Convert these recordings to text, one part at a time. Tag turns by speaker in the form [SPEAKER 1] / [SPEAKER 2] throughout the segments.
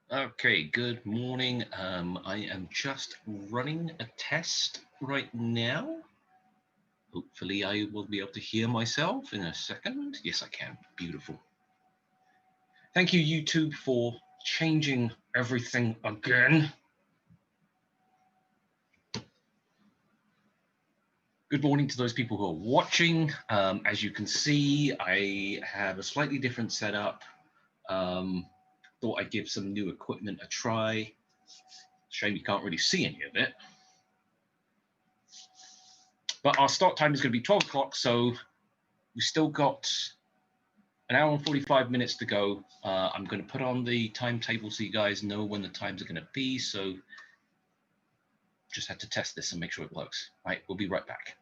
[SPEAKER 1] Okay, good morning. I am just running a test right now. Hopefully, I will be able to hear myself in a second. Yes, I can. Beautiful. Thank you, YouTube, for changing everything again. Good morning to those people who are watching. As you can see, I have a slightly different setup. Thought I'd give some new equipment a try. Shame you can't really see any of it. But our start time is going to be 12 o'clock, so we've still got an hour and 45 minutes to go. I'm going to put on the timetable so you guys know when the times are going to be. So just had to test this and make sure it works. Right, we'll be right back.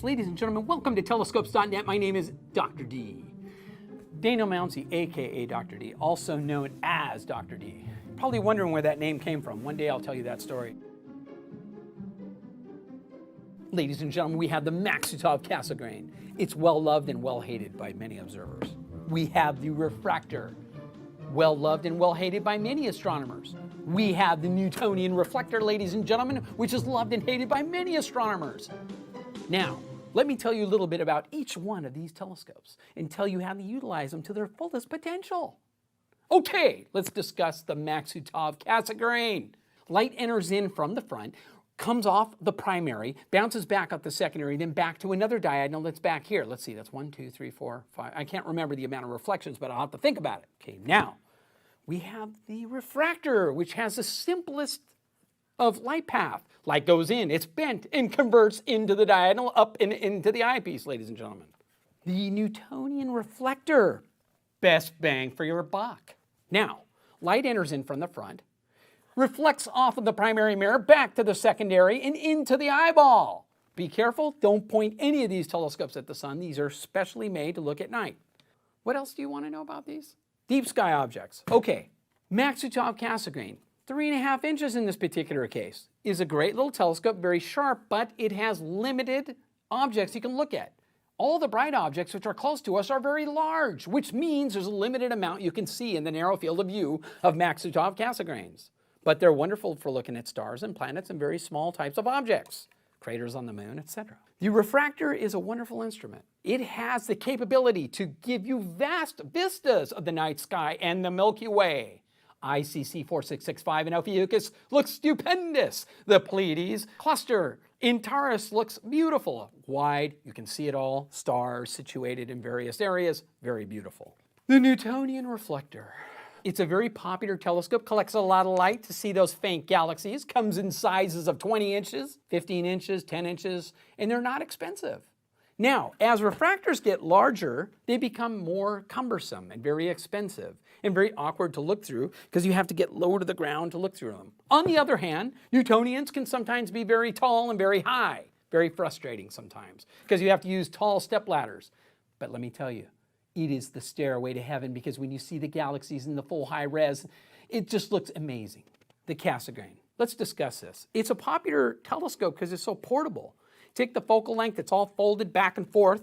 [SPEAKER 2] Ladies and gentlemen, welcome to Telescopes.net. My name is Dr. D. Daniel Mounsey, aka Dr. D, also known as Dr. D. Probably wondering where that name came from. One day I'll tell you that story. Ladies and gentlemen, we have the Maksutov Cassegrain. It's well loved and well hated by many observers. We have the refractor, well loved and well hated by many astronomers. We have the Newtonian reflector, ladies and gentlemen, which is loved and hated by many astronomers. Now, let me tell you a little bit about each one of these telescopes and tell you how to utilize them to their fullest potential. Okay, let's discuss the Maksutov Cassegrain. Light enters in from the front, comes off the primary, bounces back up the secondary, then back to another diagonal that's back here. Let's see, that's 1, 2, 3, 4, 5. I can't remember the amount of reflections, but I'll have to think about it. Okay, now, we have the refractor, which has the simplest of light path. Light goes in, it's bent, and converts into the diagonal, up and into the eyepiece, ladies and gentlemen. The Newtonian reflector, best bang for your buck. Now, light enters in from the front, reflects off of the primary mirror, back to the secondary, and into the eyeball. Be careful, don't point any of these telescopes at the sun. These are specially made to look at night. What else do you want to know about these? Deep sky objects. Okay, Maksutov Cassegrain. 3.5 inches in this particular case is a great little telescope, very sharp, but it has limited objects you can look at. All the bright objects which are close to us are very large, which means there's a limited amount you can see in the narrow field of view of Maksutov Cassegrains. But they're wonderful for looking at stars and planets and very small types of objects, craters on the moon, etc. The refractor is a wonderful instrument. It has the capability to give you vast vistas of the night sky and the Milky Way. ICC 4665 in Ophiuchus looks stupendous. The Pleiades cluster in Taurus looks beautiful. Wide, you can see it all. Stars situated in various areas, very beautiful. The Newtonian reflector. It's a very popular telescope, collects a lot of light to see those faint galaxies, comes in sizes of 20 inches, 15 inches, 10 inches, and they're not expensive. Now, as refractors get larger, they become more cumbersome and very expensive and very awkward to look through because you have to get low to the ground to look through them. On the other hand, Newtonians can sometimes be very tall and very high, very frustrating sometimes because you have to use tall step ladders. But let me tell you, it is the stairway to heaven because when you see the galaxies in the full high res, it just looks amazing. The Cassegrain. Let's discuss this. It's a popular telescope because it's so portable. Take the focal length, it's all folded back and forth,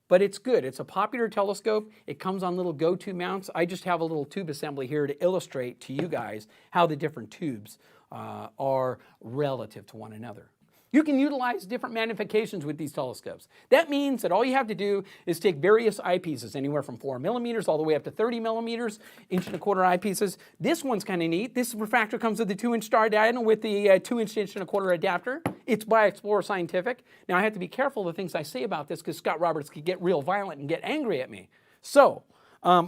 [SPEAKER 2] but it's good. It's a popular telescope. It comes on little go-to mounts. I just have a little tube assembly here to illustrate to you guys how the different tubes are relative to one another. You can utilize different magnifications with these telescopes. That means that all you have to do is take various eyepieces, anywhere from 4 millimeters all the way up to 30 millimeters, 1.25 eyepieces. This one's kind of neat. This refractor comes with the 2-inch star diagonal with the 2-inch 1.25 adapter. It's by Explorer Scientific. Now I have to be careful of the things I say about this because Scott Roberts could get real violent and get angry at me. So,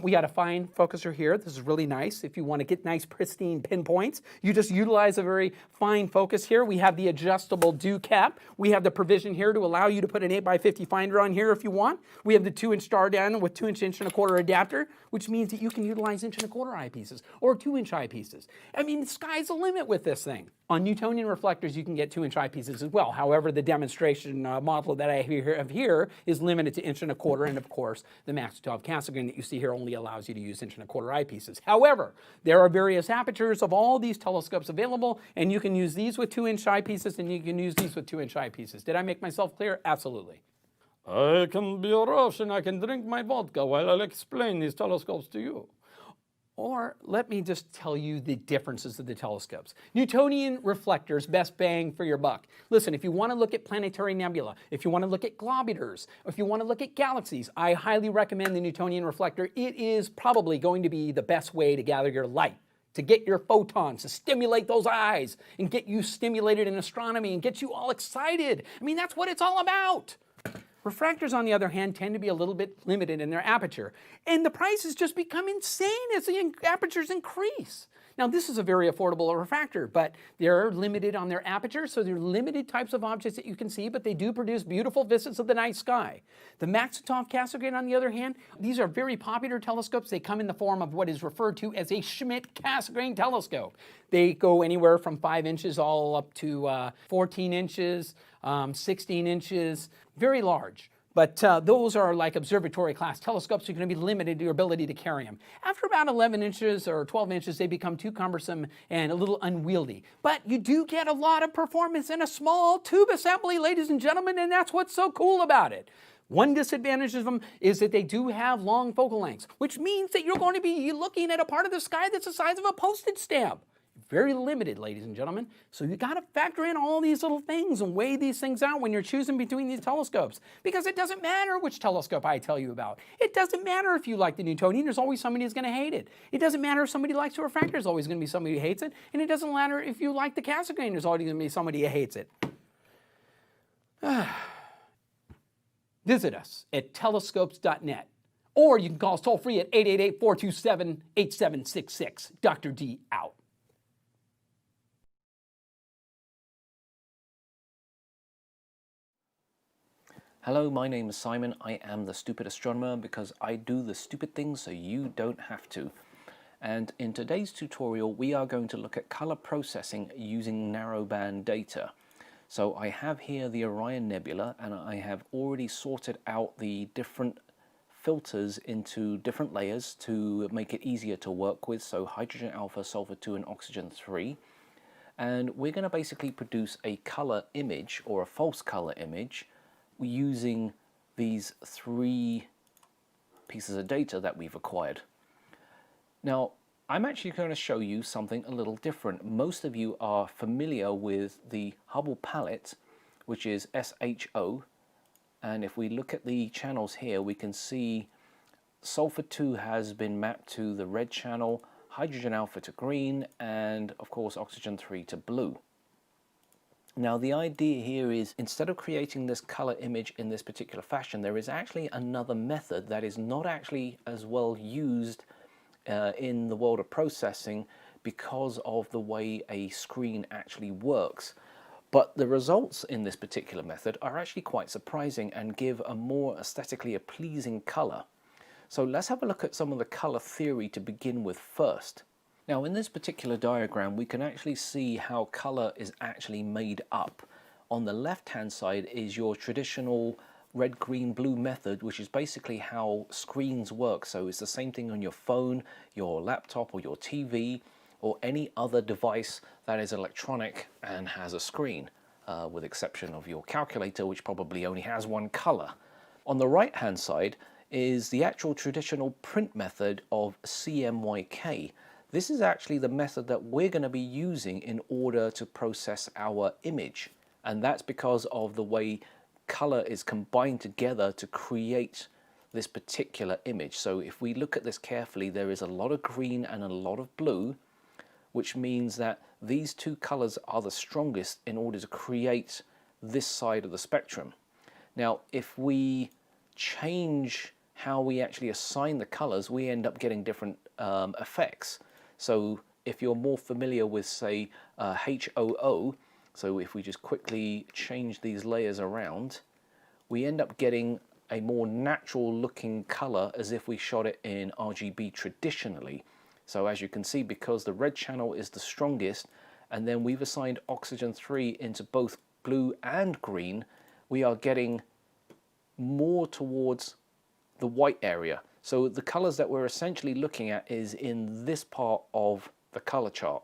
[SPEAKER 2] we got a fine focuser here. This is really nice. If you want to get nice pristine pinpoints, you just utilize a very fine focus here. We have the adjustable dew cap. We have the provision here to allow you to put an 8x50 finder on here if you want. We have the 2-inch star diagonal with 2-inch 1.25 adapter, which means that you can utilize 1.25 eyepieces or 2-inch eyepieces. I mean, the sky's the limit with this thing. On Newtonian reflectors, you can get 2-inch eyepieces as well. However, the demonstration model that I have here is limited to 1.25, and of course, the Maksutov Cassegrain that you see here only allows you to use 1.25 eyepieces. However, there are various apertures of all these telescopes available, and you can use these with 2-inch eyepieces, and you can use these with 2-inch eyepieces. Did I make myself clear? Absolutely. I can be a Russian. I can drink my vodka while I'll explain these telescopes to you. Or let me just tell you the differences of the telescopes. Newtonian reflectors, best bang for your buck. Listen, if you want to look at planetary nebula, if you want to look at globulars, if you want to look at galaxies, I highly recommend the Newtonian reflector. It is probably going to be the best way to gather your light, to get your photons, to stimulate those eyes, and get you stimulated in astronomy and get you all excited. I mean, that's what it's all about. Refractors, on the other hand, tend to be a little bit limited in their aperture. And the prices just become insane as the apertures increase. Now, this is a very affordable refractor, but they're limited on their aperture, so they're limited types of objects that you can see, but they do produce beautiful vistas of the night sky. The Maksutov Cassegrain, on the other hand, these are very popular telescopes. They come in the form of what is referred to as a Schmidt-Cassegrain telescope. They go anywhere from 5 inches all up to 14 inches. 16 inches, very large. But those are like observatory class telescopes. You're going to be limited to your ability to carry them. After about 11 inches or 12 inches, they become too cumbersome and a little unwieldy. But you do get a lot of performance in a small tube assembly, ladies and gentlemen, and that's what's so cool about it. One disadvantage of them is that they do have long focal lengths, which means that you're going to be looking at a part of the sky that's the size of a postage stamp. Very limited, ladies and gentlemen. So you got to factor in all these little things and weigh these things out when you're choosing between these telescopes. Because it doesn't matter which telescope I tell you about. It doesn't matter if you like the Newtonian, there's always somebody who's going to hate it. It doesn't matter if somebody likes the refractor, there's always going to be somebody who hates it. And it doesn't matter if you like the Cassegrain, there's always going to be somebody who hates it. Visit us at telescopes.net. Or you can call us toll free at 888-427-8766. Dr. D out.
[SPEAKER 3] Hello, my name is Simon. I am the Stupid Astronomer because I do the stupid things so you don't have to. And in today's tutorial, we are going to look at color processing using narrowband data. So I have here the Orion Nebula, and I have already sorted out the different filters into different layers to make it easier to work with. So hydrogen alpha, sulfur 2, and oxygen 3. And we're going to basically produce a color image or a false color image using these 3 pieces of data that we've acquired. Now, I'm actually going to show you something a little different. Most of you are familiar with the Hubble palette, which is SHO, and if we look at the channels here, we can see sulfur 2 has been mapped to the red channel, hydrogen alpha to green, and of course oxygen 3 to blue. Now the idea here is, instead of creating this color image in this particular fashion, there is actually another method that is not actually as well used in the world of processing because of the way a screen actually works. But the results in this particular method are actually quite surprising and give a more aesthetically pleasing color. So let's have a look at some of the color theory to begin with first. Now in this particular diagram we can actually see how color is actually made up. On the left hand side is your traditional red, green, blue method, which is basically how screens work. So it's the same thing on your phone, your laptop, or your TV, or any other device that is electronic and has a screen, with exception of your calculator, which probably only has one color. On the right hand side is the actual traditional print method of CMYK. This is actually the method that we're going to be using in order to process our image, and that's because of the way color is combined together to create this particular image. So if we look at this carefully, there is a lot of green and a lot of blue, which means that these 2 colors are the strongest in order to create this side of the spectrum. Now if we change how we actually assign the colors, we end up getting different effects. So if you're more familiar with, say, HOO, so if we just quickly change these layers around, we end up getting a more natural looking color as if we shot it in RGB traditionally. So as you can see, because the red channel is the strongest, and then we've assigned oxygen 3 into both blue and green, we are getting more towards the white area. So the colors that we're essentially looking at is in this part of the color chart.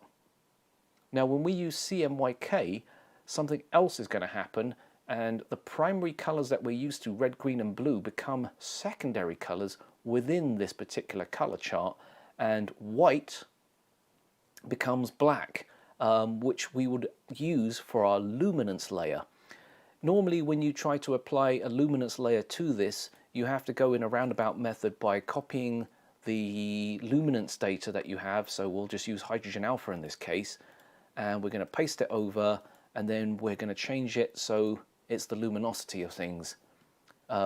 [SPEAKER 3] Now when we use CMYK, something else is going to happen, and the primary colors that we're used to, red, green and blue, become secondary colors within this particular color chart, and white becomes black, which we would use for our luminance layer. Normally when you try to apply a luminance layer to this, you have to go in a roundabout method by copying the luminance data that you have. So we'll just use hydrogen alpha in this case, and we're going to paste it over, and then we're going to change it so it's the luminosity of things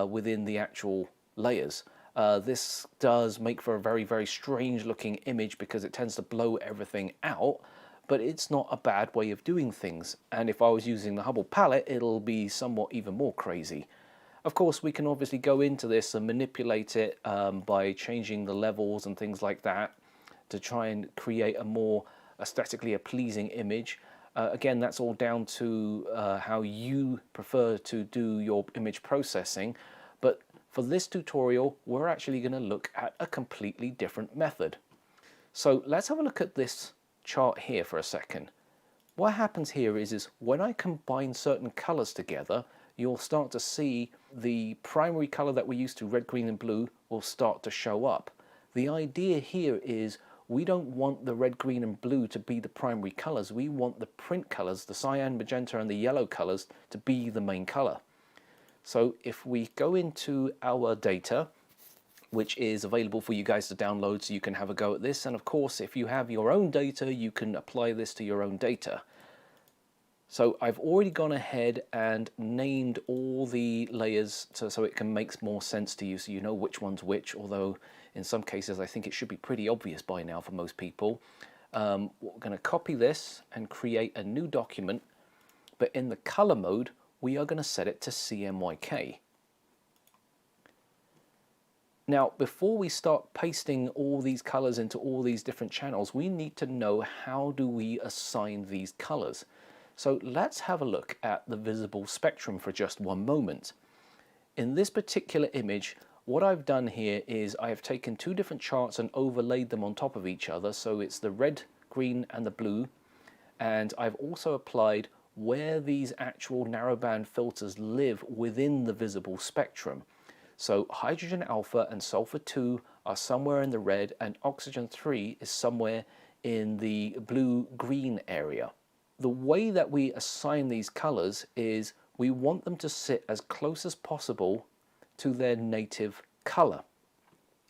[SPEAKER 3] within the actual layers. This does make for a very, very strange looking image because it tends to blow everything out, but it's not a bad way of doing things. And if I was using the Hubble palette, it'll be somewhat even more crazy. Of course, we can obviously go into this and manipulate it by changing the levels and things like that to try and create a more aesthetically pleasing image. Again, that's all down to how you prefer to do your image processing, but for this tutorial we're actually going to look at a completely different method. So let's have a look at this chart here for a second. What happens here is when I combine certain colors together, you'll start to see the primary color that we're used to, red, green and blue, will start to show up. The idea here is we don't want the red, green and blue to be the primary colors. We want the print colors, the cyan, magenta and the yellow colors, to be the main color. So if we go into our data, which is available for you guys to download so you can have a go at this, and of course if you have your own data you can apply this to your own data. So I've already gone ahead and named all the layers so it can make more sense to you, so you know which one's which, although in some cases I think it should be pretty obvious by now for most people. We're going to copy this and create a new document, but in the color mode we are going to set it to CMYK. Now, before we start pasting all these colors into all these different channels, we need to know how do we assign these colors. So let's have a look at the visible spectrum for just one moment. In this particular image, what I've done here is I have taken two different charts and overlaid them on top of each other. So it's the red, green and the blue. And I've also applied where these actual narrowband filters live within the visible spectrum. So hydrogen alpha and sulfur 2 are somewhere in the red, and oxygen 3 is somewhere in the blue-green area. The way that we assign these colors is we want them to sit as close as possible to their native color.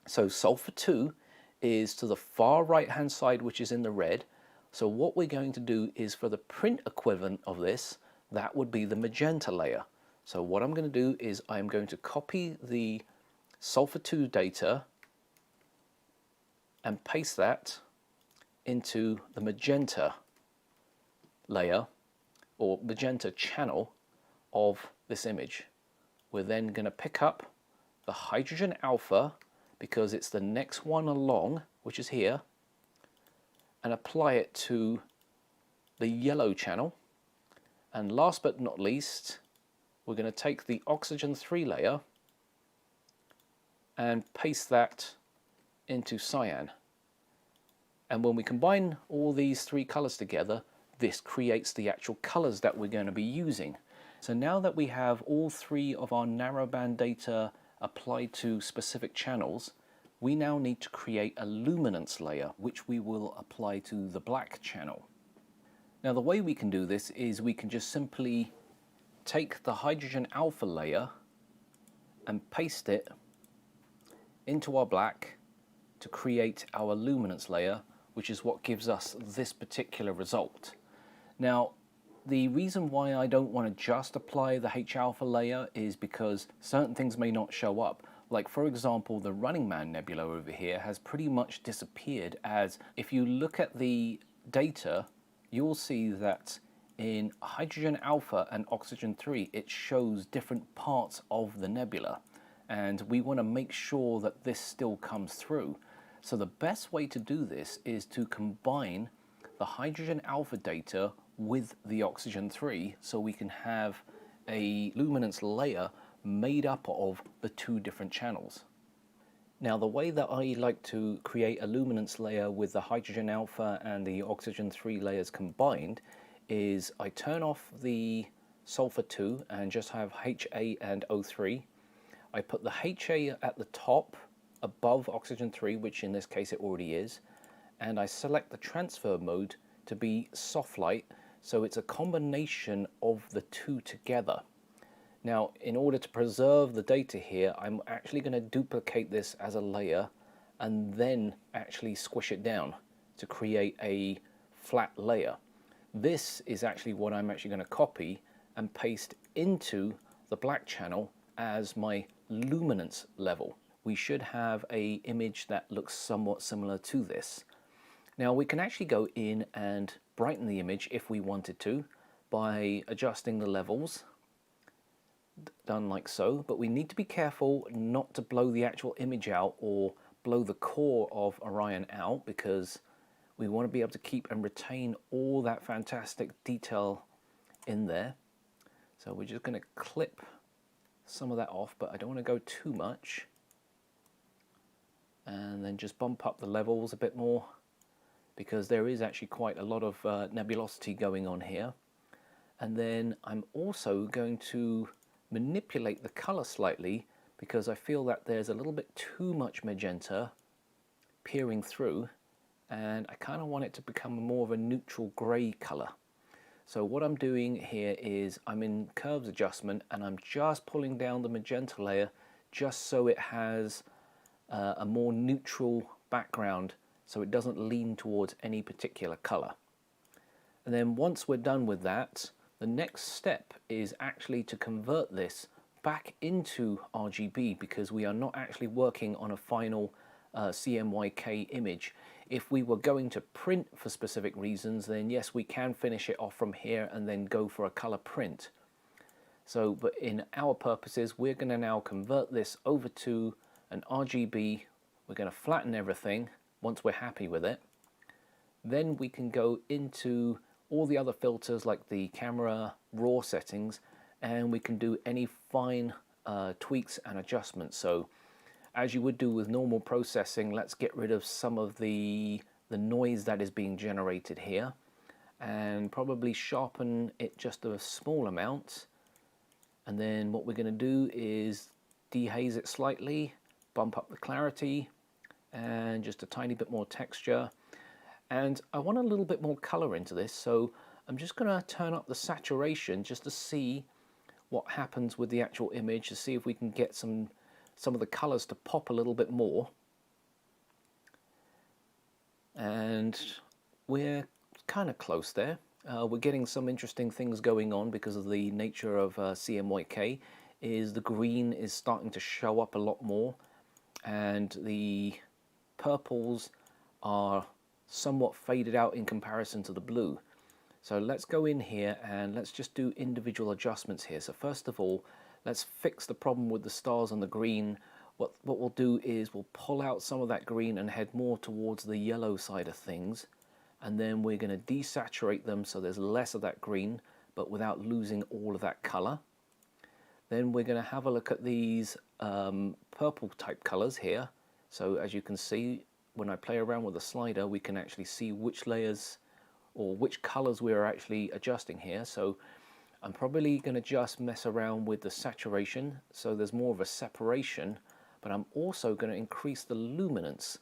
[SPEAKER 3] So sulfur 2 is to the far right hand side, which is in the red. So what we're going to do is, for the print equivalent of this, that would be the magenta layer. So what I'm going to do is I'm going to copy the sulfur 2 data and paste that into the magenta layer or magenta channel of this image. We're then going to pick up the hydrogen alpha, because it's the next one along, which is here, and apply it to the yellow channel. And last but not least, we're going to take the oxygen 3 layer and paste that into cyan. And when we combine all these three colors together, this creates the actual colors that we're going to be using. So now that we have all three of our narrowband data applied to specific channels, we now need to create a luminance layer, which we will apply to the black channel. Now the way we can do this is we can just simply take the hydrogen alpha layer and paste it into our black to create our luminance layer, which is what gives us this particular result. Now, the reason why I don't want to just apply the H-alpha layer is because certain things may not show up. Like, for example, the Running Man Nebula over here has pretty much disappeared, as if you look at the data, you'll see that in hydrogen alpha and oxygen 3, it shows different parts of the nebula. And we want to make sure that this still comes through. So the best way to do this is to combine the hydrogen alpha data with the oxygen 3, so we can have a luminance layer made up of the two different channels. Now the way that I like to create a luminance layer with the hydrogen alpha and the oxygen 3 layers combined is I turn off the sulfur 2 and just have HA and O3. I put the HA at the top above oxygen 3, which in this case it already is, and I select the transfer mode to be soft light, so it's a combination of the two together. Now, in order to preserve the data here, I'm actually going to duplicate this as a layer and then actually squish it down to create a flat layer. This is actually what I'm actually going to copy and paste into the black channel as my luminance level. We should have an image that looks somewhat similar to this. Now we can actually go in and brighten the image if we wanted to by adjusting the levels, done like so, but we need to be careful not to blow the actual image out or blow the core of Orion out, because We want to be able to keep and retain all that fantastic detail in there. So we're just going to clip some of that off, but I don't want to go too much. And then just bump up the levels a bit more, because there is actually quite a lot of nebulosity going on here. And then I'm also going to manipulate the color slightly, because I feel that there's a little bit too much magenta peering through, and I kind of want it to become more of a neutral gray color. So what I'm doing here is I'm in curves adjustment, and I'm just pulling down the magenta layer just so it has a more neutral background, so it doesn't lean towards any particular color. And then once we're done with that, the next step is actually to convert this back into RGB, because we are not actually working on a final CMYK image. If we were going to print for specific reasons, then yes, we can finish it off from here and then go for a color print. So, but in our purposes, we're going to now convert this over to an RGB. We're going to flatten everything once we're happy with it. Then we can go into all the other filters like the camera raw settings, and we can do any fine tweaks and adjustments. So as you would do with normal processing, let's get rid of some of the noise that is being generated here, and probably sharpen it just a small amount. And then what we're going to do is dehaze it slightly, bump up the clarity, and just a tiny bit more texture. And I want a little bit more color into this, so I'm just going to turn up the saturation just to see what happens with the actual image, to see if we can get some of the colors to pop a little bit more. And we're kind of close there. We're getting some interesting things going on because of the nature of CMYK. Is the green is starting to show up a lot more, and the purples are somewhat faded out in comparison to the blue. So let's go in here and let's just do individual adjustments here. So first of all, let's fix the problem with the stars and the green. What we'll do is we'll pull out some of that green and head more towards the yellow side of things, and then we're going to desaturate them so there's less of that green but without losing all of that color. Then we're going to have a look at these purple type colors here. So as you can see, when I play around with the slider, we can actually see which layers or which colors we're actually adjusting here. So I'm probably going to just mess around with the saturation so there's more of a separation, but I'm also going to increase the luminance,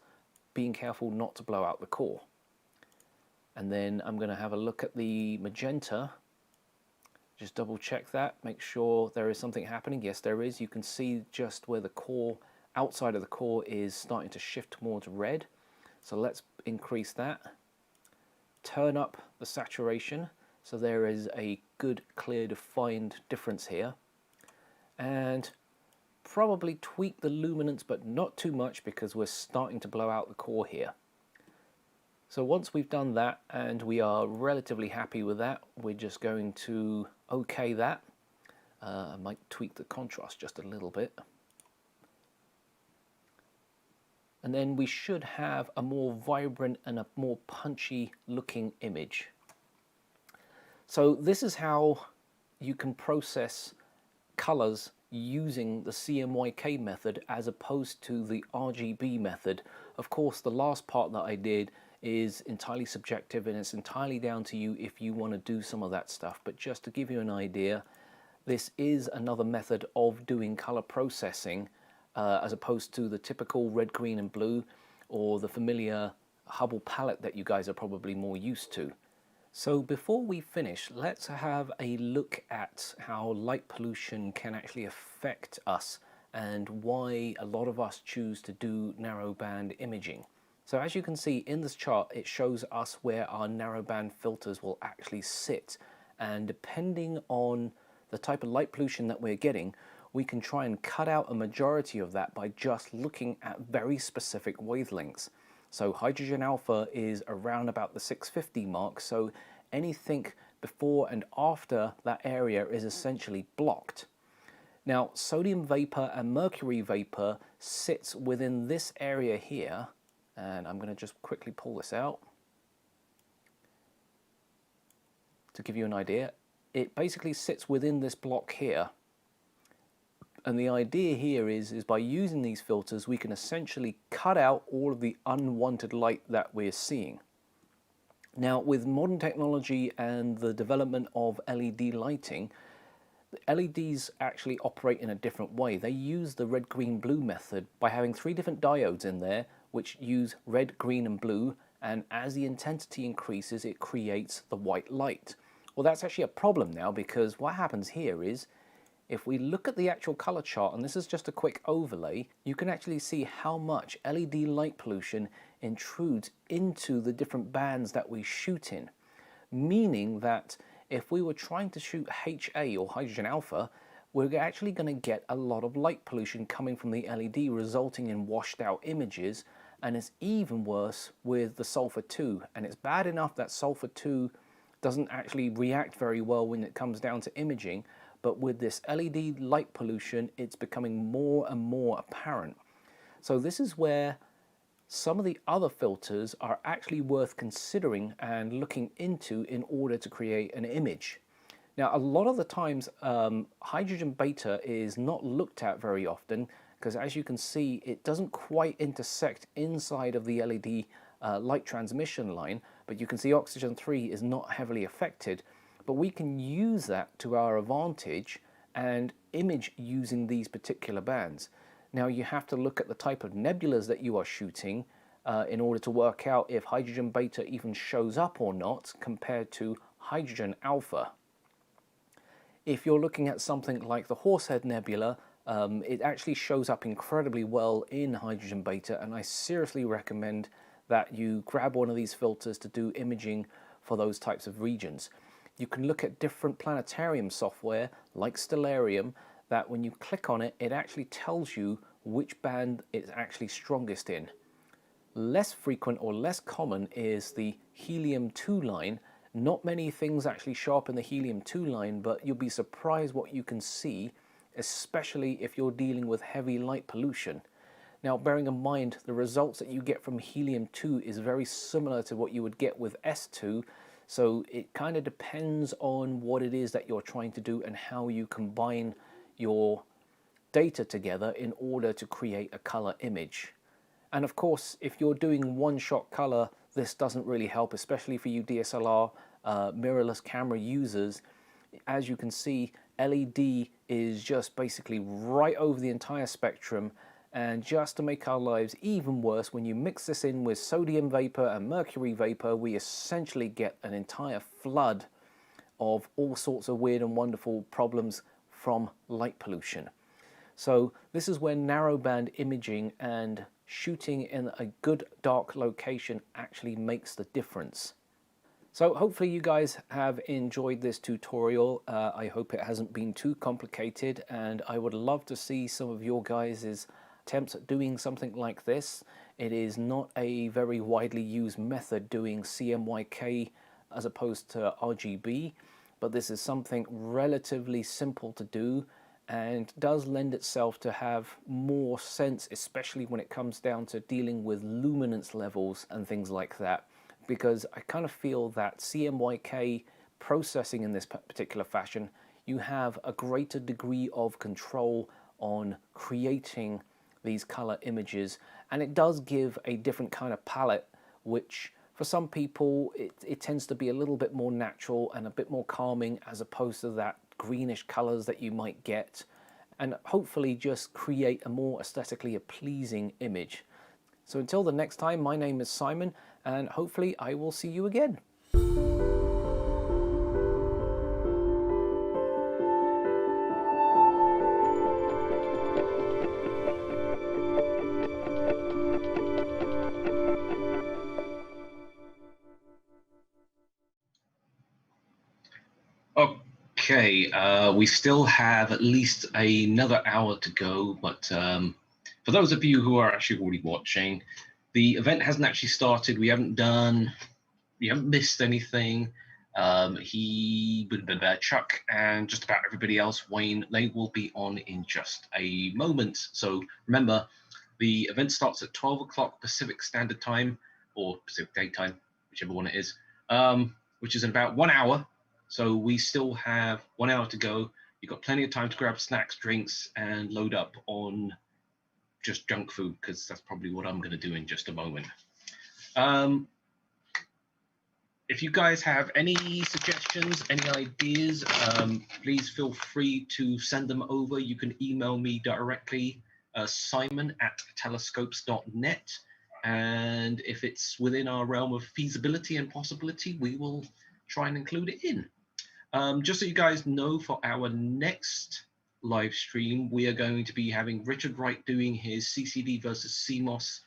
[SPEAKER 3] being careful not to blow out the core. And then I'm going to have a look at the magenta, just double check that, make sure there is something happening. Yes, there is. You can see just where the core, outside of the core, is starting to shift more to red. So let's increase that. Turn up the saturation so there is a good, clear, defined difference here. And probably tweak the luminance, but not too much, because we're starting to blow out the core here. So once we've done that and we are relatively happy with that, we're just going to OK that. I might tweak the contrast just a little bit. And then we should have a more vibrant and a more punchy looking image. So this is how you can process colors using the CMYK method as opposed to the RGB method. Of course, the last part that I did is entirely subjective, and it's entirely down to you if you want to do some of that stuff. But just to give you an idea, this is another method of doing color processing as opposed to the typical red, green and blue, or the familiar Hubble palette that you guys are probably more used to. So before we finish, let's have a look at how light pollution can actually affect us and why a lot of us choose to do narrowband imaging. So as you can see in this chart, it shows us where our narrowband filters will actually sit, and depending on the type of light pollution that we're getting, we can try and cut out a majority of that by just looking at very specific wavelengths. So hydrogen alpha is around about the 650 mark, so anything before and after that area is essentially blocked. Now, sodium vapor and mercury vapor sits within this area here, and I'm going to just quickly pull this out. to give you an idea, it basically sits within this block here. And the idea here is by using these filters, we can essentially cut out all of the unwanted light that we're seeing. Now, with modern technology and the development of LED lighting, LEDs actually operate in a different way. They use the red, green, blue method by having 3 different diodes in there which use red, green and blue, and as the intensity increases it creates the white light. Well, that's actually a problem now, because what happens here is if we look at the actual color chart, and this is just a quick overlay, you can actually see how much LED light pollution intrudes into the different bands that we shoot in, meaning that if we were trying to shoot HA or hydrogen alpha, we're actually going to get a lot of light pollution coming from the LED, resulting in washed out images. And it's even worse with the sulfur 2, and it's bad enough that sulfur 2 doesn't actually react very well when it comes down to imaging, but with this LED light pollution it's becoming more and more apparent. So this is where some of the other filters are actually worth considering and looking into in order to create an image. Now, a lot of the times hydrogen beta is not looked at very often, because as you can see it doesn't quite intersect inside of the LED light transmission line, but you can see oxygen 3 is not heavily affected. But we can use that to our advantage and image using these particular bands. Now, you have to look at the type of nebulas that you are shooting in order to work out if hydrogen beta even shows up or not compared to hydrogen alpha. If you're looking at something like the Horsehead Nebula, it actually shows up incredibly well in hydrogen beta, and I seriously recommend that you grab one of these filters to do imaging for those types of regions. You can look at different planetarium software like Stellarium, that when you click on it, it actually tells you which band it's actually strongest in. Less frequent or less common is the helium-2 line. Not many things actually show up in the helium-2 line, but you'll be surprised what you can see, especially if you're dealing with heavy light pollution. Now, bearing in mind the results that you get from helium-2 is very similar to what you would get with S2, so it kind of depends on what it is that you're trying to do and how you combine your data together in order to create a color image. And of course, if you're doing one-shot color, this doesn't really help, especially for you DSLR mirrorless camera users. As you can see, LED is just basically right over the entire spectrum, and just to make our lives even worse, when you mix this in with sodium vapor and mercury vapor, we essentially get an entire flood of all sorts of weird and wonderful problems from light pollution. So this is where narrowband imaging and shooting in a good dark location actually makes the difference. So hopefully you guys have enjoyed this tutorial. I hope it hasn't been too complicated, and I would love to see some of your guys' attempts at doing something like this. It is not a very widely used method, doing CMYK as opposed to RGB, but this is something relatively simple to do and does lend itself to have more sense, especially when it comes down to dealing with luminance levels and things like that, because I kind of feel that CMYK processing in this particular fashion, you have a greater degree of control on creating these color images, and it does give a different kind of palette, which for some people it tends to be a little bit more natural and a bit more calming, as opposed to that greenish colors that you might get, and hopefully just create a more aesthetically pleasing image. So until the next time, my name is Simon, and hopefully I will see you again.
[SPEAKER 1] Okay, we still have at least another hour to go, but for those of you who are actually already watching, the event hasn't actually started. We haven't missed anything. Chuck and just about everybody else, Wayne, they will be on in just a moment. So remember, the event starts at 12 o'clock Pacific Standard Time, or Pacific Daytime, whichever one it is, which is in about 1 hour. So we still have 1 hour to go. You've got plenty of time to grab snacks, drinks, and load up on just junk food, because that's probably what I'm going to do in just a moment. If you guys have any suggestions, any ideas, please feel free to send them over. You can email me directly, simon@telescopes.net. And if it's within our realm of feasibility and possibility, we will try and include it in. Just so you guys know, for our next live stream, we are going to be having Richard Wright doing his CCD versus CMOS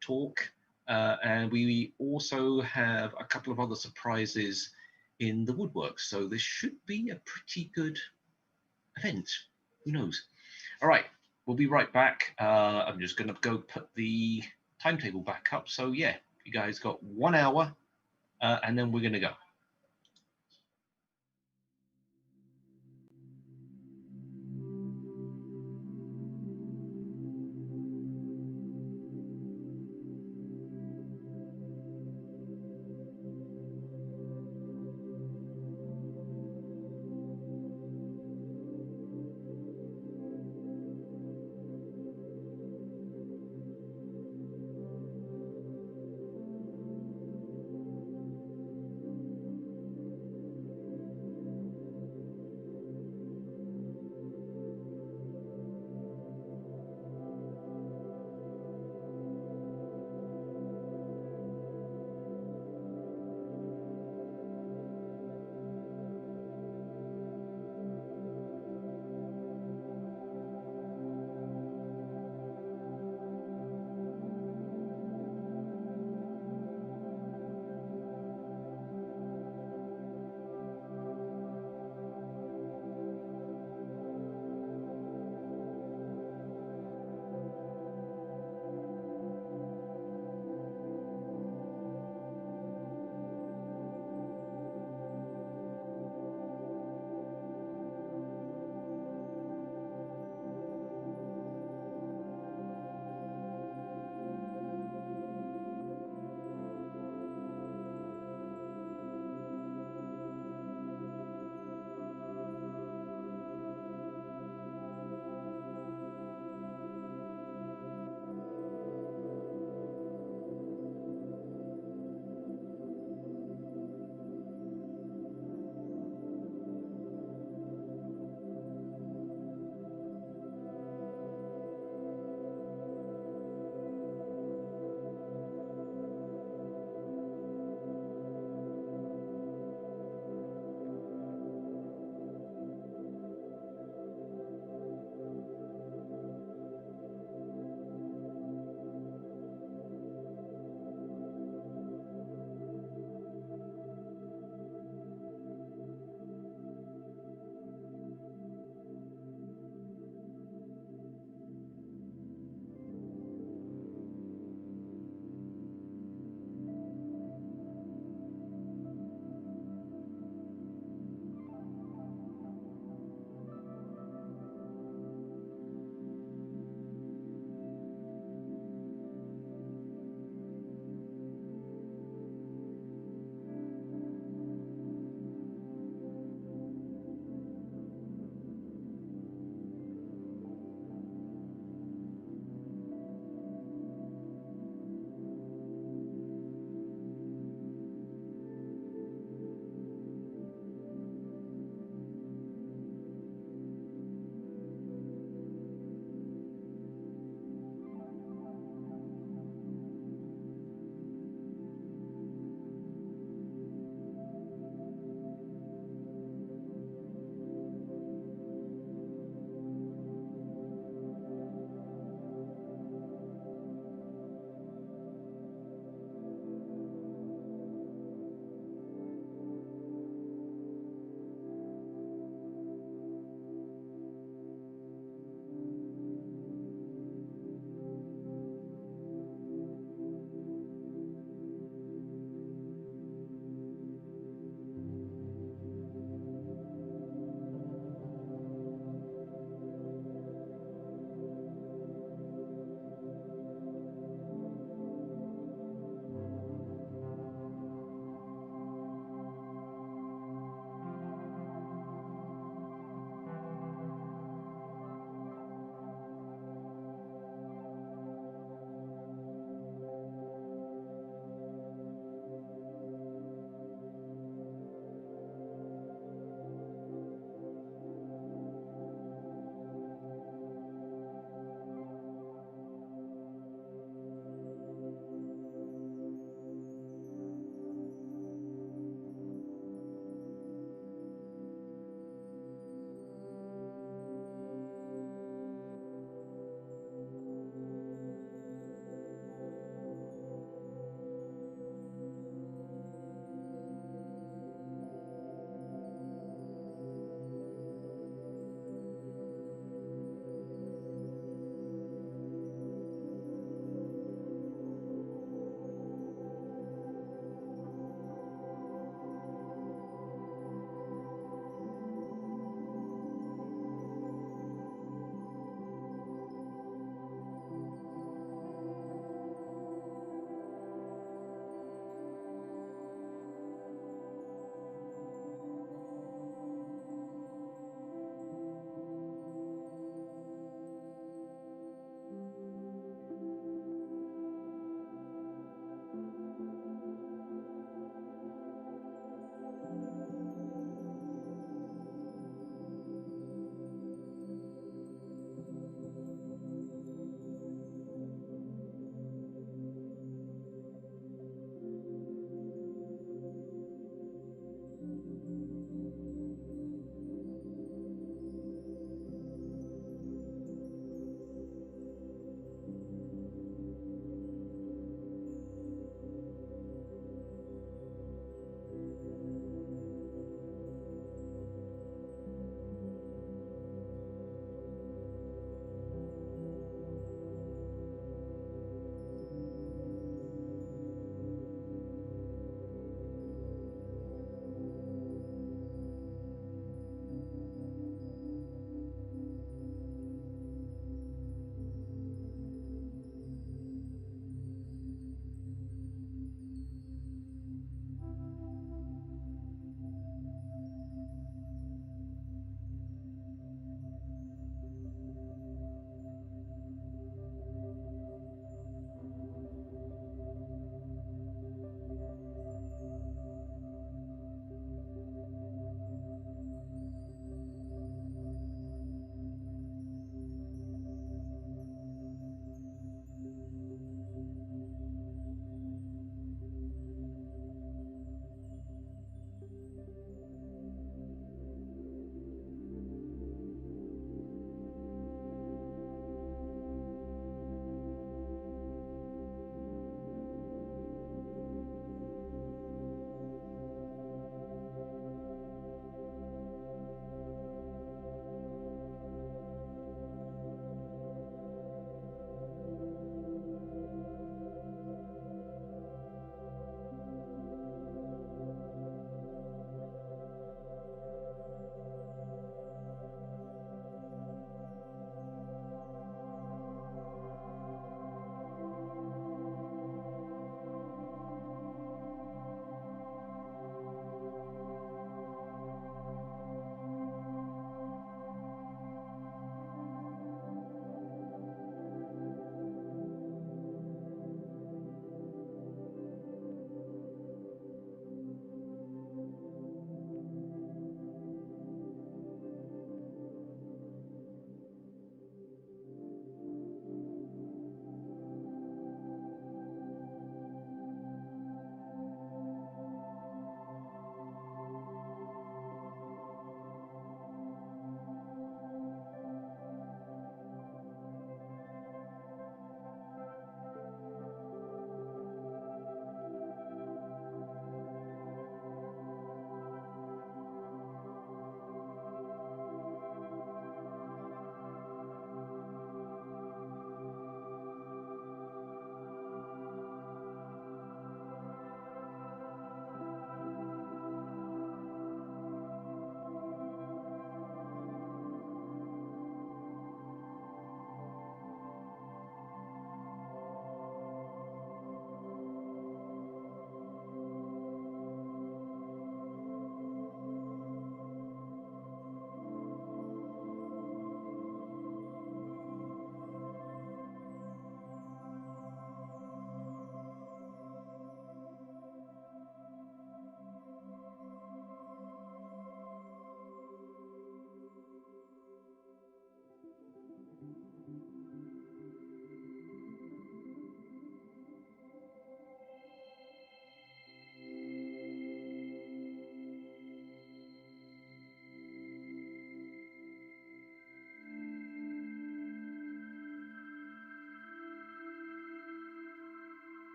[SPEAKER 1] talk. And we also have a couple of other surprises in the woodwork. So this should be a pretty good event. Who knows? All right, we'll be right back. I'm just going to go put the timetable back up. So yeah, you guys got 1 hour, and then we're going to go.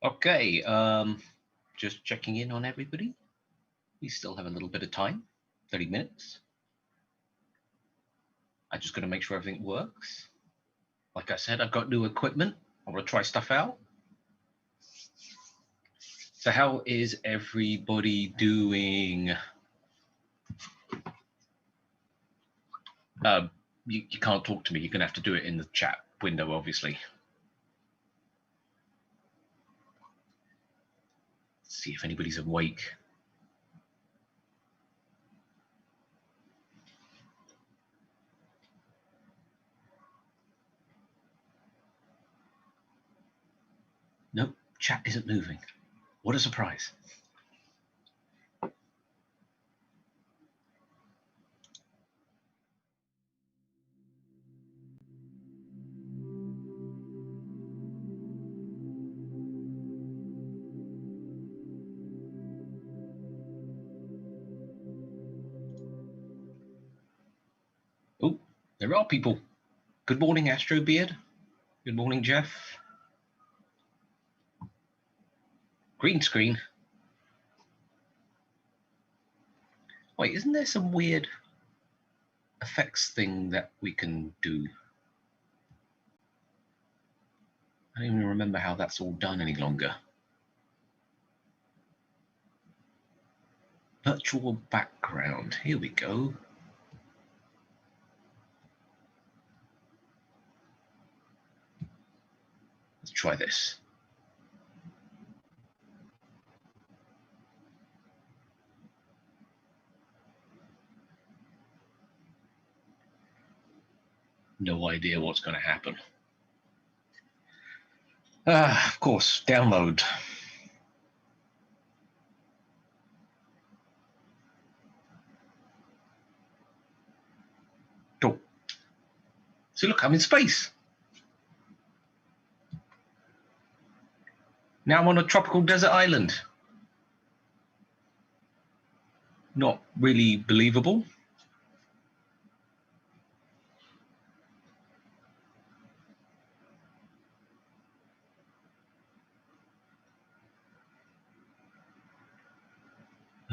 [SPEAKER 1] Okay, just checking in on everybody. We still have a little bit of time, 30 minutes. I just got to make sure everything works. Like I said, I've got new equipment. I want to try stuff out. So how is everybody doing? You can't talk to me. You're going to have to do it in the chat window, obviously. Let's see if anybody's awake. Nope, chat isn't moving. What a surprise. Oh, there are people. Good morning, Astro Beard. Good morning, Jeff. Green screen. Wait, isn't there some weird effects thing that we can do? I don't even remember how that's all done any longer. Virtual background. Here we go. Let's try this. No idea what's going to happen. Of course, download. Oh. See, look, I'm in space. Now I'm on a tropical desert island. Not really believable.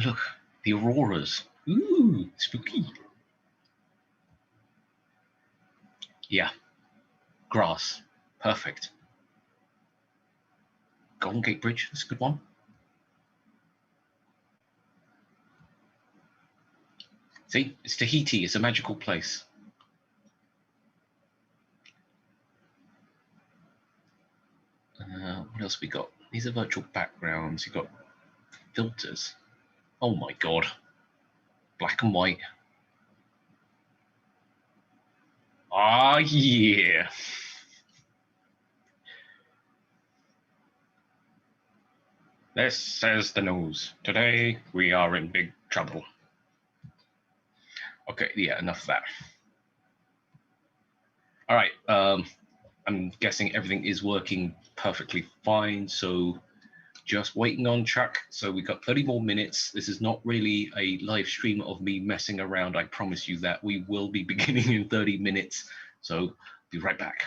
[SPEAKER 1] Look, the auroras. Ooh, spooky. Yeah, grass. Perfect. Golden Gate Bridge, that's a good one. See, it's Tahiti. It's a magical place. What else we got? These are virtual backgrounds. You got filters. Oh my god. Black and white. Ah, yeah. This says the news. Today we are in big trouble. Okay, yeah, enough of that. All right. I'm guessing everything is working perfectly fine. So just waiting on Chuck. So we got 30 more minutes. This is not really a live stream of me messing around. I promise you that. We will be beginning in 30 minutes. So be right back.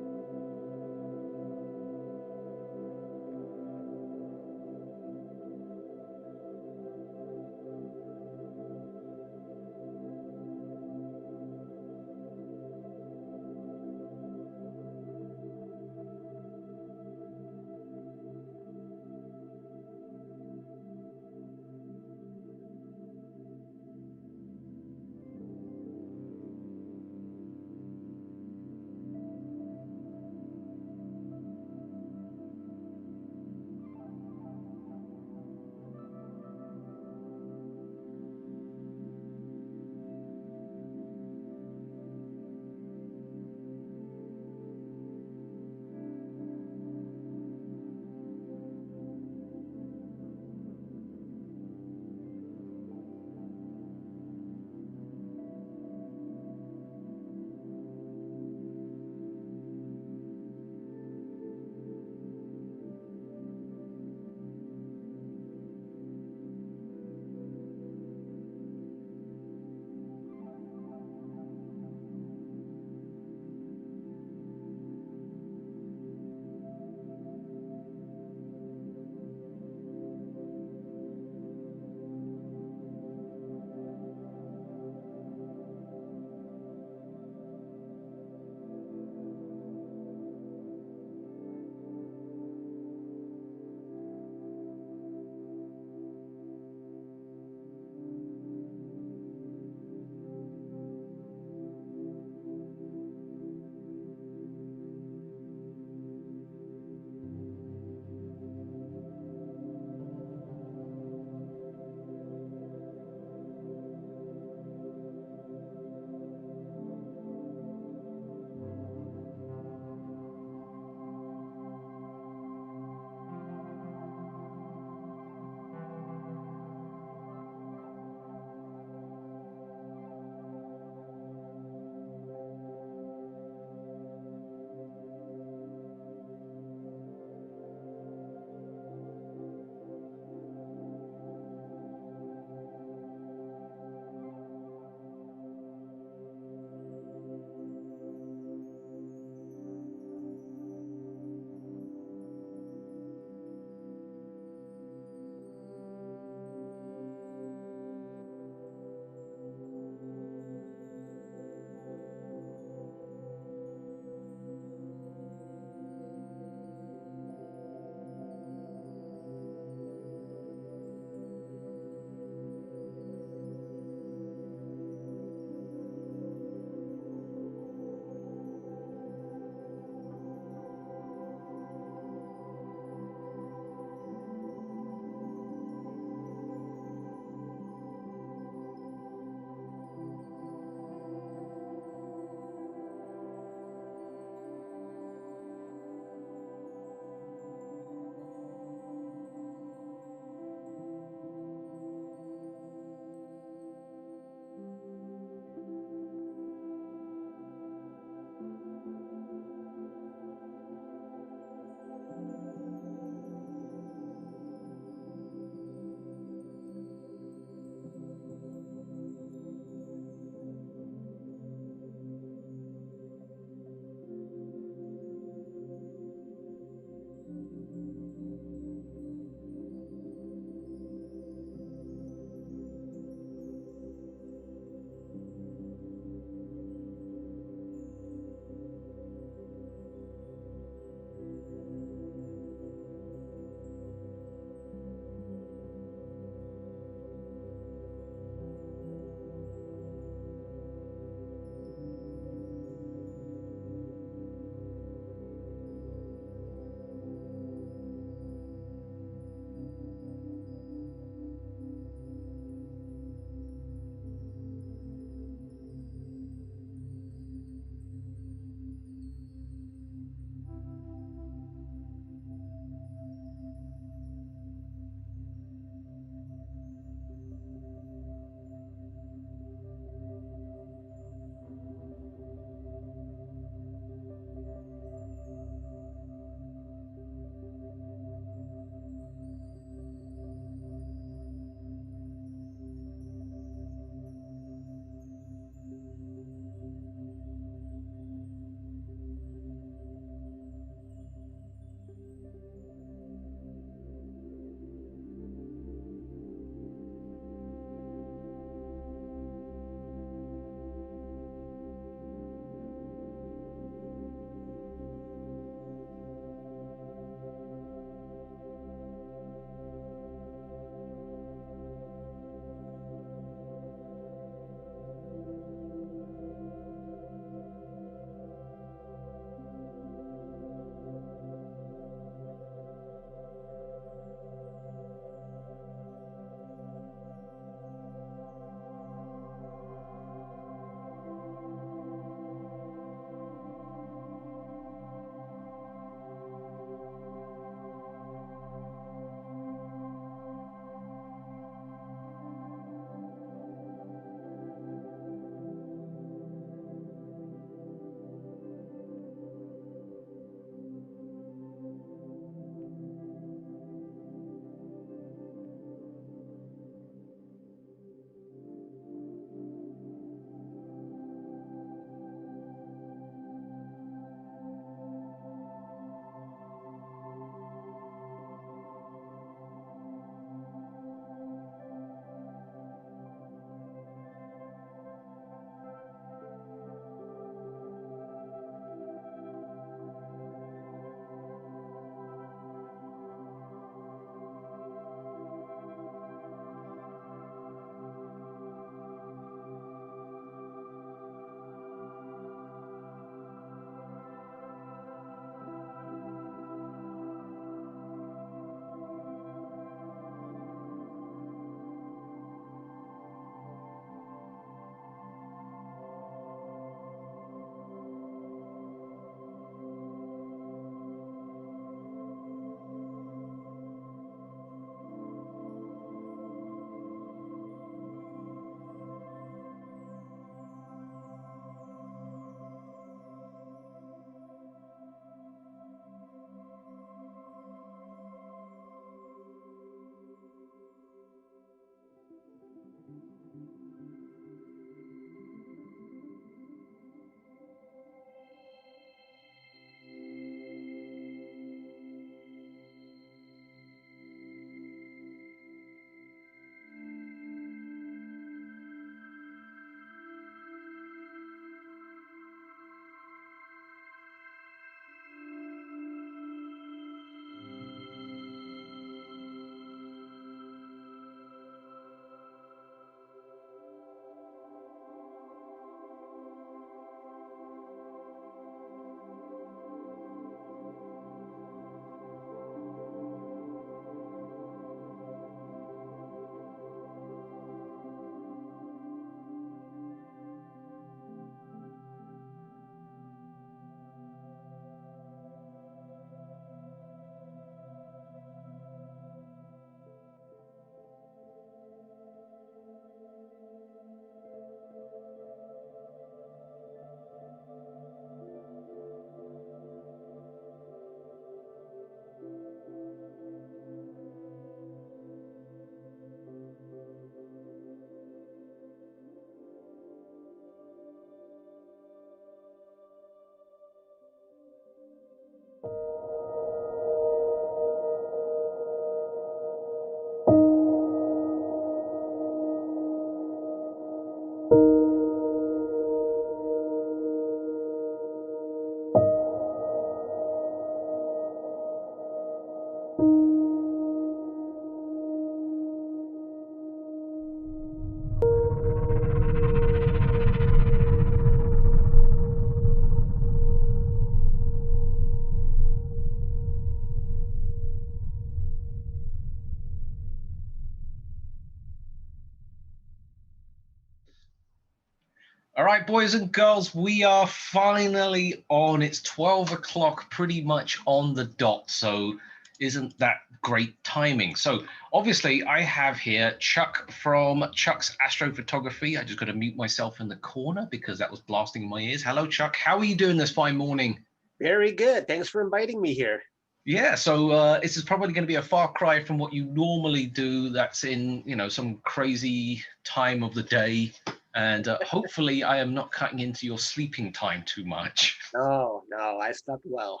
[SPEAKER 1] All right, boys and girls, we are finally on. It's 12 o'clock, pretty much on the dot. So isn't that great timing? So obviously I have here Chuck from Chuck's Astrophotography. I just got to mute myself in the corner because that was blasting in my ears. Hello, Chuck. How are you doing this fine morning?
[SPEAKER 4] Very good. Thanks for inviting me here.
[SPEAKER 1] Yeah, so this is probably going to be a far cry from what you normally do. That's in, some crazy time of the day. And hopefully I am not cutting into your sleeping time too much.
[SPEAKER 4] No, I slept well.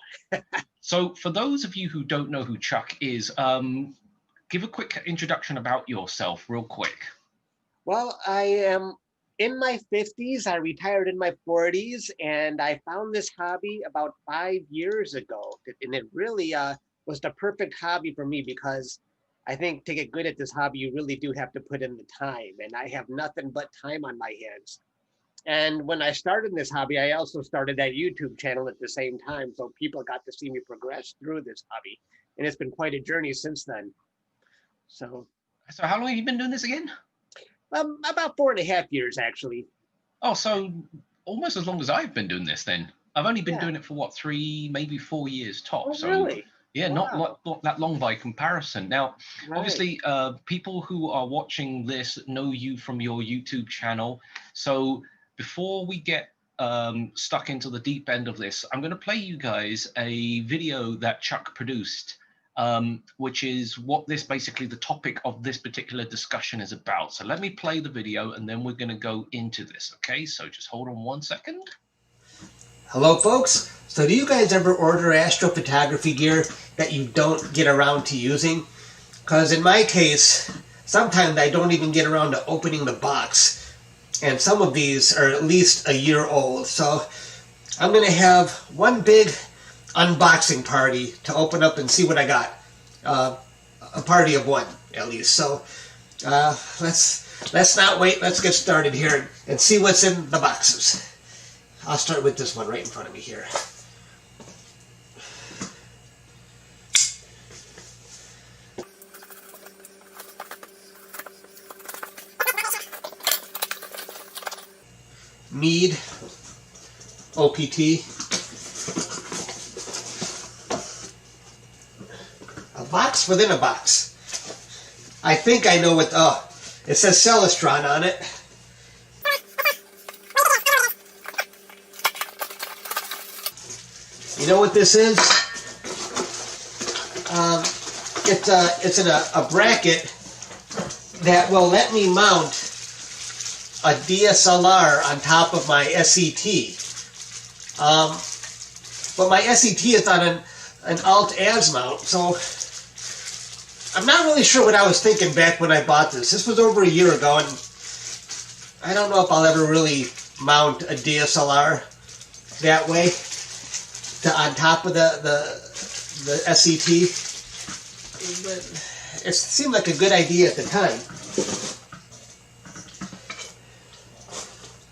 [SPEAKER 1] So for those of you who don't know who Chuck is, give a quick introduction about yourself real quick.
[SPEAKER 4] Well, I am in my 50s. I retired in my 40s, and I found this hobby about 5 years ago. And it really was the perfect hobby for me because I think to get good at this hobby, you really do have to put in the time. And I have nothing but time on my hands. And when I started this hobby, I also started that YouTube channel at the same time. So people got to see me progress through this hobby. And it's been quite a journey since then. So
[SPEAKER 1] how long have you been doing this again?
[SPEAKER 4] About 4.5 years, actually.
[SPEAKER 1] Oh, so almost as long as I've been doing this then. I've only been doing it for what, 3, maybe 4 years tops.
[SPEAKER 4] Oh,
[SPEAKER 1] so
[SPEAKER 4] really?
[SPEAKER 1] yeah,
[SPEAKER 4] Wow.
[SPEAKER 1] not that long by comparison. Now,
[SPEAKER 4] Right.
[SPEAKER 1] obviously, people who are watching this know you from your YouTube channel. So before we get stuck into the deep end of this, I'm going to play you guys a video that Chuck produced, which is what basically the topic of this particular discussion is about. So let me play the video and then we're going to go into this. Okay, so just hold on 1 second.
[SPEAKER 5] Hello folks, so do you guys ever order astrophotography gear that you don't get around to using? Because in my case, sometimes I don't even get around to opening the box, and some of these are at least a year old. So I'm going to have one big unboxing party to open up and see what I got. A party of one at least. So let's not wait, let's get started here and see what's in the boxes. I'll start with this one right in front of me here. Mead OPT. A box within a box. I think I know what, it says Celestron on it. You know what this is? It's in a bracket that will let me mount a DSLR on top of my SET. But my SET is on an Alt-Az mount, so I'm not really sure what I was thinking back when I bought this. This was over a year ago, and I don't know if I'll ever really mount a DSLR that way. On top of the SET, but it seemed like a good idea at the time.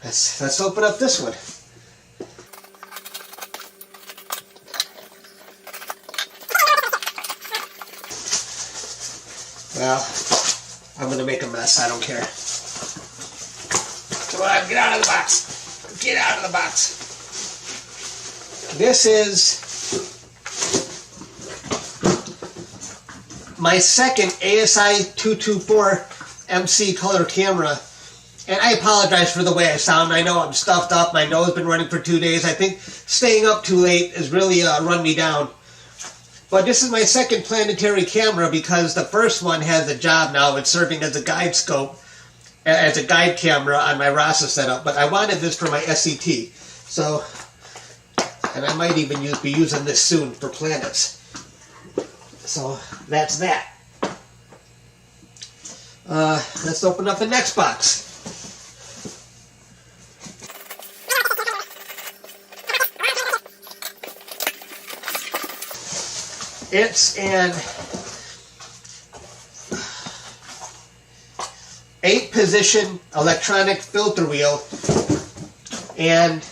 [SPEAKER 5] Let's open up this one. Well, I'm gonna make a mess. I don't care. Come on, get out of the box. Get out of the box. This is my second ASI 224 MC color camera, and I apologize for the way I sound. I know I'm stuffed up. My nose has been running for 2 days. I think staying up too late has really run me down. But this is my second planetary camera because the first one has a job now. It's serving as a guide scope, as a guide camera on my Rasa setup. But I wanted this for my SET. So. And I might even be using this soon for planets. So that's that. Let's open up the next box. It's an 8-position electronic filter wheel, and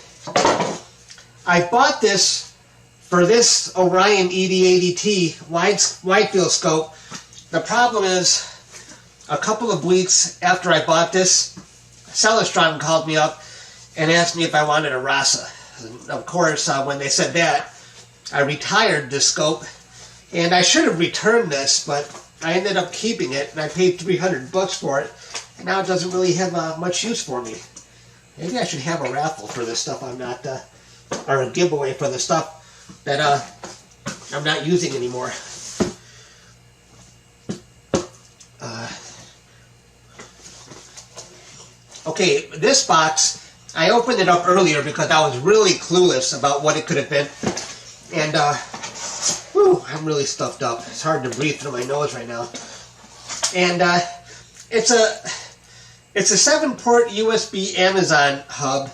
[SPEAKER 5] I bought this for this Orion ED80T wide field scope. The problem is, a couple of weeks after I bought this, Celestron called me up and asked me if I wanted a Rasa. And of course, when they said that, I retired this scope, and I should have returned this, but I ended up keeping it, and I paid $300 for it, and now it doesn't really have much use for me. Maybe I should have a raffle for this stuff I'm not, or a giveaway for the stuff that I'm not using anymore. Okay, this box, I opened it up earlier because I was really clueless about what it could have been. And, whew, I'm really stuffed up. It's hard to breathe through my nose right now. And, it's a 7-port USB Amazon hub.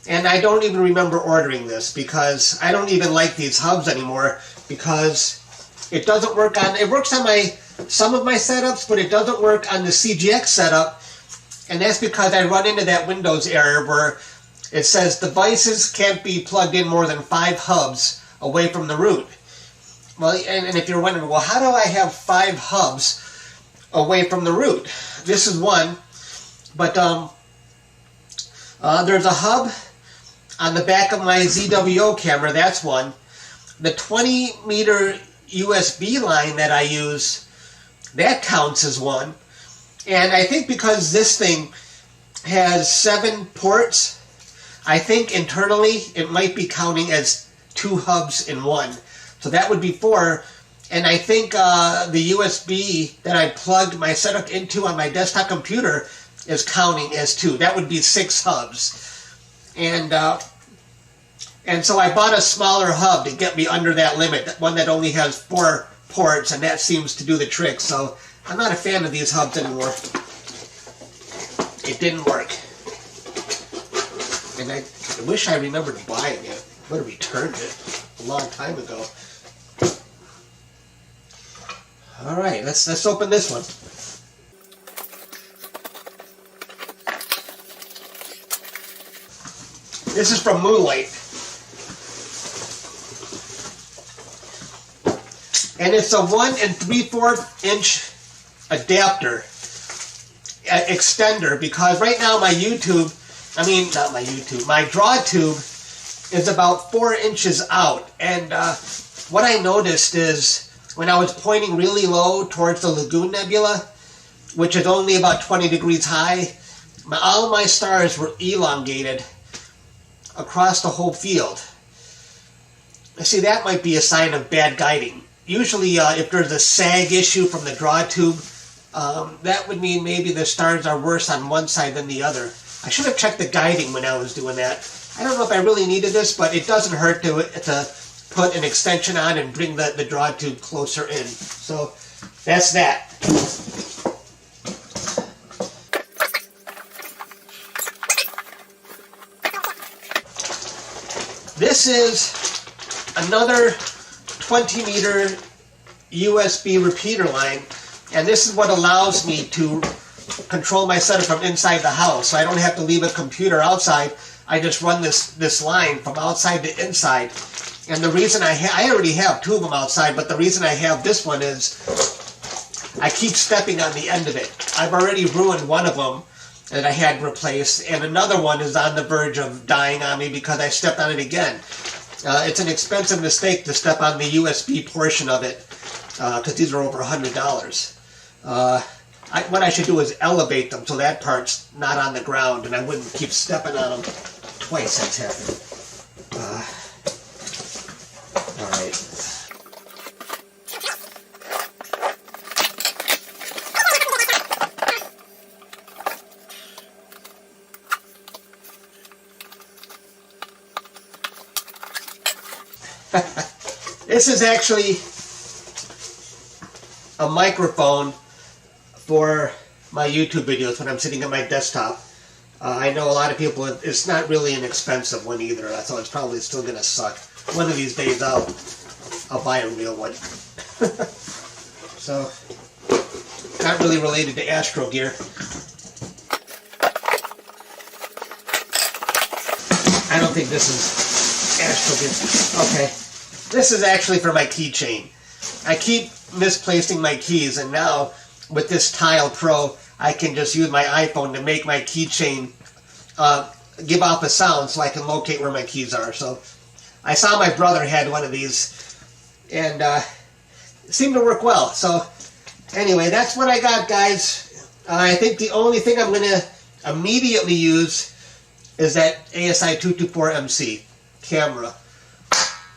[SPEAKER 5] And I don't even remember ordering this because I don't even like these hubs anymore because it doesn't work on, it works on some of my setups, but it doesn't work on the CGX setup. And that's because I run into that Windows error where it says devices can't be plugged in more than 5 hubs away from the root. Well, and if you're wondering, well, how do I have 5 hubs away from the root? This is one, but there's a hub on the back of my ZWO camera. That's one. The 20-meter USB line that I use, that counts as one. And I think because this thing has 7 ports, I think internally it might be counting as 2 hubs in one. So that would be 4. And I think the USB that I plugged my setup into on my desktop computer is counting as 2. That would be 6 hubs. And so I bought a smaller hub to get me under that limit, one that only has 4 ports, and that seems to do the trick. So I'm not a fan of these hubs anymore. It didn't work. And I wish I remembered buying it. I would have returned it a long time ago. Alright, let's open this one. This is from Moonlight. And it's a 1 3/4 inch adapter extender because right now my my draw tube is about 4 inches out. And what I noticed is when I was pointing really low towards the Lagoon Nebula, which is only about 20 degrees high, all my stars were elongated across the whole field. See, that might be a sign of bad guiding. Usually, if there's a sag issue from the draw tube, that would mean maybe the stars are worse on one side than the other. I should have checked the guiding when I was doing that. I don't know if I really needed this, but it doesn't hurt to put an extension on and bring the draw tube closer in. So that's that. This is another 20-meter USB repeater line, and this is what allows me to control my setup from inside the house. So I don't have to leave a computer outside. I just run this line from outside to inside. And the reason I already have 2 of them outside, but the reason I have this one is I keep stepping on the end of it. I've already ruined one of them that I had replaced, and another one is on the verge of dying on me because I stepped on it again. It's an expensive mistake to step on the USB portion of it because these are over $100. What I should do is elevate them so that part's not on the ground and I wouldn't keep stepping on them twice. That's happened. All right. This is actually a microphone for my YouTube videos when I'm sitting at my desktop. I know a lot of people, it's not really an expensive one either, so it's probably still going to suck. One of these days I'll buy a real one. So, not really related to Astro gear. I don't think this is Astro gear. Okay. This is actually for my keychain. I keep misplacing my keys, and now with this Tile Pro, I can just use my iPhone to make my keychain give off a sound so I can locate where my keys are. So I saw my brother had one of these, and it seemed to work well. So anyway, that's what I got, guys. I think the only thing I'm going to immediately use is that ASI 224MC camera.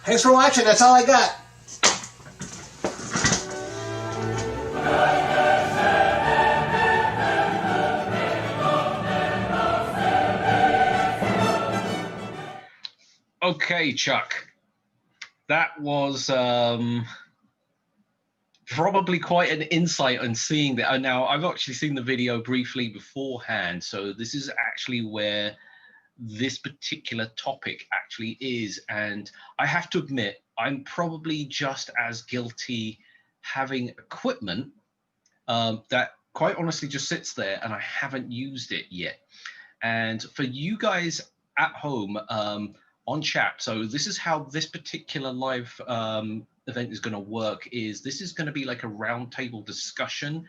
[SPEAKER 5] Thanks for watching. That's all I got.
[SPEAKER 1] Okay, Chuck, that was probably quite an insight on seeing that. Now, I've actually seen the video briefly beforehand, so this is actually where this particular topic actually is. And I have to admit, I'm probably just as guilty having equipment that quite honestly just sits there and I haven't used it yet. And for you guys at home, on chat, so this is how this particular live event is going to work. This is going to be like a roundtable discussion,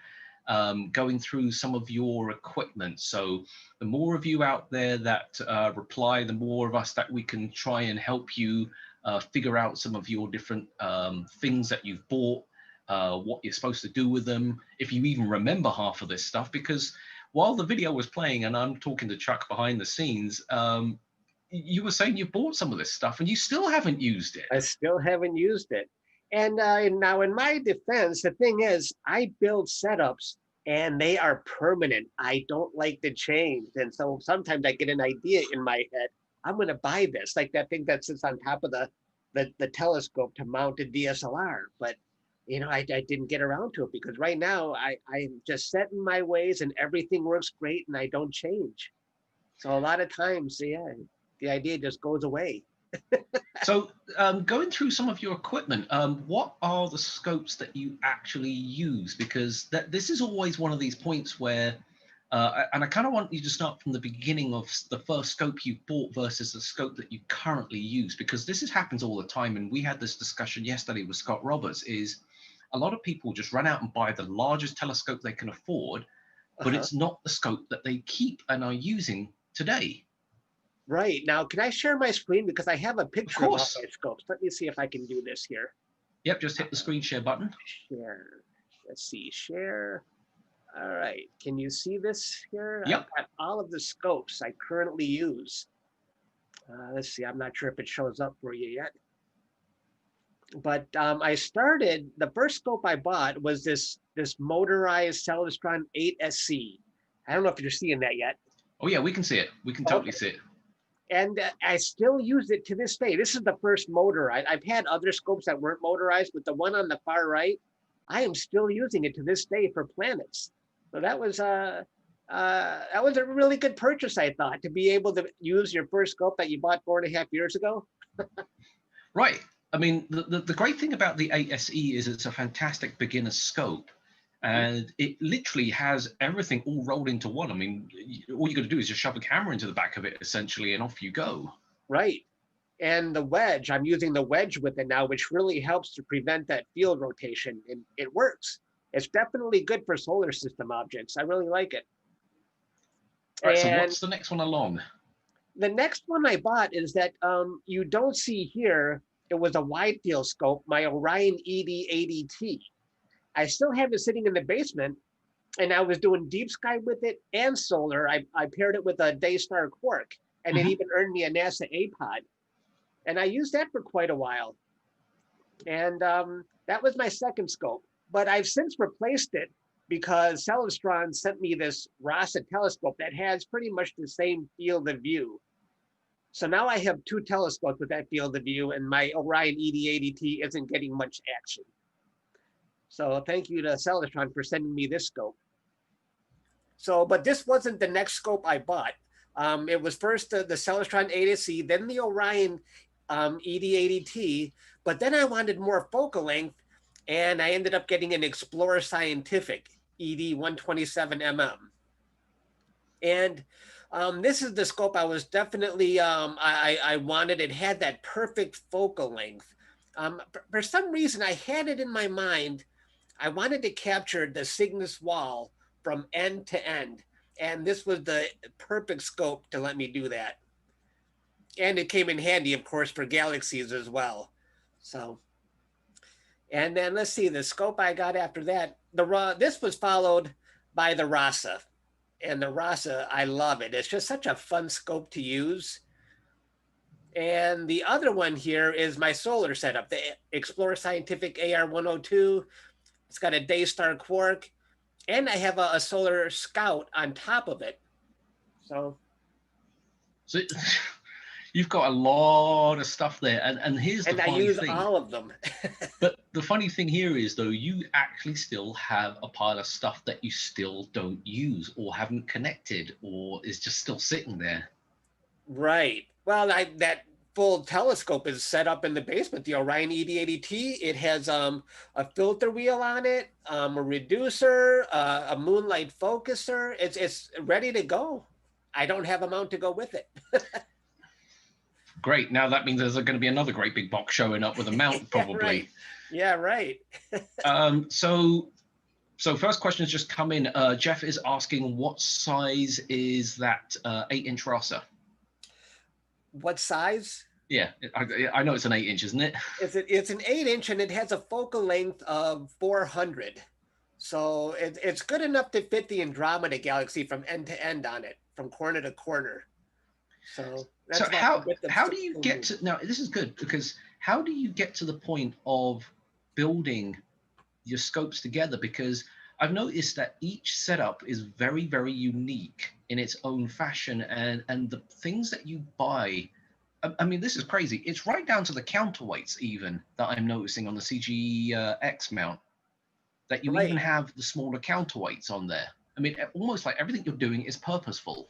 [SPEAKER 1] going through some of your equipment. So the more of you out there that reply, the more of us that we can try and help you figure out some of your different things that you've bought, what you're supposed to do with them, if you even remember half of this stuff. Because while the video was playing and I'm talking to Chuck behind the scenes, you were saying you bought some of this stuff and you still haven't used it.
[SPEAKER 4] I still haven't used it. And now, in my defense, the thing is, I build setups and they are permanent. I don't like to change. And so sometimes I get an idea in my head, I'm going to buy this, like that thing that sits on top of the telescope to mount a DSLR. But, you know, I didn't get around to it because right now I'm just set in my ways and everything works great and I don't change. So a lot of times, yeah, the idea just goes away.
[SPEAKER 1] So going through some of your equipment, what are the scopes that you actually use? Because this is always one of these points where, and I kind of want you to start from the beginning of the first scope you bought versus the scope that you currently use, because this happens all the time. And we had this discussion yesterday with Scott Roberts, is a lot of people just run out and buy the largest telescope they can afford, but it's not the scope that they keep and are using today.
[SPEAKER 4] Right. Now, can I share my screen? Because I have a picture of all
[SPEAKER 1] course.
[SPEAKER 4] my scopes. Let me see if I can do this here.
[SPEAKER 1] Yep, just hit the screen share button.
[SPEAKER 4] Share. Let's see. Share. All right. Can you see this here?
[SPEAKER 1] Yep.
[SPEAKER 4] I've got all of the scopes I currently use. Let's see. I'm not sure if it shows up for you yet. But I started, the first scope I bought was this motorized Celestron 8SC. I don't know if you're seeing that yet.
[SPEAKER 1] Oh yeah, we can see it. We can totally see it.
[SPEAKER 4] And I still use it to this day. This is the first motorized. I've had other scopes that weren't motorized, but the one on the far right, I am still using it to this day for planets. So that was a really good purchase, I thought, to be able to use your first scope that you bought 4.5 years ago.
[SPEAKER 1] Right. I mean, the great thing about the 8SE is it's a fantastic beginner scope. And it literally has everything all rolled into one. I mean, all you got to do is just shove a camera into the back of it, essentially, and off you go.
[SPEAKER 4] Right. And the wedge, I'm using the wedge with it now, which really helps to prevent that field rotation. And it works. It's definitely good for solar system objects. I really like it.
[SPEAKER 1] All right, so what's the next one along?
[SPEAKER 4] The next one I bought is that you don't see here. It was a wide field scope, my Orion ED80T. I still have it sitting in the basement, and I was doing deep sky with it and solar. I paired it with a Daystar Quark, and it even earned me a NASA APOD. And I used that for quite a while. And that was my second scope. But I've since replaced it because Celestron sent me this Rasa telescope that has pretty much the same field of view. So now I have two telescopes with that field of view, and my Orion ED80T isn't getting much action. So thank you to Celestron for sending me this scope. So, but this wasn't the next scope I bought. It was first the Celestron 8SE, then the Orion ED80T, but then I wanted more focal length, and I ended up getting an Explorer Scientific ED127mm. And this is the scope I was definitely, I wanted. It had that perfect focal length. For some reason, I had it in my mind. I wanted to capture the Cygnus wall from end to end. And this was the perfect scope to let me do that. and it came in handy, of course, for galaxies as well. So, and then let's see, the scope I got after that. This was followed by the Rasa, and the Rasa, I love it. It's just such a fun scope to use. And the other one here is my solar setup, the Explorer Scientific AR102. It's got a Daystar Quark, and I have a Solar Scout on top of it. So
[SPEAKER 1] you've got a lot of stuff there, and here's the
[SPEAKER 4] and I
[SPEAKER 1] funny
[SPEAKER 4] use
[SPEAKER 1] thing.
[SPEAKER 4] all of them.
[SPEAKER 1] But the funny thing here is, though, you actually still have a pile of stuff that you still don't use or haven't connected or is just still sitting there.
[SPEAKER 4] Right. Well, that full telescope is set up in the basement, the Orion ED80T. It has a filter wheel on it, a reducer, a moonlight focuser. It's ready to go. I don't have a mount to go with it.
[SPEAKER 1] Great. Now that means there's going to be another great big box showing up with a mount, probably.
[SPEAKER 4] Yeah, right.
[SPEAKER 1] So first question has just come in. Jeff is asking, what size is that 8-inch Rasa?
[SPEAKER 4] What size?
[SPEAKER 1] Yeah, I know it's an 8-inch, isn't it?
[SPEAKER 4] It's an 8-inch, and it has a focal length of 400. So it's good enough to fit the Andromeda galaxy from end to end on it, from corner to corner. So that's
[SPEAKER 1] So how do you get to, now this is good, because how do you get to the point of building your scopes together? Because I've noticed that each setup is very, very unique in its own fashion, and the things that you buy, I mean, this is crazy. It's right down to the counterweights even that I'm noticing on the CGX mount, that you even have the smaller counterweights on there. I mean, almost like everything you're doing is purposeful.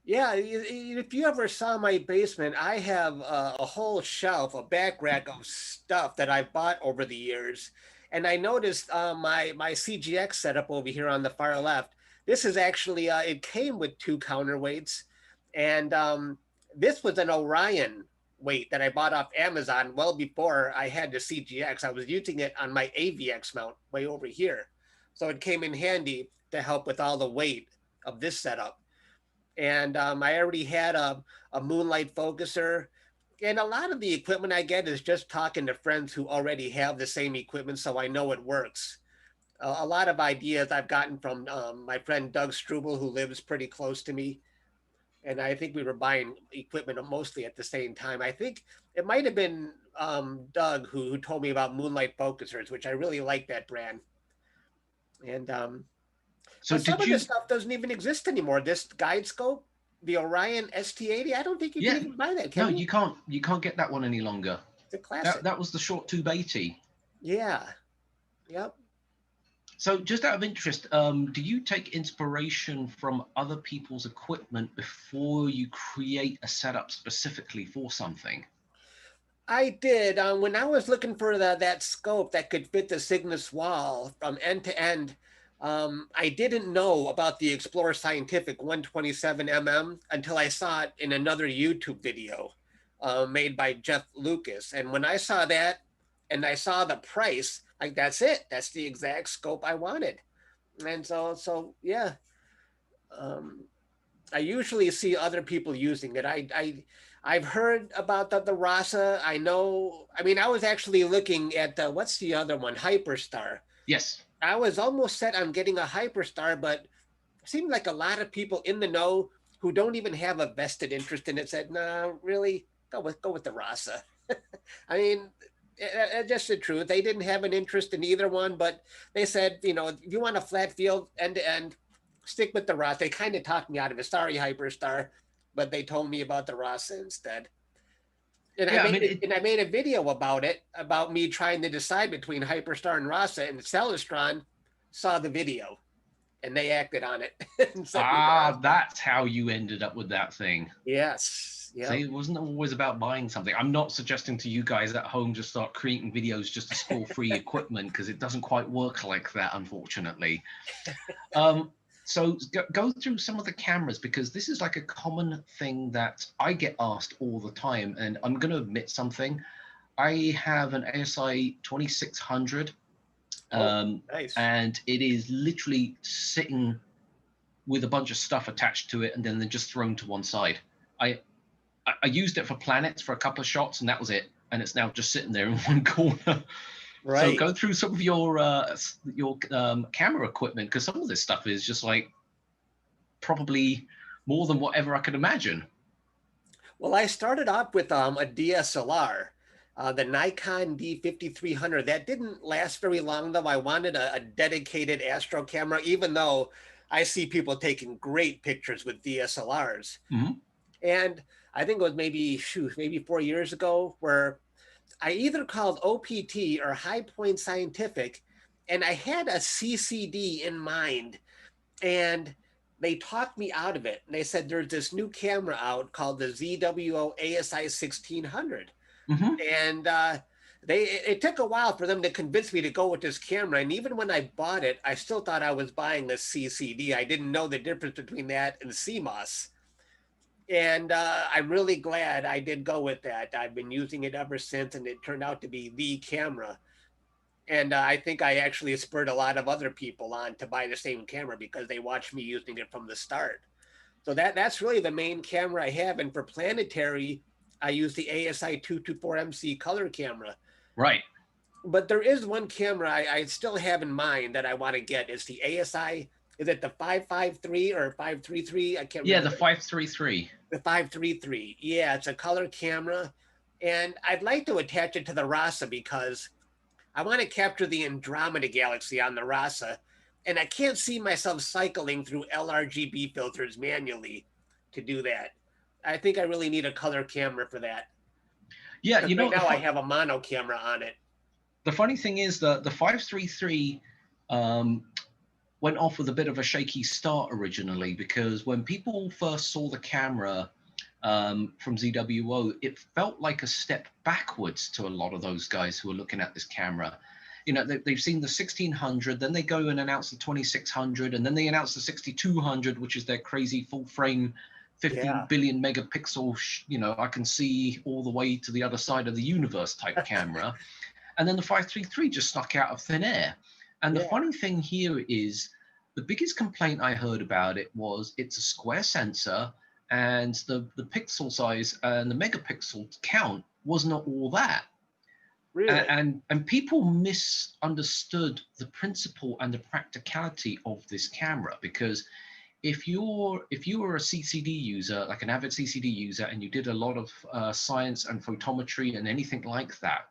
[SPEAKER 4] Yeah, if you ever saw my basement, I have a whole shelf, a back rack of stuff that I bought over the years. And I noticed my CGX setup over here on the far left. This is actually, it came with 2 counterweights. And this was an Orion weight that I bought off Amazon well before I had the CGX. I was using it on my AVX mount way over here. So it came in handy to help with all the weight of this setup. And I already had a moonlight focuser. And a lot of the equipment I get is just talking to friends who already have the same equipment, so I know it works. A lot of ideas I've gotten from my friend Doug Struble, who lives pretty close to me. And I think we were buying equipment mostly at the same time. I think it might have been Doug who told me about Moonlight Focusers, which I really like that brand. And so some of this stuff doesn't even exist anymore. This guide scope, the Orion ST80, I don't think you can even buy that. Can
[SPEAKER 1] you can't. You can't get that one any longer.
[SPEAKER 4] It's a classic.
[SPEAKER 1] That was the short tube 80.
[SPEAKER 4] Yeah. Yep.
[SPEAKER 1] So just out of interest, do you take inspiration from other people's equipment before you create a setup specifically for something?
[SPEAKER 4] I did. When I was looking for that scope that could fit the Cygnus wall from end to end, I didn't know about the Explorer Scientific 127mm until I saw it in another YouTube video made by Jeff Lucas. And when I saw that and I saw the price, like, that's it. That's the exact scope I wanted. And so yeah. I usually see other people using it. I've heard about the Rasa. I know. I mean, I was actually looking at what's the other one, Hyperstar.
[SPEAKER 1] Yes.
[SPEAKER 4] I was almost set on getting a Hyperstar, but it seemed like a lot of people in the know who don't even have a vested interest in it said, "No, really, go with the Rasa." I mean, just the truth. They didn't have an interest in either one, but they said, if you want a flat field end to end, stick with the Rasa. They kind of talked me out of it. Sorry, Hyperstar, but they told me about the Rasa instead. And yeah, I made a video about it, about me trying to decide between Hyperstar and Rasa, and Celestron saw the video and they acted on it.
[SPEAKER 1] That's how you ended up with that thing.
[SPEAKER 4] Yes. Yep.
[SPEAKER 1] See, it wasn't always about buying something. I'm not suggesting to you guys at home just start creating videos just to score free equipment, because it doesn't quite work like that, unfortunately. So go through some of the cameras, because this is like a common thing that I get asked all the time. And I'm going to admit something. I have an ASI 2600,
[SPEAKER 4] nice.
[SPEAKER 1] And it is literally sitting with a bunch of stuff attached to it and then they're just thrown to one side. I used it for planets for a couple of shots, and that was it. And it's now just sitting there in one corner. So
[SPEAKER 4] Right.
[SPEAKER 1] go through some of your camera equipment, because some of this stuff is just like probably more than whatever I could imagine.
[SPEAKER 4] Well, I started off with a DSLR, the Nikon D5300. That didn't last very long, though. I wanted a dedicated astro camera, even though I see people taking great pictures with DSLRs.
[SPEAKER 1] Mhm.
[SPEAKER 4] And I think it was maybe 4 years ago, where I either called OPT or High Point Scientific, and I had a CCD in mind, and they talked me out of it. And they said there's this new camera out called the ZWO ASI 1600,
[SPEAKER 1] Mhm.
[SPEAKER 4] and it took a while for them to convince me to go with this camera. And even when I bought it, I still thought I was buying a CCD. I didn't know the difference between that and CMOS. And I'm really glad I did go with that. I've been using it ever since, and it turned out to be the camera. And I think I actually spurred a lot of other people on to buy the same camera because they watched me using it from the start. So that's really the main camera I have. And for planetary, I use the ASI 224MC color camera.
[SPEAKER 1] Right.
[SPEAKER 4] But there is one camera I still have in mind that I want to get. It's the ASI. Is it the 553 or 533? I can't
[SPEAKER 1] Yeah,
[SPEAKER 4] remember.
[SPEAKER 1] the 533.
[SPEAKER 4] The 533. Yeah, it's a color camera. And I'd like to attach it to the Rasa because I want to capture the Andromeda galaxy on the Rasa. And I can't see myself cycling through LRGB filters manually to do that. I think I really need a color camera for that.
[SPEAKER 1] Yeah,
[SPEAKER 4] Because
[SPEAKER 1] you
[SPEAKER 4] right
[SPEAKER 1] know
[SPEAKER 4] now I have a mono camera on it.
[SPEAKER 1] the funny thing is that the 533 um, went off with a bit of a shaky start originally, because when people first saw the camera from ZWO, it felt like a step backwards to a lot of those guys who are looking at this camera. You know, they've seen the 1600, then they go and announce the 2600, and then they announce the 6200, which is their crazy full frame 15
[SPEAKER 4] Yeah.
[SPEAKER 1] billion megapixel, you know, I can see all the way to the other side of the universe type camera. And then the 533 just snuck out of thin air. And the
[SPEAKER 4] Yeah.
[SPEAKER 1] funny thing here is the biggest complaint I heard about it was it's a square sensor, and the pixel size and the megapixel count was not all that.
[SPEAKER 4] Really?
[SPEAKER 1] And people misunderstood the principle and the practicality of this camera, because if you were a CCD user, like an avid CCD user, and you did a lot of science and photometry and anything like that,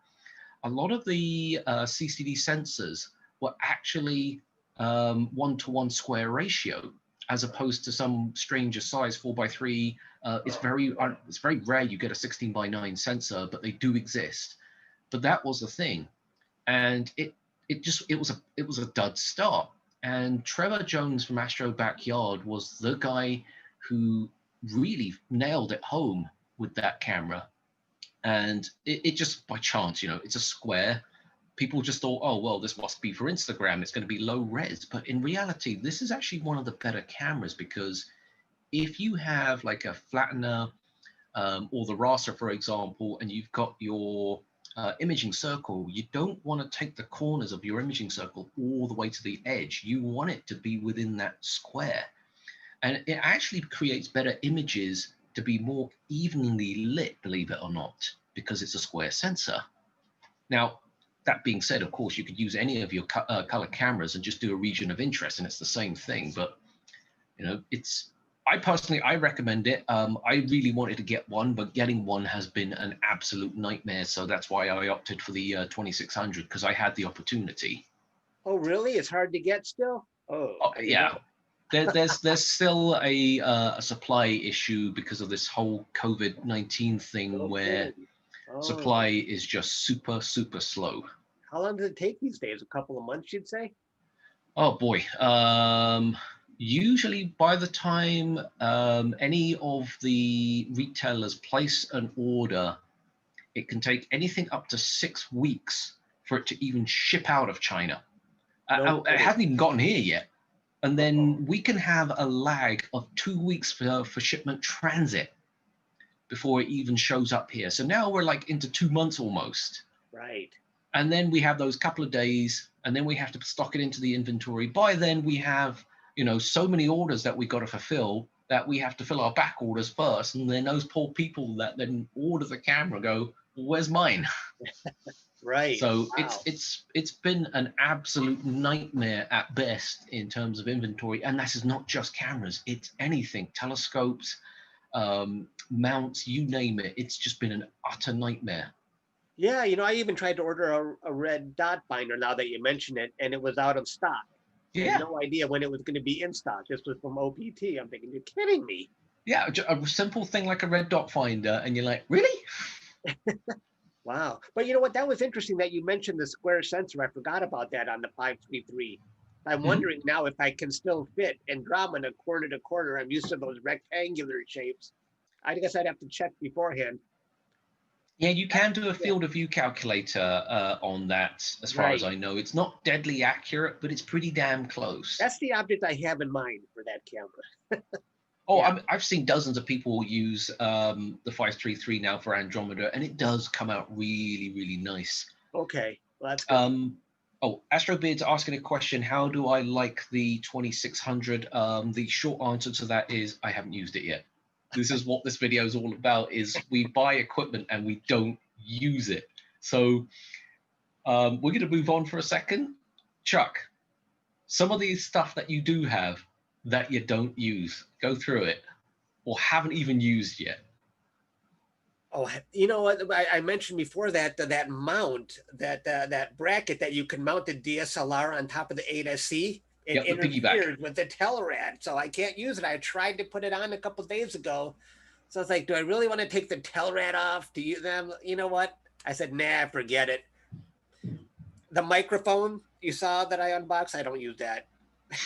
[SPEAKER 1] a lot of the CCD sensors were actually 1-to-1 square ratio, as opposed to some stranger size 4x3. It's very rare you get a 16:9 sensor, but they do exist. But that was the thing, and it was a dud start. And Trevor Jones from Astro Backyard was the guy who really nailed it home with that camera. And it just by chance, you know, it's a square. People just thought, oh well, this must be for Instagram, it's going to be low res. But in reality, this is actually one of the better cameras, because if you have like a flattener or the raster, for example, and you've got your imaging circle, you don't want to take the corners of your imaging circle all the way to the edge. You want it to be within that square. And it actually creates better images to be more evenly lit, believe it or not, because it's a square sensor. Now, that being said, of course, you could use any of your color cameras and just do a region of interest, and it's the same thing. But you know, I recommend it. I really wanted to get one, but getting one has been an absolute nightmare. So that's why I opted for the 2600, because I had the opportunity.
[SPEAKER 4] Oh, really? It's hard to get still? Oh,
[SPEAKER 1] Oh,
[SPEAKER 4] I didn't
[SPEAKER 1] yeah.
[SPEAKER 4] know.
[SPEAKER 1] There's still a supply issue because of this whole COVID-19 thing, where
[SPEAKER 4] Okay. Oh,
[SPEAKER 1] supply is just super slow.
[SPEAKER 4] how long does it take these days? A couple of months, you'd say?
[SPEAKER 1] Oh boy. Usually by the time any of the retailers place an order, it can take anything up to 6 weeks for it to even ship out of China.
[SPEAKER 4] No
[SPEAKER 1] It
[SPEAKER 4] kidding.
[SPEAKER 1] hasn't even gotten here yet. And
[SPEAKER 4] Uh-oh.
[SPEAKER 1] then we can have a lag of 2 weeks for shipment transit before it even shows up here. So now we're like into 2 months almost.
[SPEAKER 4] Right.
[SPEAKER 1] And then we have those couple of days, and then we have to stock it into the inventory. By then we have, you know, so many orders that we got to fulfill that we have to fill our back orders first, and then those poor people that then order the camera go, well, where's mine?
[SPEAKER 4] Right.
[SPEAKER 1] So
[SPEAKER 4] Wow.
[SPEAKER 1] it's been an absolute nightmare at best in terms of inventory, and this is not just cameras; it's anything, telescopes, mounts, you name it. It's just been an utter nightmare.
[SPEAKER 4] Yeah, I even tried to order a red dot binder now that you mention it, and it was out of stock. And
[SPEAKER 1] Yeah,
[SPEAKER 4] no idea when it was going to be in stock. This was from OPT. I'm thinking, you're kidding me.
[SPEAKER 1] yeah, a simple thing like a red dot finder, and you're like, really?
[SPEAKER 4] Wow. But you know what? That was interesting that you mentioned the square sensor. I forgot about that on the 533. I'm
[SPEAKER 1] Mhm.
[SPEAKER 4] wondering now if I can still fit and draw them in a corner to corner. I'm used to those rectangular shapes. I guess I'd have to check beforehand.
[SPEAKER 1] Yeah, you
[SPEAKER 4] That-
[SPEAKER 1] can do a
[SPEAKER 4] yeah,
[SPEAKER 1] field of view calculator on that, as far as
[SPEAKER 4] right.
[SPEAKER 1] I know. It's not deadly accurate, but it's pretty damn close.
[SPEAKER 4] That's the object I have in mind for that camera.
[SPEAKER 1] Oh,
[SPEAKER 4] Yeah.
[SPEAKER 1] I've seen dozens of people use the 533 now for Andromeda, and it does come out really, really nice.
[SPEAKER 4] Okay. Well, that's good.
[SPEAKER 1] Um, oh, Astrobeard's asking a question. How do I like the 2600? The short answer to that is I haven't used it yet. This is what this video is all about, is we buy equipment and we don't use it. So we're going to move on for a second. Chuck, some of these stuff that you do have that you don't use, go through it, or haven't even used yet.
[SPEAKER 4] Oh, you know what? I mentioned before that that mount, that bracket that you can mount the DSLR on top of the 8SC, it
[SPEAKER 1] Yep, the piggyback.
[SPEAKER 4] interfered with the Telrad, so I can't use it. I tried to put it on a couple days ago, so I was like, do I really want to take the Telrad off? Do you them? You know what? I said, nah, forget it. The microphone you saw that I unboxed, I don't use that.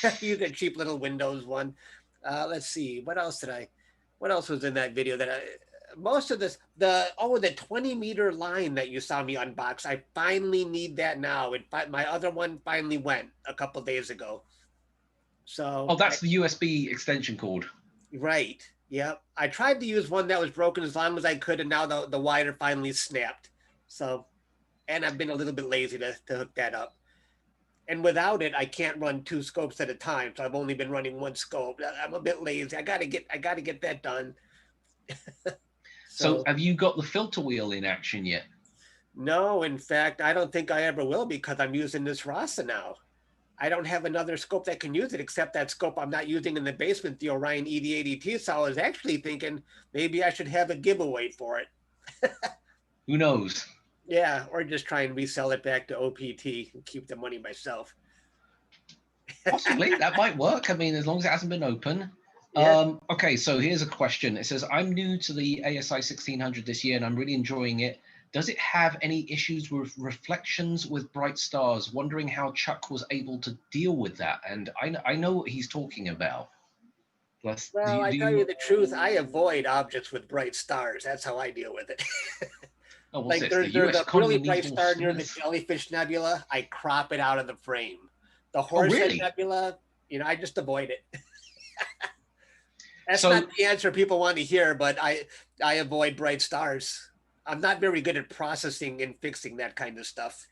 [SPEAKER 4] I use a cheap little Windows one. Let's see, what else did I? What else was in that video that I? Most of this, the 20-meter line that you saw me unbox, I finally need that now. My other one finally went a couple days ago.
[SPEAKER 1] Oh,
[SPEAKER 4] So
[SPEAKER 1] that's the USB extension cord.
[SPEAKER 4] right, yep. I tried to use one that was broken as long as I could, and now the wire finally snapped. So, and I've been a little bit lazy to hook that up. And without it, I can't run 2 scopes at a time. So I've only been running 1 scope. I'm a bit lazy. I gotta get that done.
[SPEAKER 1] So
[SPEAKER 4] So
[SPEAKER 1] have you got the filter wheel in action yet?
[SPEAKER 4] no, in fact, I don't think I ever will because I'm using this Rasa now. I don't have another scope that can use it except that scope I'm not using in the basement, the Orion ED80T. So I was actually thinking maybe I should have a giveaway for it.
[SPEAKER 1] Who knows?
[SPEAKER 4] Yeah, or just try and resell it back to OPT and keep the money myself.
[SPEAKER 1] Possibly, that might work. I mean, as long as it hasn't been open.
[SPEAKER 4] Yeah.
[SPEAKER 1] Okay, so here's a question. It says, I'm new to the ASI 1600 this year and I'm really enjoying it. Does it have any issues with reflections with bright stars? Wondering how Chuck was able to deal with that. And I know what he's talking about. Plus,
[SPEAKER 4] Well, I
[SPEAKER 1] do
[SPEAKER 4] tell you
[SPEAKER 1] you,
[SPEAKER 4] the truth, I avoid objects with bright stars. That's how I deal with it.
[SPEAKER 1] oh, what's
[SPEAKER 4] Like
[SPEAKER 1] this? The
[SPEAKER 4] there's
[SPEAKER 1] US
[SPEAKER 4] a really
[SPEAKER 1] economy needs
[SPEAKER 4] bright
[SPEAKER 1] more
[SPEAKER 4] star near the
[SPEAKER 1] sleuths.
[SPEAKER 4] Jellyfish Nebula. I crop it out of the frame. The
[SPEAKER 1] Oh,
[SPEAKER 4] Horsehead
[SPEAKER 1] really?
[SPEAKER 4] Nebula, I just avoid it. That's
[SPEAKER 1] So,
[SPEAKER 4] not the answer people want to hear, but I avoid bright stars. I'm not very good at processing and fixing that kind of stuff.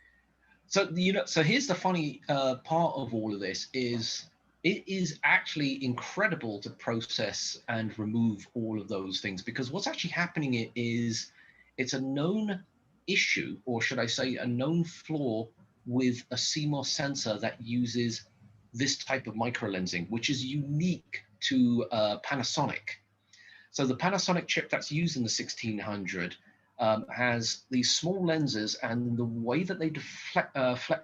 [SPEAKER 1] so here's the funny part of all of this is it is actually incredible to process and remove all of those things, because what's actually happening is it's a known issue, or should I say a known flaw with a CMOS sensor that uses this type of microlensing, which is unique to Panasonic. So the Panasonic chip that's used in the 1600 has these small lenses, and the way that they deflect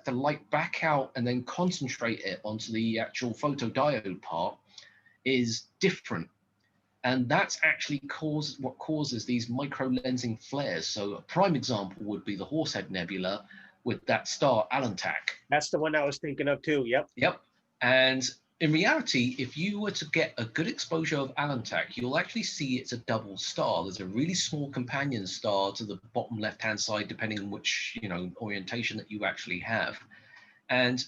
[SPEAKER 1] the light back out and then concentrate it onto the actual photodiode part is different. And that's actually what causes these micro lensing flares. So a prime example would be the Horsehead Nebula with that star Allentak.
[SPEAKER 4] That's the one I was thinking of too. Yep.
[SPEAKER 1] Yep. And in reality, if you were to get a good exposure of Allentak, you'll actually see it's a double star. There's a really small companion star to the bottom left-hand side, depending on which orientation that you actually have. And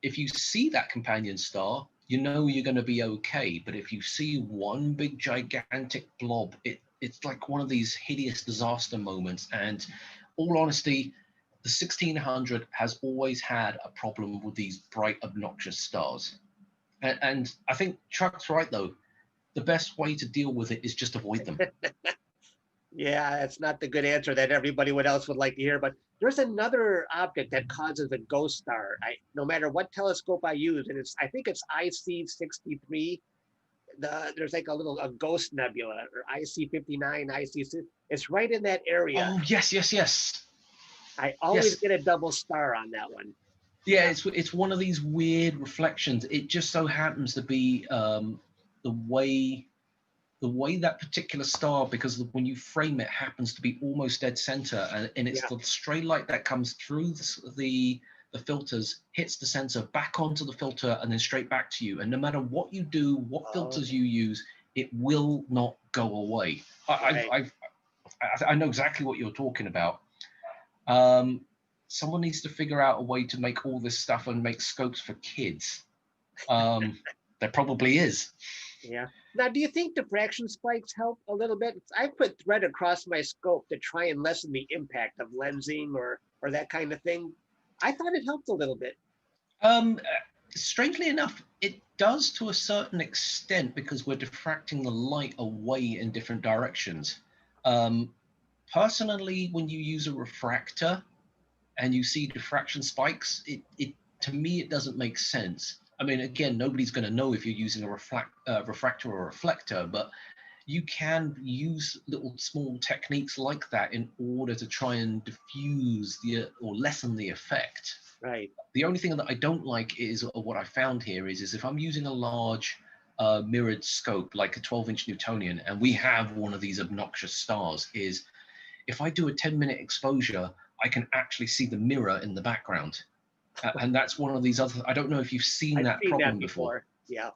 [SPEAKER 1] if you see that companion star, you know you're going to be okay. But if you see one big gigantic blob, it's like one of these hideous disaster moments. And all honesty, the 1600 has always had a problem with these bright, obnoxious stars. And I think Chuck's right, though. the best way to deal with it is just avoid them.
[SPEAKER 4] Yeah, that's not the good answer that everybody else would like to hear. But there's another object that causes a ghost star. No matter what telescope I use, and I think it's IC63. There's like a ghost nebula, or IC59, IC6. It's right in that area.
[SPEAKER 1] Oh, yes, yes, yes.
[SPEAKER 4] I always
[SPEAKER 1] Yes.
[SPEAKER 4] get a double star on that one.
[SPEAKER 1] Yeah, it's one of these weird reflections. It just so happens to be the way that particular star, because when you frame it, happens to be almost dead center, and it's
[SPEAKER 4] Yeah.
[SPEAKER 1] the stray light that comes through the filters, hits the sensor, back onto the filter, and then straight back to you. And no matter what you do, what filters you use, it will not go away.
[SPEAKER 4] Right.
[SPEAKER 1] I know exactly what you're talking about. Someone needs to figure out a way to make all this stuff and make scopes for kids. There probably is.
[SPEAKER 4] Yeah. Now, do you think diffraction spikes help a little bit? I put thread across my scope to try and lessen the impact of lensing or that kind of thing. I thought it helped a little bit.
[SPEAKER 1] Strangely enough, it does to a certain extent, because we're diffracting the light away in different directions. Personally, when you use a refractor and you see diffraction spikes, it to me, it doesn't make sense. I mean, again, nobody's going to know if you're using a refractor or a reflector, but you can use little small techniques like that in order to try and diffuse or lessen the effect.
[SPEAKER 4] Right.
[SPEAKER 1] The only thing that I don't like is, or what I found here is if I'm using a large mirrored scope, like a 12-inch Newtonian, and we have one of these obnoxious stars, is if I do a 10-minute exposure, I can actually see the mirror in the background. And that's one of these other, I don't know if you've seen
[SPEAKER 4] I've
[SPEAKER 1] that
[SPEAKER 4] seen
[SPEAKER 1] problem
[SPEAKER 4] that before. Yeah.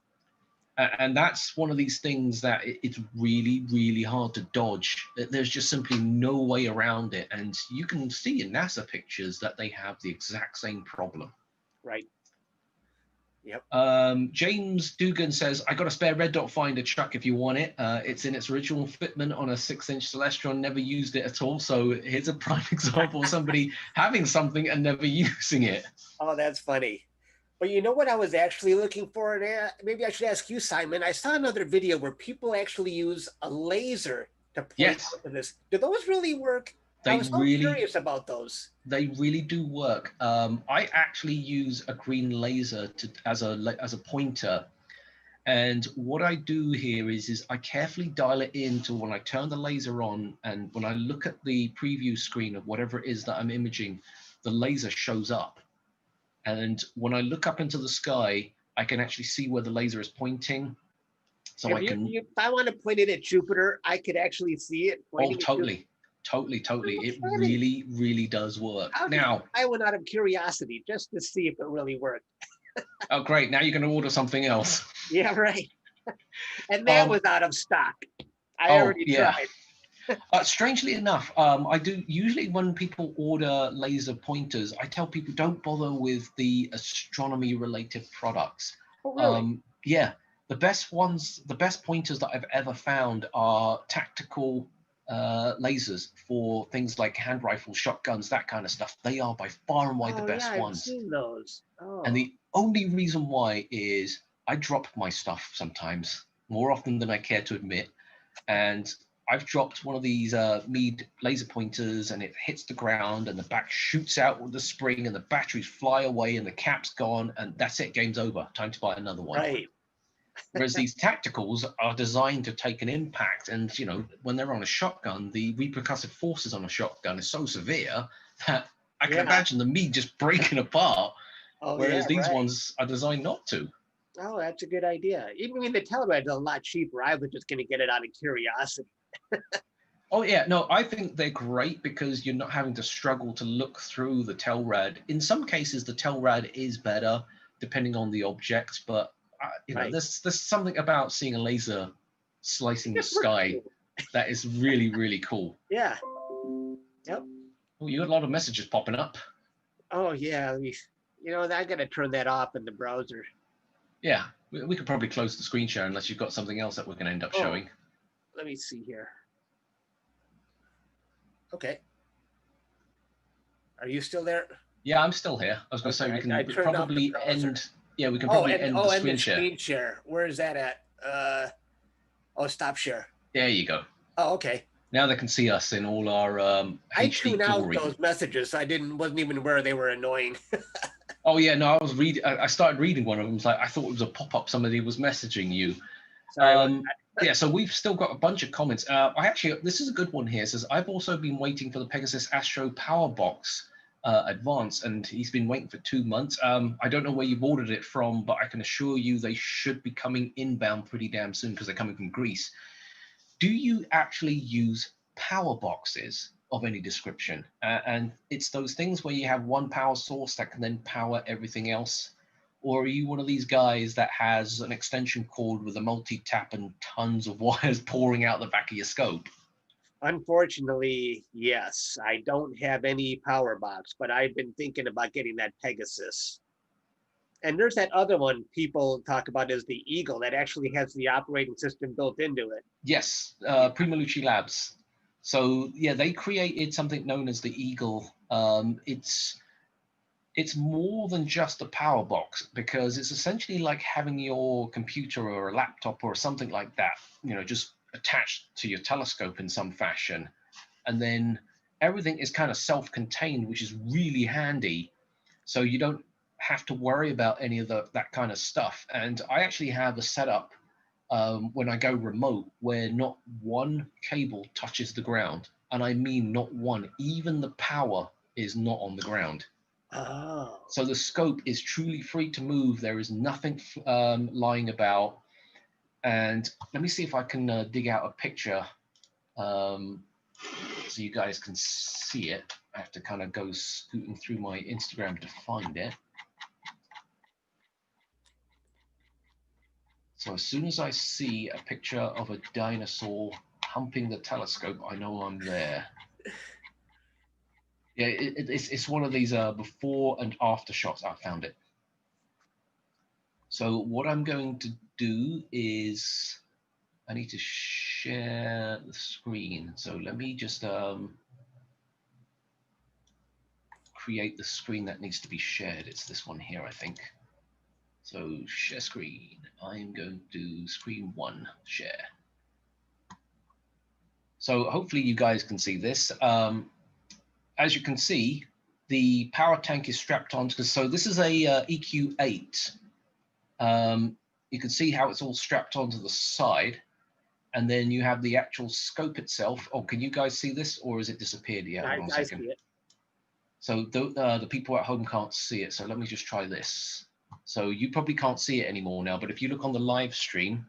[SPEAKER 1] And that's one of these things that it's really, really hard to dodge. There's just simply no way around it. And you can see in NASA pictures that they have the exact same problem.
[SPEAKER 4] Right. Yep.
[SPEAKER 1] James Dugan says, I got a spare red dot finder, Chuck, if you want it. It's in its original fitment on a 6-inch Celestron, never used it at all. So here's a prime example of somebody having something and never using it.
[SPEAKER 4] Oh, that's funny. But you know what I was actually looking for? Maybe I should ask you, Simon. I saw another video where people actually use a laser to point out to this. Do those really work? I was so curious about those.
[SPEAKER 1] They really do work. I actually use a green laser as a pointer. And what I do here is I carefully dial it in to when I turn the laser on, and when I look at the preview screen of whatever it is that I'm imaging, the laser shows up. And when I look up into the sky, I can actually see where the laser is pointing. So
[SPEAKER 4] if I want to point it at Jupiter, I could actually see it pointing.
[SPEAKER 1] Oh, totally. It really, really does work. Now,
[SPEAKER 4] I went out of curiosity just to see if it really worked.
[SPEAKER 1] Oh, great. Now you're going to order something else.
[SPEAKER 4] Yeah, right. And that was out of stock. I already tried.
[SPEAKER 1] Strangely enough, I do usually when people order laser pointers, I tell people don't bother with the astronomy related products.
[SPEAKER 4] Oh, really?
[SPEAKER 1] Yeah, the best pointers that I've ever found are tactical lasers for things like hand rifles, shotguns, that kind of stuff. They are by far and wide the best ones.
[SPEAKER 4] I've seen those. Oh.
[SPEAKER 1] And the only reason why is I drop my stuff sometimes, more often than I care to admit, and I've dropped one of these Meade laser pointers and it hits the ground and the back shoots out with the spring and the batteries fly away and the cap's gone and that's it, game's over. Time to buy another one.
[SPEAKER 4] Right.
[SPEAKER 1] Whereas these tacticals are designed to take an impact, and you know, when they're on a shotgun, the repercussive forces on a shotgun is so severe that I can imagine the Meade just breaking apart. Whereas these ones are designed not to.
[SPEAKER 4] Oh, that's a good idea. Even the Telluride is a lot cheaper. I was just going to get it out of curiosity.
[SPEAKER 1] Oh yeah, no, I think they're great because you're not having to struggle to look through the Telluride. In some cases, the Telluride is better depending on the object, but you know, there's something about seeing a laser slicing the sky that is really, really cool.
[SPEAKER 4] Yeah. Yep.
[SPEAKER 1] Oh, you got a lot of messages popping up.
[SPEAKER 4] Oh yeah, you know, I got to turn that off in the browser.
[SPEAKER 1] Yeah, we could probably close the screen share unless you've got something else that we're going to end up showing.
[SPEAKER 4] Let me see here. Okay. Are you still there?
[SPEAKER 1] Yeah, I'm still here. I was going to say we can probably end. Yeah, we can probably end the screen share.
[SPEAKER 4] Screen share. Where is that at? Oh, stop share.
[SPEAKER 1] There you go.
[SPEAKER 4] Oh, okay.
[SPEAKER 1] Now they can see us in all our
[SPEAKER 4] I
[SPEAKER 1] HD
[SPEAKER 4] tune out
[SPEAKER 1] glory.
[SPEAKER 4] those messages. So wasn't even aware they were annoying.
[SPEAKER 1] Oh yeah, no, I was reading. I started reading one of them. It's like I thought it was a pop-up. Somebody was messaging you.
[SPEAKER 4] Sorry about
[SPEAKER 1] Yeah, so we've still got a bunch of comments. I actually, this is a good one here. It says, I've also been waiting for the Pegasus Astro Power Box Advance, and he's been waiting for 2 months. I don't know where you've ordered it from, but I can assure you they should be coming inbound pretty damn soon because they're coming from Greece. Do you actually use power boxes of any description? And it's those things where you have one power source that can then power everything else. Or are you one of these guys that has an extension cord with a multi-tap and tons of wires pouring out the back of your scope?
[SPEAKER 4] Unfortunately, yes. I don't have any power box, but I've been thinking about getting that Pegasus. And there's that other one people talk about is the Eagle that actually has the operating system built into it.
[SPEAKER 1] Yes, Primalucci Labs. So yeah, they created something known as the Eagle. It's more than just a power box because it's essentially like having your computer or a laptop or something like that, just attached to your telescope in some fashion. And then everything is kind of self-contained, which is really handy. So you don't have to worry about any of that kind of stuff. And I actually have a setup when I go remote where not one cable touches the ground. And I mean not one, even the power is not on the ground.
[SPEAKER 4] Oh.
[SPEAKER 1] So the scope is truly free to move. There is nothing lying about. And let me see if I can dig out a picture so you guys can see it. I have to kind of go scooting through my Instagram to find it. So as soon as I see a picture of a dinosaur humping the telescope, I know I'm there. Yeah, it's one of these before and after shots. I found it. So what I'm going to do is I need to share the screen. So let me just create the screen that needs to be shared. It's this one here, I think. So share screen. I'm going to do screen 1, share. So hopefully you guys can see this. As you can see, the power tank is strapped on. So this is a EQ8. You can see how it's all strapped onto the side. And then you have the actual scope itself. Oh, can you guys see this, or has it disappeared? Yeah, hold on a second.
[SPEAKER 4] See it.
[SPEAKER 1] So the people at home can't see it. So let me just try this. So you probably can't see it anymore now, but if you look on the live stream,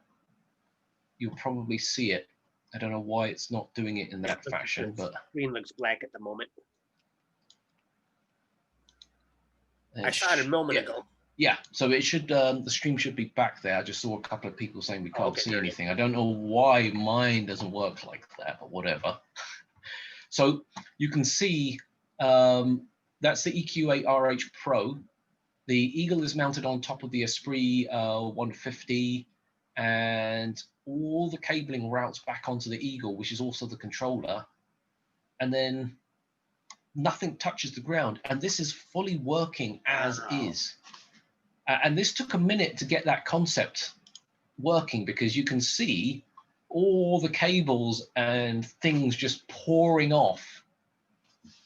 [SPEAKER 1] you'll probably see it. I don't know why it's not doing it in that fashion, but
[SPEAKER 4] the screen looks black at the moment. I saw it a moment ago.
[SPEAKER 1] Yeah, so it should, the stream should be back there. I just saw a couple of people saying we can't see anything. I don't know why mine doesn't work like that, but whatever. So you can see that's the EQ8 RH Pro. The Eagle is mounted on top of the Esprit 150, and all the cabling routes back onto the Eagle, which is also the controller. And then nothing touches the ground. And this is fully working as is. And this took a minute to get that concept working because you can see all the cables and things just pouring off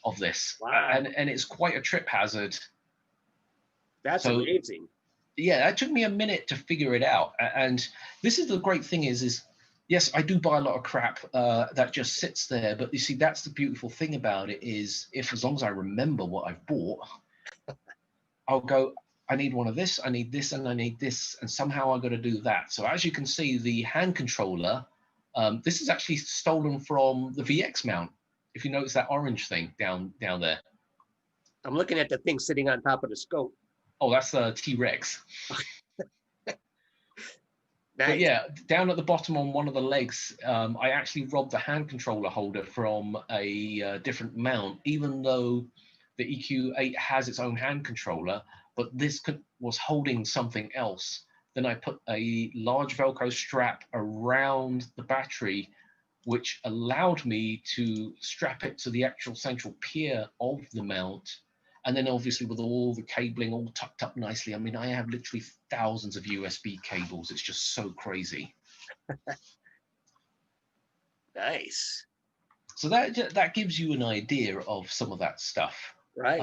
[SPEAKER 1] of this.
[SPEAKER 4] Wow.
[SPEAKER 1] And it's quite a trip hazard.
[SPEAKER 4] That's amazing.
[SPEAKER 1] Yeah, that took me a minute to figure it out. And this is the great thing is yes, I do buy a lot of crap that just sits there. But you see, that's the beautiful thing about it is if as long as I remember what I've bought, I'll go, I need one of this, I need this, and I need this, and somehow I've got to do that. So as you can see, the hand controller, this is actually stolen from the VX mount. If you notice that orange thing down there.
[SPEAKER 4] I'm looking at the thing sitting on top of the scope.
[SPEAKER 1] Oh, that's the T-Rex.
[SPEAKER 4] Nice.
[SPEAKER 1] But yeah, down at the bottom on one of the legs, I actually robbed the hand controller holder from a different mount, even though the EQ8 has its own hand controller, but this was holding something else. Then I put a large Velcro strap around the battery, which allowed me to strap it to the actual central pier of the mount. And then obviously with all the cabling all tucked up nicely. I mean, I have literally thousands of USB cables. It's just so crazy.
[SPEAKER 4] Nice.
[SPEAKER 1] So that gives you an idea of some of that stuff.
[SPEAKER 4] Right.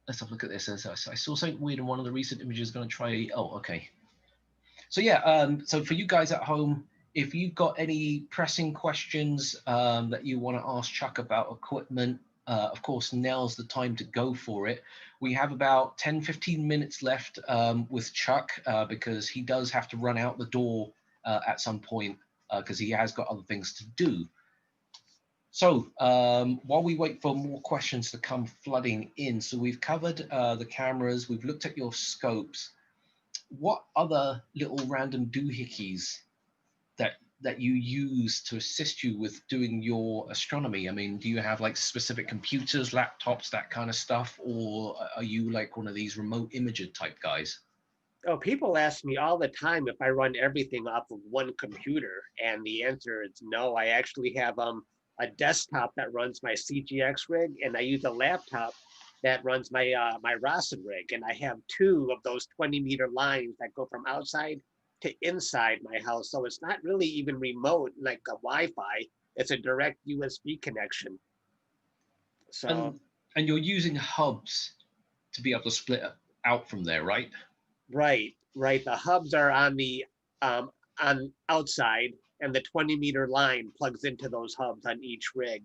[SPEAKER 1] Let's have a look at this. I saw something weird in one of the recent images. Going to try. Oh, okay. So yeah. So for you guys at home, if you've got any pressing questions that you want to ask Chuck about equipment, of course, now's the time to go for it. We have about 10-15 minutes left with Chuck because he does have to run out the door at some point because he has got other things to do. So while we wait for more questions to come flooding in, so we've covered the cameras, we've looked at your scopes. What other little random doohickeys that you use to assist you with doing your astronomy? I mean, do you have like specific computers, laptops, that kind of stuff, or are you like one of these remote imager type guys?
[SPEAKER 4] Oh, people ask me all the time if I run everything off of one computer, and the answer is no. I actually have a desktop that runs my CGX rig, and I use a laptop that runs my my Rasen rig, and I have two of those 20-meter lines that go from outside to inside my house. So it's not really even remote like a Wi-Fi. It's a direct USB connection. So
[SPEAKER 1] And you're using hubs to be able to split out from there, right?
[SPEAKER 4] right, right. The hubs are um, on outside, and the 20-meter line plugs into those hubs on each rig.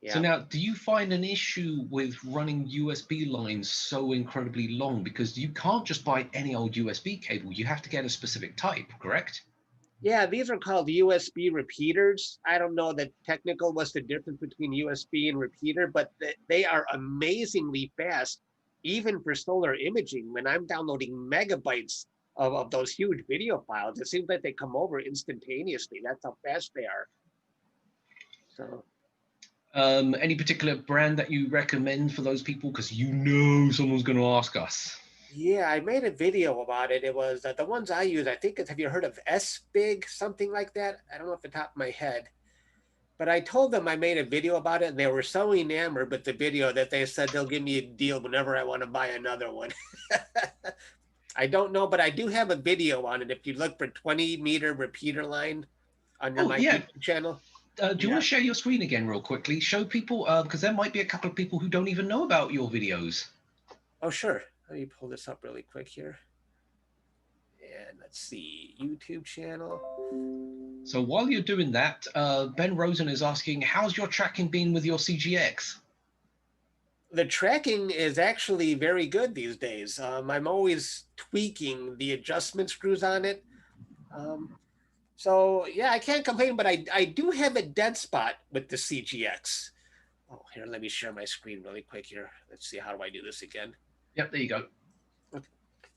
[SPEAKER 1] So
[SPEAKER 4] Yeah.
[SPEAKER 1] now, do you find an issue with running USB lines so incredibly long? Because you can't just buy any old USB cable. You have to get a specific type, correct?
[SPEAKER 4] Yeah, these are called USB repeaters. I don't know the technical what's the difference between USB and repeater, but they are amazingly fast, even for solar imaging. When I'm downloading megabytes of those huge video files, it seems like they come over instantaneously. That's how fast they are. So
[SPEAKER 1] Any particular brand that you recommend for those people? Because you know someone's going to ask us.
[SPEAKER 4] yeah, I made a video about it. It was the ones I use. I think it's, have you heard of S Big, something like that? I don't know off the top of my head. But I told them I made a video about it, and they were so enamored with the video that they said they'll give me a deal whenever I want to buy another one. I don't know, but I do have a video on it. If you look for 20-meter repeater line under
[SPEAKER 1] Oh,
[SPEAKER 4] my
[SPEAKER 1] yeah.
[SPEAKER 4] YouTube channel.
[SPEAKER 1] Do you want
[SPEAKER 4] Yeah.
[SPEAKER 1] to share your screen again real quickly? Show people, because there might be a couple of people who don't even know about your videos.
[SPEAKER 4] Oh, sure. Let me pull this up really quick here. And let's see, YouTube channel.
[SPEAKER 1] So while you're doing that, Ben Rosen is asking, how's your tracking been with your CGX?
[SPEAKER 4] The tracking is actually very good these days. I'm always tweaking the adjustment screws on it. Um, So yeah, I can't complain, but I do have a dead spot with the CGX. Oh, here, let me share my screen really quick here. Let's see, how do I do this again?
[SPEAKER 1] Yep, there you go.
[SPEAKER 4] Okay.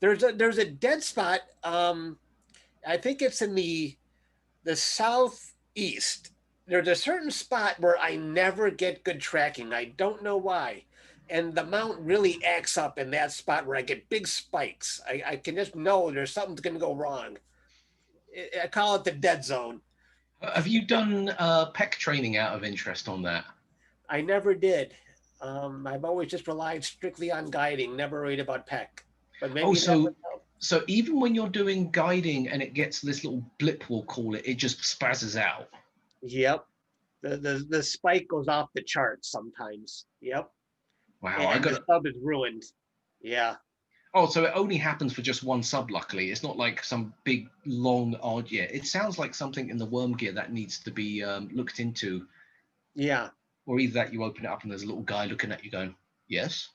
[SPEAKER 4] There's a dead spot. I think it's in the southeast. There's a certain spot where I never get good tracking. I don't know why. And the mount really acts up in that spot where I get big spikes. I can just know there's something's going to go wrong. I call it the dead zone.
[SPEAKER 1] Have you done PEC training out of interest on that?
[SPEAKER 4] I never did. I've always just relied strictly on guiding, never worried about PEC. But
[SPEAKER 1] Oh,
[SPEAKER 4] maybe that would
[SPEAKER 1] so
[SPEAKER 4] help.
[SPEAKER 1] so even when you're doing guiding and it gets this little blip, we'll call it, it just spazzes out.
[SPEAKER 4] Yep. The spike goes off the charts sometimes. Yep.
[SPEAKER 1] Wow, I
[SPEAKER 4] And the
[SPEAKER 1] got.
[SPEAKER 4] sub is ruined. Yeah.
[SPEAKER 1] Oh, so it only happens for just one sub. Luckily, it's not like some big long odd. Yeah, it sounds like something in the worm gear that needs to be looked into,
[SPEAKER 4] Yeah.
[SPEAKER 1] or either that you open it up and there's a little guy looking at you going, "Yes."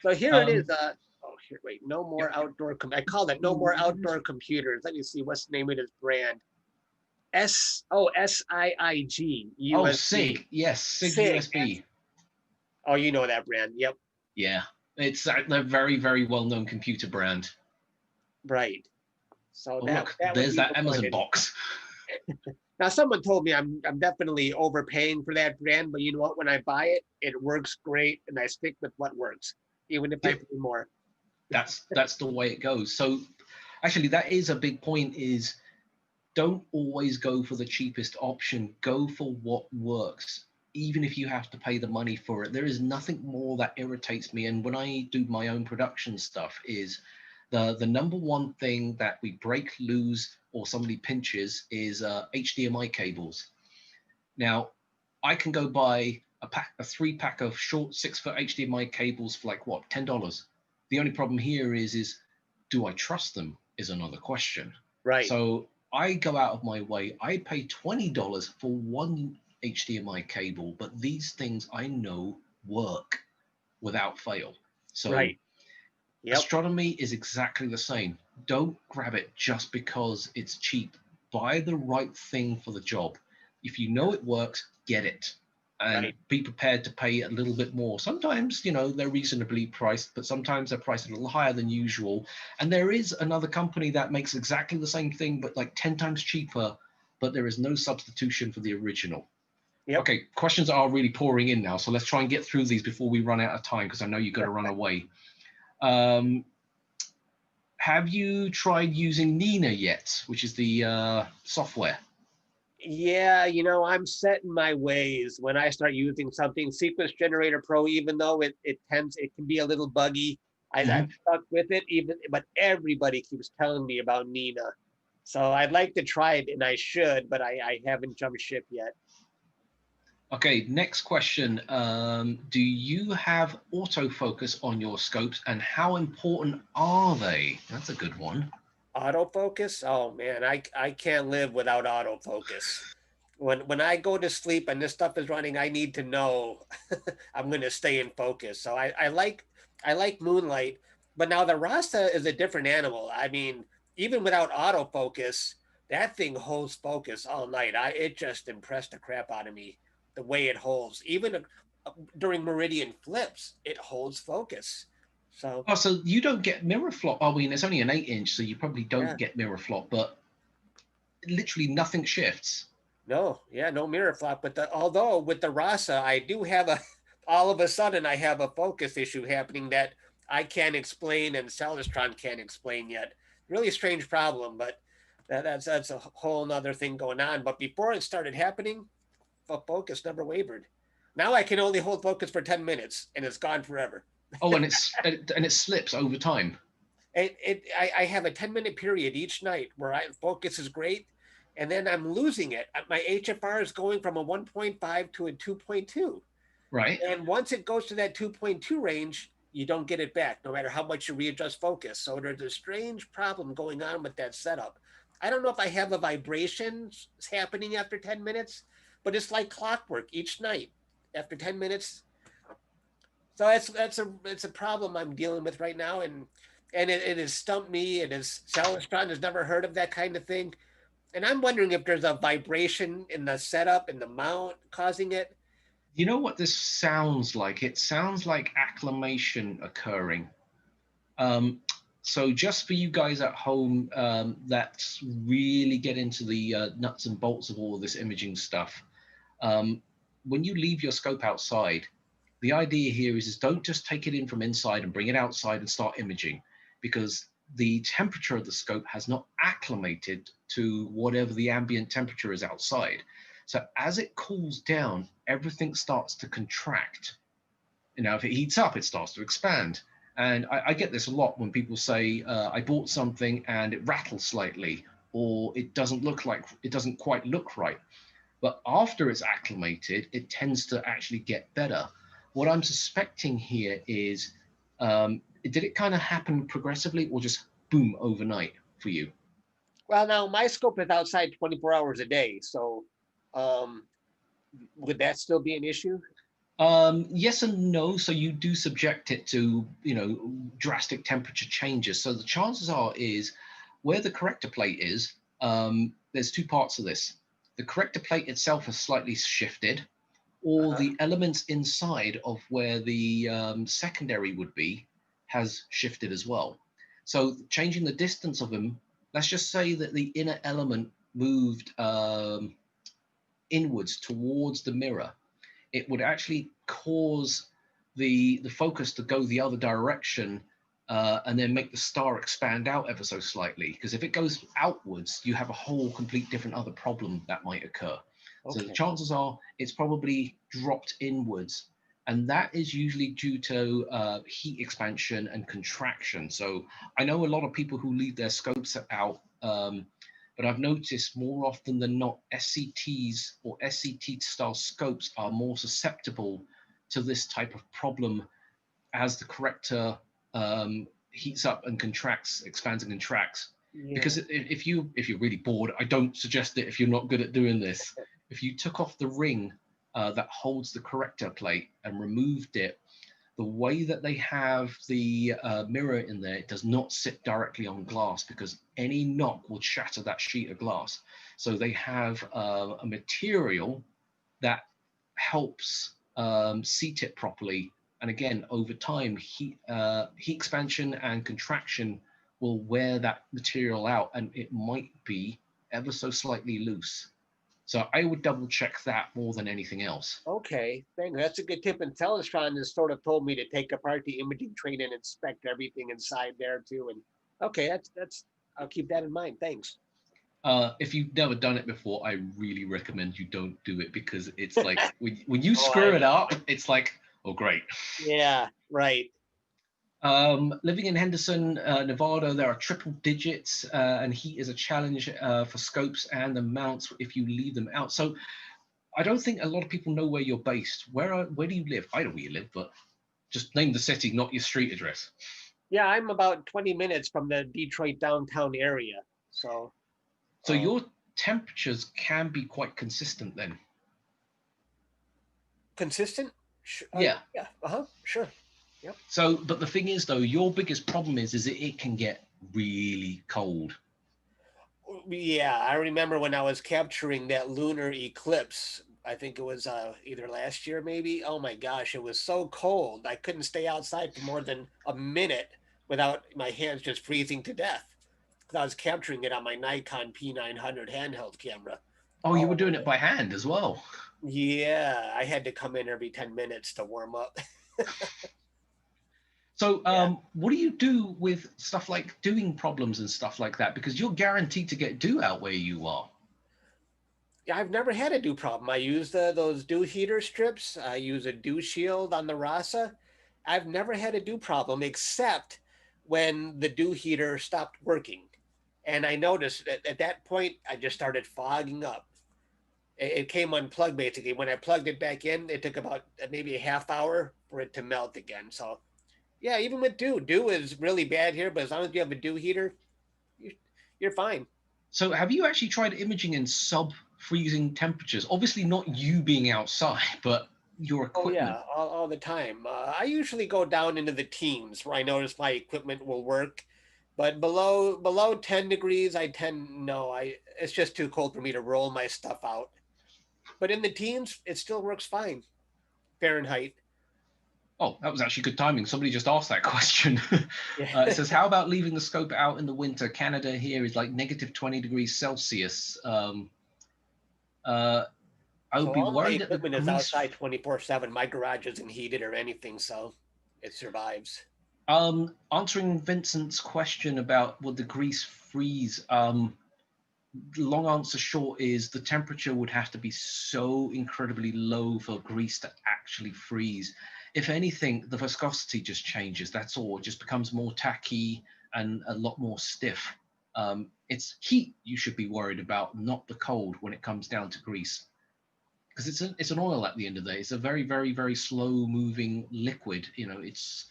[SPEAKER 4] So here it is.
[SPEAKER 1] Um,
[SPEAKER 4] Oh, here, wait. No more
[SPEAKER 1] yep.
[SPEAKER 4] outdoor. I call it no more outdoor computers. Let me see. What's the name of this brand? SIIG
[SPEAKER 1] Oh,
[SPEAKER 4] USB.
[SPEAKER 1] SIG. Yes, SIG
[SPEAKER 4] SIG.
[SPEAKER 1] USB.
[SPEAKER 4] Oh, you know that brand. Yep.
[SPEAKER 1] Yeah, it's a very, very well-known computer brand.
[SPEAKER 4] Right. So
[SPEAKER 1] Oh,
[SPEAKER 4] that
[SPEAKER 1] look,
[SPEAKER 4] that would
[SPEAKER 1] there's
[SPEAKER 4] be
[SPEAKER 1] that
[SPEAKER 4] the
[SPEAKER 1] Amazon
[SPEAKER 4] one.
[SPEAKER 1] box.
[SPEAKER 4] Now, someone told me I'm definitely overpaying for that brand, but you know what? When I buy it, it works great, and I stick with what works, even if I
[SPEAKER 1] Yep,
[SPEAKER 4] pay more.
[SPEAKER 1] that's the way it goes. So, actually, that is a big point. Is don't always go for the cheapest option. Go for what works, even if you have to pay the money for it. There is nothing more that irritates me. And when I do my own production stuff, is the number one thing that we break, lose, or somebody pinches is HDMI cables. Now, I can go buy a 3-pack of short 6-foot HDMI cables for like what, $10. The only problem here is do I trust them is another question.
[SPEAKER 4] Right.
[SPEAKER 1] So I go out of my way. I pay $20 for one HDMI cable, but these things I know work without fail. So
[SPEAKER 4] Right. Yep.
[SPEAKER 1] astronomy is exactly the same. Don't grab it just because it's cheap. Buy the right thing for the job. If you know it works, get it. And
[SPEAKER 4] Right.
[SPEAKER 1] be prepared to pay a little bit more. Sometimes, they're reasonably priced, but sometimes they're priced a little higher than usual. And there is another company that makes exactly the same thing, but like 10 times cheaper, but there is no substitution for the original.
[SPEAKER 4] Yep.
[SPEAKER 1] Okay, questions are really pouring in now. So let's try and get through these before we run out of time, because I know you've got to run away. Have you tried using Nina yet, which is the software?
[SPEAKER 4] Yeah, I'm set in my ways when I start using something. Sequence Generator Pro, even though it can be a little buggy, I'm stuck with it, but everybody keeps telling me about Nina. So I'd like to try it, and I should, but I haven't jumped ship yet.
[SPEAKER 1] Okay, next question. Do you have autofocus on your scopes, and how important are they? That's a good one.
[SPEAKER 4] Autofocus? Oh man, I can't live without autofocus. When I go to sleep and this stuff is running, I need to know I'm going to stay in focus. So I like Moonlight, but now the Rasa is a different animal. I mean, even without autofocus, that thing holds focus all night. It just impressed the crap out of me the way it holds. Even during meridian flips, it holds focus. So
[SPEAKER 1] Oh, so you don't get mirror flop. I mean, it's only an 8-inch, so you probably don't
[SPEAKER 4] yeah.
[SPEAKER 1] get mirror flop, but literally nothing shifts.
[SPEAKER 4] No, yeah, no mirror flop. But although with the Rasa, I do have all of a sudden I have a focus issue happening that I can't explain and Celestron can't explain yet. Really strange problem, but that's a whole nother thing going on. But before it started happening, focus never wavered. Now I can only hold focus for 10 minutes and it's gone forever.
[SPEAKER 1] Oh, and it slips over time.
[SPEAKER 4] I have a 10-minute period each night where focus is great, and then I'm losing it. My HFR is going from a 1.5 to a 2.2.
[SPEAKER 1] Right.
[SPEAKER 4] And once it goes to that 2.2 range, you don't get it back, no matter how much you readjust focus. So there's a strange problem going on with that setup. I don't know if I have a vibration happening after 10 minutes, but it's like clockwork each night after 10 minutes. So it's a problem I'm dealing with right now, and it has stumped me. It is Celestron has never heard of that kind of thing, and I'm wondering if there's a vibration in the setup and the mount causing it.
[SPEAKER 1] You know what this sounds like? It sounds like acclimation occurring. Um, so just for you guys at home that really get into the nuts and bolts of all of this imaging stuff, when you leave your scope outside, the idea here is don't just take it in from inside and bring it outside and start imaging, because the temperature of the scope has not acclimated to whatever the ambient temperature is outside. So as it cools down, everything starts to contract. If it heats up, it starts to expand. And I get this a lot when people say, I bought something and it rattles slightly, or it doesn't quite look right. But after it's acclimated, it tends to actually get better. What I'm suspecting here is, did it kind of happen progressively or just boom overnight for you?
[SPEAKER 4] Well, now my scope is outside 24 hours a day, so um, would that still be an issue?
[SPEAKER 1] Yes and no. So you do subject it to, drastic temperature changes. So the chances are is where the corrector plate is, there's two parts of this. The corrector plate itself has slightly shifted, or
[SPEAKER 4] Uh-huh.
[SPEAKER 1] the elements inside of where the secondary would be has shifted as well. So changing the distance of them, let's just say that the inner element moved inwards towards the mirror, it would actually cause the focus to go the other direction, and then make the star expand out ever so slightly. Because if it goes outwards, you have a whole complete different other problem that might occur. So the
[SPEAKER 4] Okay.
[SPEAKER 1] chances are it's probably dropped inwards, and that is usually due to heat expansion and contraction. So I know a lot of people who leave their scopes out but I've noticed more often than not, SCTs or SCT style scopes are more susceptible to this type of problem as the corrector heats up and contracts, expands and contracts.
[SPEAKER 4] Yeah.
[SPEAKER 1] Because if you're really bored, I don't suggest it if you're not good at doing this. If you took off the ring that holds the corrector plate and removed it, the way that they have the mirror in there, it does not sit directly on glass because any knock will shatter that sheet of glass. So they have a material that helps seat it properly. And again, over time, heat expansion and contraction will wear that material out, and it might be ever so slightly loose. So I would double check that more than anything else.
[SPEAKER 4] Okay, thank you. That's a good tip. And Telestron has sort of told me to take apart the imaging train and inspect everything inside there too. And okay, that's I'll keep that in mind. Thanks.
[SPEAKER 1] If you've never done it before, I really recommend you don't do it because it's like when you
[SPEAKER 4] Oh,
[SPEAKER 1] screw it up, it's like, oh, great.
[SPEAKER 4] Yeah, right.
[SPEAKER 1] Living in Henderson, Nevada, there are triple digits, and heat is a challenge for scopes and the mounts if you leave them out. So I don't think a lot of people know where you're based. Where do you live? I know where you live, but just name the city, not your street address.
[SPEAKER 4] Yeah, I'm about 20 minutes from the Detroit downtown area. So
[SPEAKER 1] So your temperatures can be quite consistent then.
[SPEAKER 4] consistent?
[SPEAKER 1] Yeah.
[SPEAKER 4] Yeah, sure. Yep.
[SPEAKER 1] So, but the thing is, though, your biggest problem is that it can get really cold.
[SPEAKER 4] Yeah, I remember when I was capturing that lunar eclipse. I think it was either last year, maybe. Oh my gosh, it was so cold. I couldn't stay outside for more than a minute without my hands just freezing to death. 'Cause I was capturing it on my Nikon P900 handheld camera.
[SPEAKER 1] Oh, you were
[SPEAKER 4] Oh,
[SPEAKER 1] doing it by hand as well.
[SPEAKER 4] yeah, I had to come in every 10 minutes to warm up.
[SPEAKER 1] So,
[SPEAKER 4] Yeah.
[SPEAKER 1] what do you do with stuff like doing problems and stuff like that? Because you're guaranteed to get dew out where you are.
[SPEAKER 4] Yeah, I've never had a dew problem. I use those dew heater strips. I use a dew shield on the Rasa. I've never had a dew problem except when the dew heater stopped working. And I noticed at that point, I just started fogging up. It came unplugged basically. When I plugged it back in, it took about maybe a half hour for it to melt again. So, yeah, even with dew is really bad here, but as long as you have a dew heater, you- you're fine.
[SPEAKER 1] So, have you actually tried imaging in sub-freezing temperatures? Obviously, not you being outside, but your
[SPEAKER 4] Oh
[SPEAKER 1] equipment.
[SPEAKER 4] yeah, all the time. I usually go down into the teens where I notice my equipment will work, but below 10 degrees, I tend no, I it's just too cold for me to roll my stuff out. But in the teens, it still works fine. Fahrenheit.
[SPEAKER 1] Oh, that was actually good timing. Somebody just asked that question.
[SPEAKER 4] Yeah.
[SPEAKER 1] It says, how about leaving the scope out in the winter? Canada here is like negative 20 degrees Celsius. Uh, I would
[SPEAKER 4] So
[SPEAKER 1] be
[SPEAKER 4] all my
[SPEAKER 1] worried that the
[SPEAKER 4] equipment is
[SPEAKER 1] grease.
[SPEAKER 4] outside 24/7. My garage isn't heated or anything, so it survives.
[SPEAKER 1] Answering Vincent's question about would the grease freeze? The long answer short is the temperature would have to be so incredibly low for grease to actually freeze. If anything, the viscosity just changes. That's all. It just becomes more tacky and a lot more stiff. It's heat you should be worried about, not the cold when it comes down to grease. Because it's an oil at the end of the day. It's a very, very, very slow moving liquid. You know, it's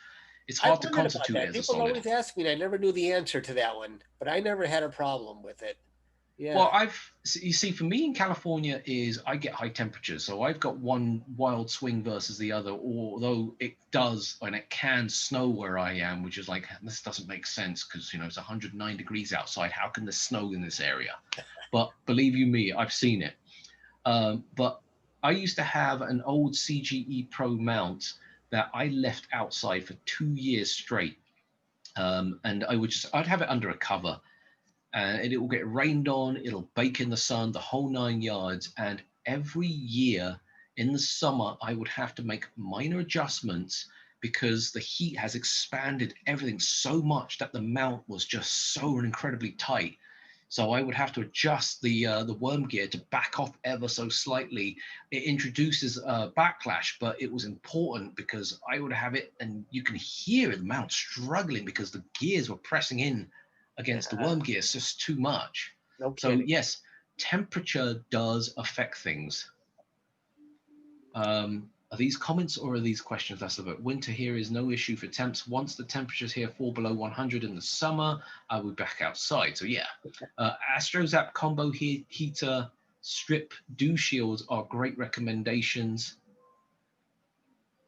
[SPEAKER 4] I've
[SPEAKER 1] hard to
[SPEAKER 4] wondered about
[SPEAKER 1] constitute it
[SPEAKER 4] that.
[SPEAKER 1] as a
[SPEAKER 4] People
[SPEAKER 1] solid.
[SPEAKER 4] always ask me, and I never knew the answer to that one, but I never had a problem with it. Yeah.
[SPEAKER 1] Well, you see, for me in California is I get high temperatures, so I've got one wild swing versus the other. Although it does and it can snow where I am, which is like this doesn't make sense because it's 109 degrees outside. How can there snow in this area? But believe you me, I've seen it. But I used to have an old CGE Pro mount that I left outside for 2 years straight, and I'd have it under a cover and it will get rained on, it'll bake in the sun, the whole 9 yards. And every year in the summer, I would have to make minor adjustments because the heat has expanded everything so much that the mount was just so incredibly tight. So I would have to adjust the worm gear to back off ever so slightly. It introduces a backlash, but it was important because I would have it, and you can hear the mount struggling because the gears were pressing in against the worm gear. It's just too much.
[SPEAKER 4] No
[SPEAKER 1] So
[SPEAKER 4] kidding.
[SPEAKER 1] yes, temperature does affect things. Are these comments or are these questions? That's about winter here is no issue for temps. Once the temperatures here fall below 100 in the summer, I will be back outside. So yeah, AstroZap combo heater strip dew shields are great recommendations.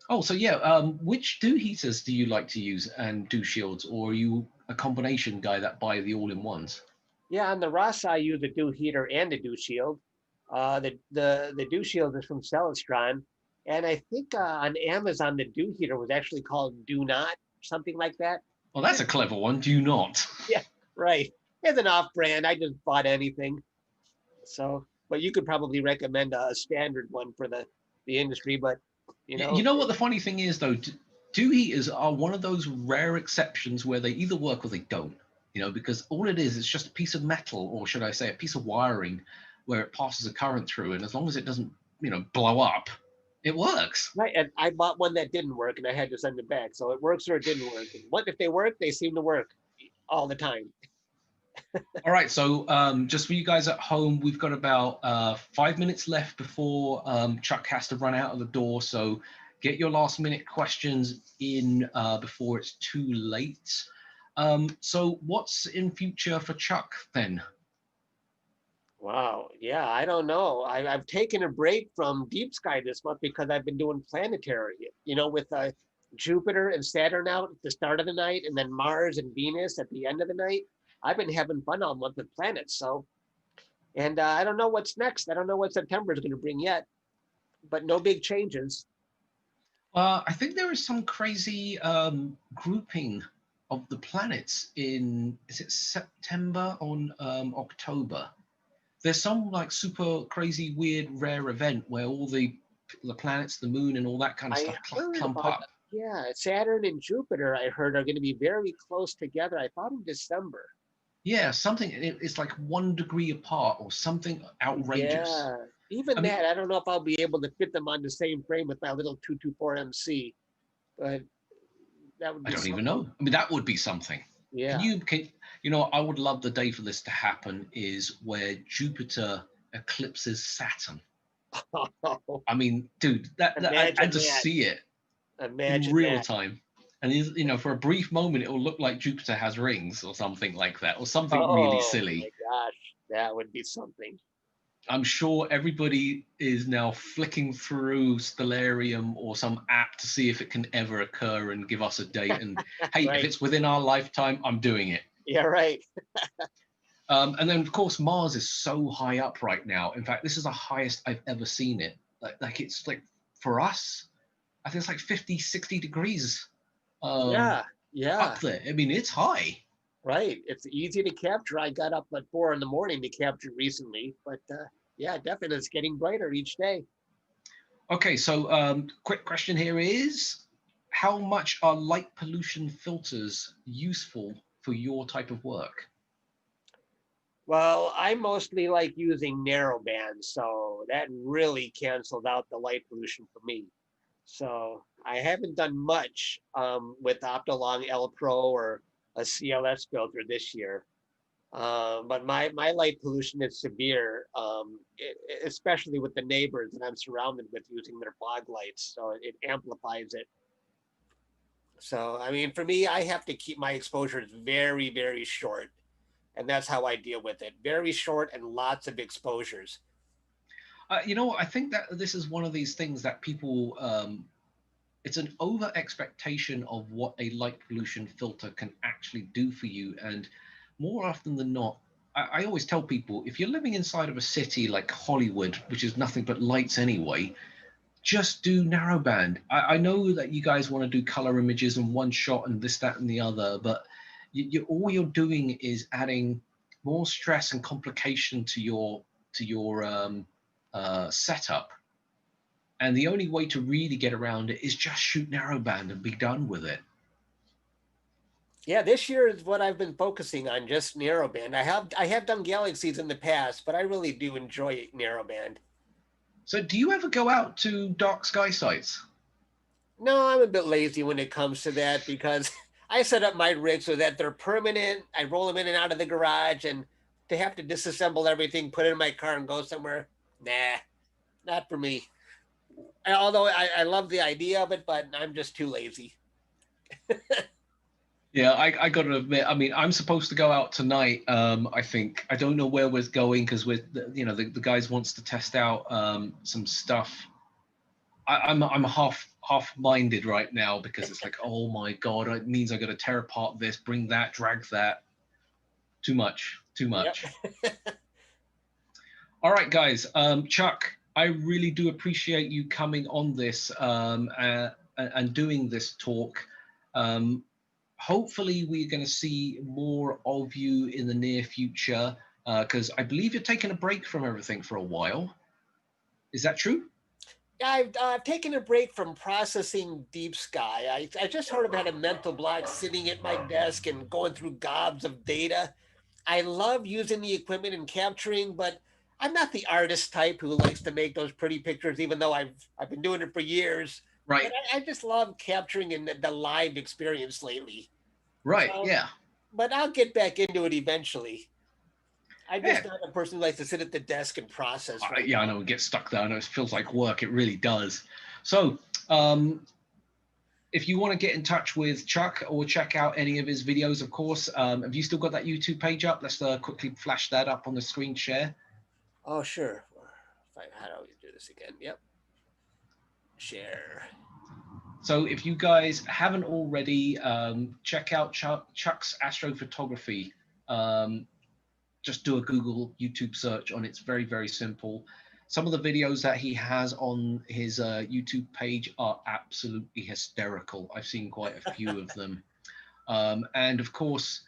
[SPEAKER 1] Oh, so yeah, which dew heaters do you like to use and dew shields, or are you a combination guy that buy the all-in-ones?
[SPEAKER 4] Yeah, on the raw side, I use the dew heater and the dew shield. The dew shield is from Celestron, and I think on Amazon the dew heater was actually called Do Not, something like that.
[SPEAKER 1] Well, that's a clever one. Do you not?
[SPEAKER 4] Yeah, right. It's an off-brand. I just bought anything. So, but you could probably recommend a standard one for the industry. But you
[SPEAKER 1] You
[SPEAKER 4] know,
[SPEAKER 1] know what the funny thing is though? Dew heaters are one of those rare exceptions where they either work or they don't. You know, because all it is just a piece of metal, or should I say, a piece of wiring, where it passes a current through, and as long as it doesn't, blow up, it works.
[SPEAKER 4] right? And I bought one that didn't work, and I had to send it back. So it works or it didn't work. And what if they work? They seem to work all the time.
[SPEAKER 1] All right, so just for you guys at home, we've got about 5 minutes left before Chuck has to run out of the door. So get your last minute questions in before it's too late. So what's in future for Chuck then?
[SPEAKER 4] Wow. Yeah, I don't know. I've taken a break from deep sky this month because I've been doing planetary, with Jupiter and Saturn out at the start of the night and then Mars and Venus at the end of the night. I've been having fun all month with planets. So, and I don't know what's next. I don't know what September is going to bring yet, but no big changes.
[SPEAKER 1] I think there is some crazy grouping of the planets in, is it September on October? There's some like super crazy, weird, rare event where all the planets, the moon, and all that kind of
[SPEAKER 4] I
[SPEAKER 1] stuff
[SPEAKER 4] heard
[SPEAKER 1] clump
[SPEAKER 4] about,
[SPEAKER 1] up.
[SPEAKER 4] yeah, Saturn and Jupiter, I heard are going to be very close together. I thought in December.
[SPEAKER 1] Yeah, something. It's like 1 degree apart or something outrageous.
[SPEAKER 4] Yeah,
[SPEAKER 1] I
[SPEAKER 4] even
[SPEAKER 1] mean,
[SPEAKER 4] that, I don't know if I'll be able to fit them on the same frame with my little 224 MC, but that would
[SPEAKER 1] I
[SPEAKER 4] be
[SPEAKER 1] don't even
[SPEAKER 4] something.
[SPEAKER 1] know. I mean, that would be something.
[SPEAKER 4] Yeah.
[SPEAKER 1] I would love the day for this to happen is where Jupiter eclipses Saturn. I mean, dude, I
[SPEAKER 4] Imagine
[SPEAKER 1] just
[SPEAKER 4] that.
[SPEAKER 1] see it in
[SPEAKER 4] Imagine
[SPEAKER 1] real
[SPEAKER 4] that.
[SPEAKER 1] time. And for a brief moment, it will look like Jupiter has rings or something like that, or something really
[SPEAKER 4] Oh
[SPEAKER 1] silly.
[SPEAKER 4] my gosh, that would be something.
[SPEAKER 1] I'm sure everybody is now flicking through Stellarium or some app to see if it can ever occur and give us a date. And hey, if
[SPEAKER 4] Right.
[SPEAKER 1] it's within our lifetime, I'm doing it.
[SPEAKER 4] Yeah, right.
[SPEAKER 1] And then, of course, Mars is so high up right now. In fact, this is the highest I've ever seen it. Like it's like for us, I think it's like 50, 60 degrees
[SPEAKER 4] Yeah, yeah,
[SPEAKER 1] up there. I mean, it's high.
[SPEAKER 4] right. It's easy to capture. I got up at 4 in the morning to capture recently, but yeah, definitely it's getting brighter each day.
[SPEAKER 1] Okay, so quick question here is, how much are light pollution filters useful for your type of work?
[SPEAKER 4] Well, I mostly like using narrowband, so that really cancels out the light pollution for me. So I haven't done much with Optolong L Pro or a CLS filter this year. But my light pollution is severe, especially with the neighbors that I'm surrounded with using their fog lights. So it amplifies it. So, I mean, for me, I have to keep my exposures very, very short. And that's how I deal with it. Very short and lots of exposures.
[SPEAKER 1] I think that this is one of these things that people, it's an over expectation of what a light pollution filter can actually do for you. And more often than not, I always tell people, if you're living inside of a city like Hollywood, which is nothing but lights anyway, just do narrowband. I know that you guys want to do color images and one shot and this, that, and the other, but all you're doing is adding more stress and complication to your setup. And the only way to really get around it is just shoot narrowband and be done with it.
[SPEAKER 4] Yeah, this year is what I've been focusing on, just narrowband. I have done galaxies in the past, but I really do enjoy narrowband.
[SPEAKER 1] So, do you ever go out to dark sky sites?
[SPEAKER 4] No, I'm a bit lazy when it comes to that because I set up my rigs so that they're permanent. I roll them in and out of the garage, and to have to disassemble everything, put it in my car, and go somewhere. Nah, not for me. Although I love the idea of it, but I'm just too lazy.
[SPEAKER 1] Yeah, I got to admit, I mean, I'm supposed to go out tonight. I think I don't know where we're going because the guys wants to test out some stuff. I'm half minded right now because it's like, oh my god, it means I got to tear apart this, bring that, drag that. Too much, too much.
[SPEAKER 4] Yep.
[SPEAKER 1] All right, guys. Chuck, I really do appreciate you coming on this and doing this talk. Hopefully, we're going to see more of you in the near future because I believe you're taking a break from everything for a while. Is that true?
[SPEAKER 4] I've taken a break from processing deep sky. I just sort of had a mental block sitting at my desk and going through gobs of data. I love using the equipment and capturing, but I'm not the artist type who likes to make those pretty pictures, even though I've been doing it for years.
[SPEAKER 1] Right.
[SPEAKER 4] But I just love capturing in the live experience lately.
[SPEAKER 1] Right.
[SPEAKER 4] So,
[SPEAKER 1] Yeah.
[SPEAKER 4] but I'll get back into it eventually. I'm
[SPEAKER 1] Yeah.
[SPEAKER 4] just not a person who likes to sit at the desk and process right
[SPEAKER 1] Yeah, I
[SPEAKER 4] now.
[SPEAKER 1] know. Get stuck there. I know it feels like work. It really does. So, if you want to get in touch with Chuck or check out any of his videos, of course, have you still got that YouTube page up? Let's quickly flash that up on the screen share.
[SPEAKER 4] Oh, sure. How do we do this again? Yep. Share.
[SPEAKER 1] So if you guys haven't already, check out Chuck's Astrophotography. Just do a Google YouTube search on it. It's very, very simple. Some of the videos that he has on his YouTube page are absolutely hysterical. I've seen quite a few of them. And of course,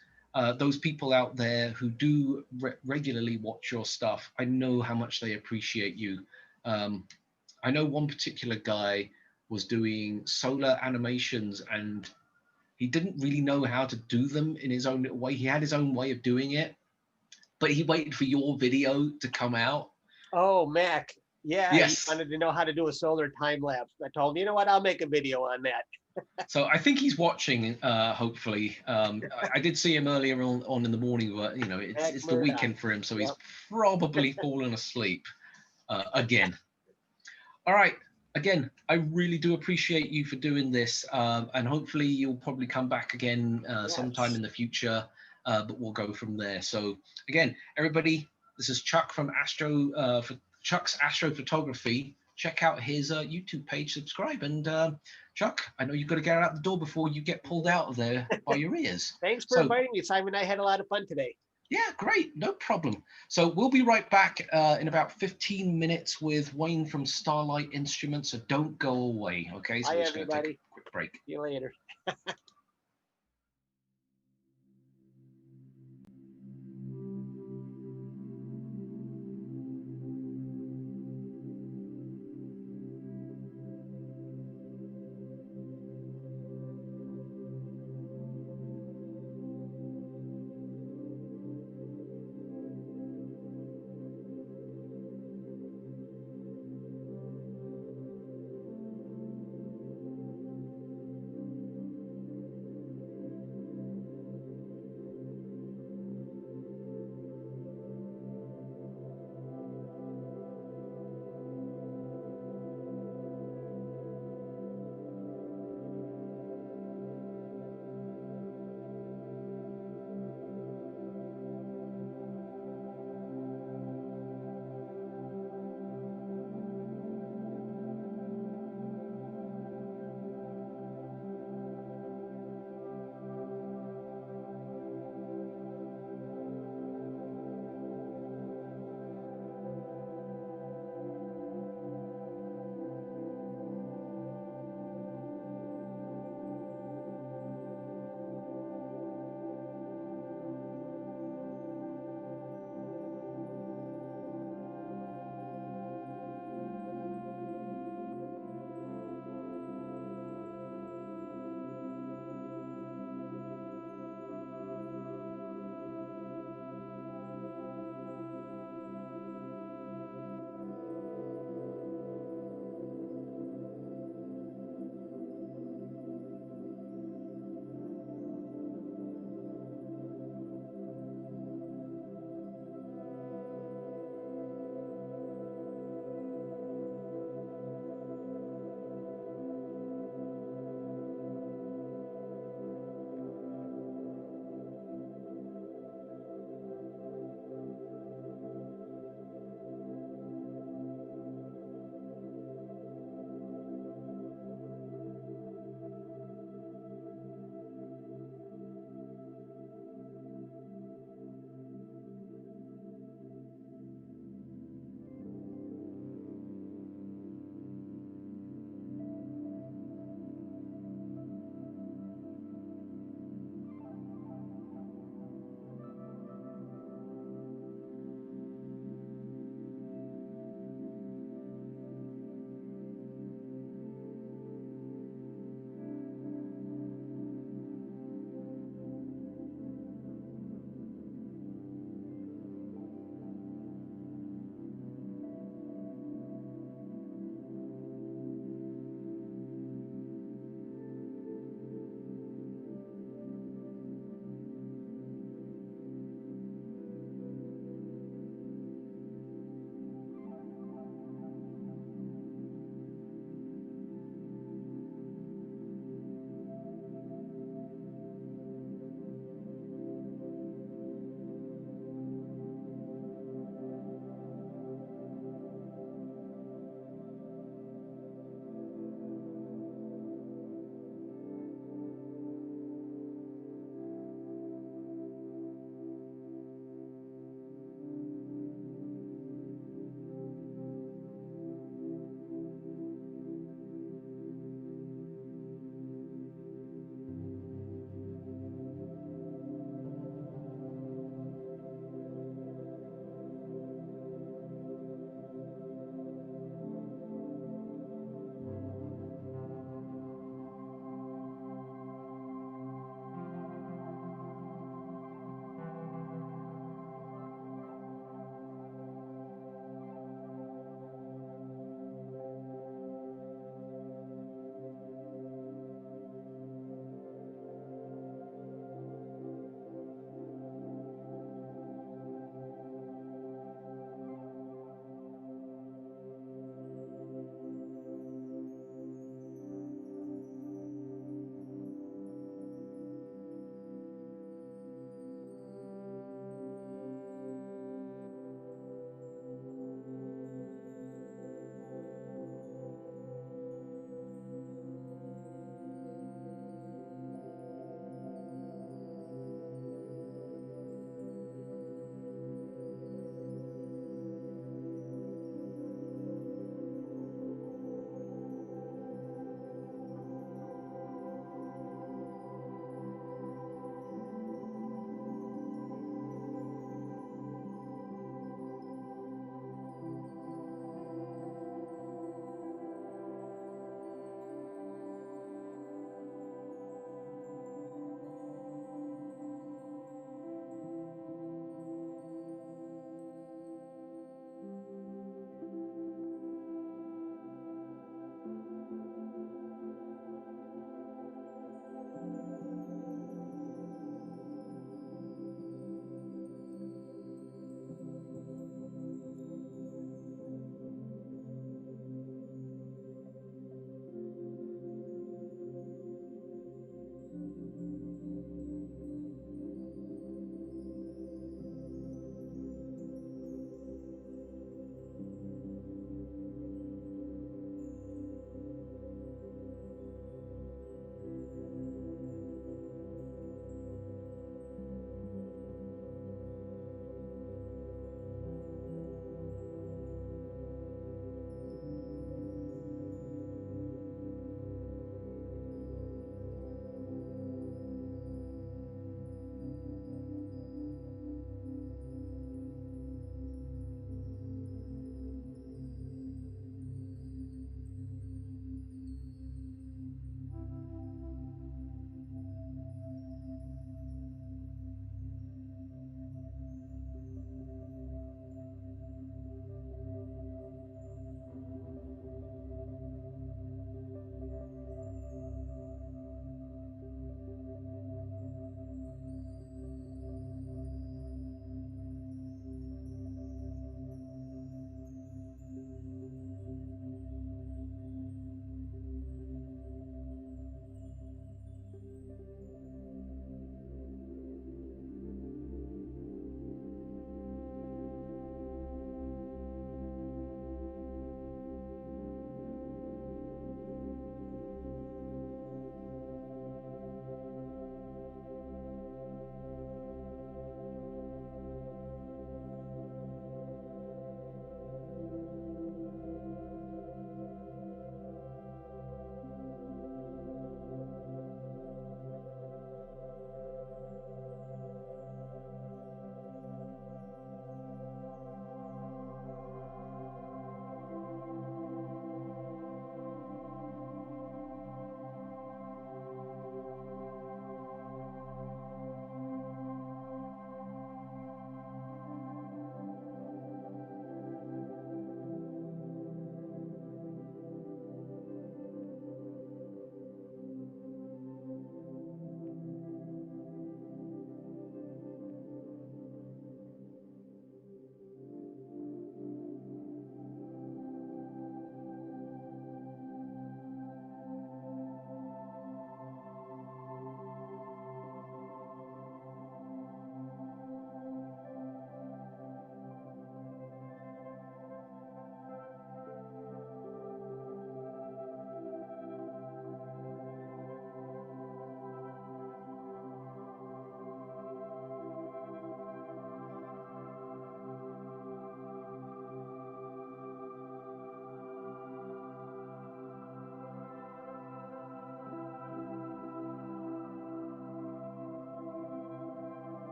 [SPEAKER 1] those people out there who do regularly watch your stuff, I know how much they appreciate you. I know one particular guy was doing solar animations and he didn't really know how to do them in his own way. He had his own way of doing it, but he waited for your video to come out.
[SPEAKER 4] Oh, Mac. Yeah, he
[SPEAKER 1] Yes.
[SPEAKER 4] wanted to know how to do a solar time lapse. I told him, you know what? I'll make a video on that.
[SPEAKER 1] So I think he's watching, hopefully. I did see him earlier on in the morning, but
[SPEAKER 4] Mac
[SPEAKER 1] it's the
[SPEAKER 4] Murdoch.
[SPEAKER 1] weekend for him, so he's
[SPEAKER 4] Yep.
[SPEAKER 1] probably fallen asleep again. All right. Again, I really do appreciate you for doing this, and hopefully you'll probably come back again sometime
[SPEAKER 4] Yes.
[SPEAKER 1] in the future, but we'll go from there. So again, everybody, this is Chuck from Chuck's Astrophotography. Check out his YouTube page, subscribe, and Chuck, I know you've got to get out the door before you get pulled out of there by your ears.
[SPEAKER 4] Thanks for
[SPEAKER 1] So
[SPEAKER 4] inviting me, Simon. I had a lot of fun today.
[SPEAKER 1] yeah, great. No problem. So we'll be right back in about 15 minutes with Wayne from Starlight Instruments. So don't go away. Okay, so
[SPEAKER 4] Bye,
[SPEAKER 1] we're just going to take
[SPEAKER 4] everybody.
[SPEAKER 1] a quick break.
[SPEAKER 4] See you later.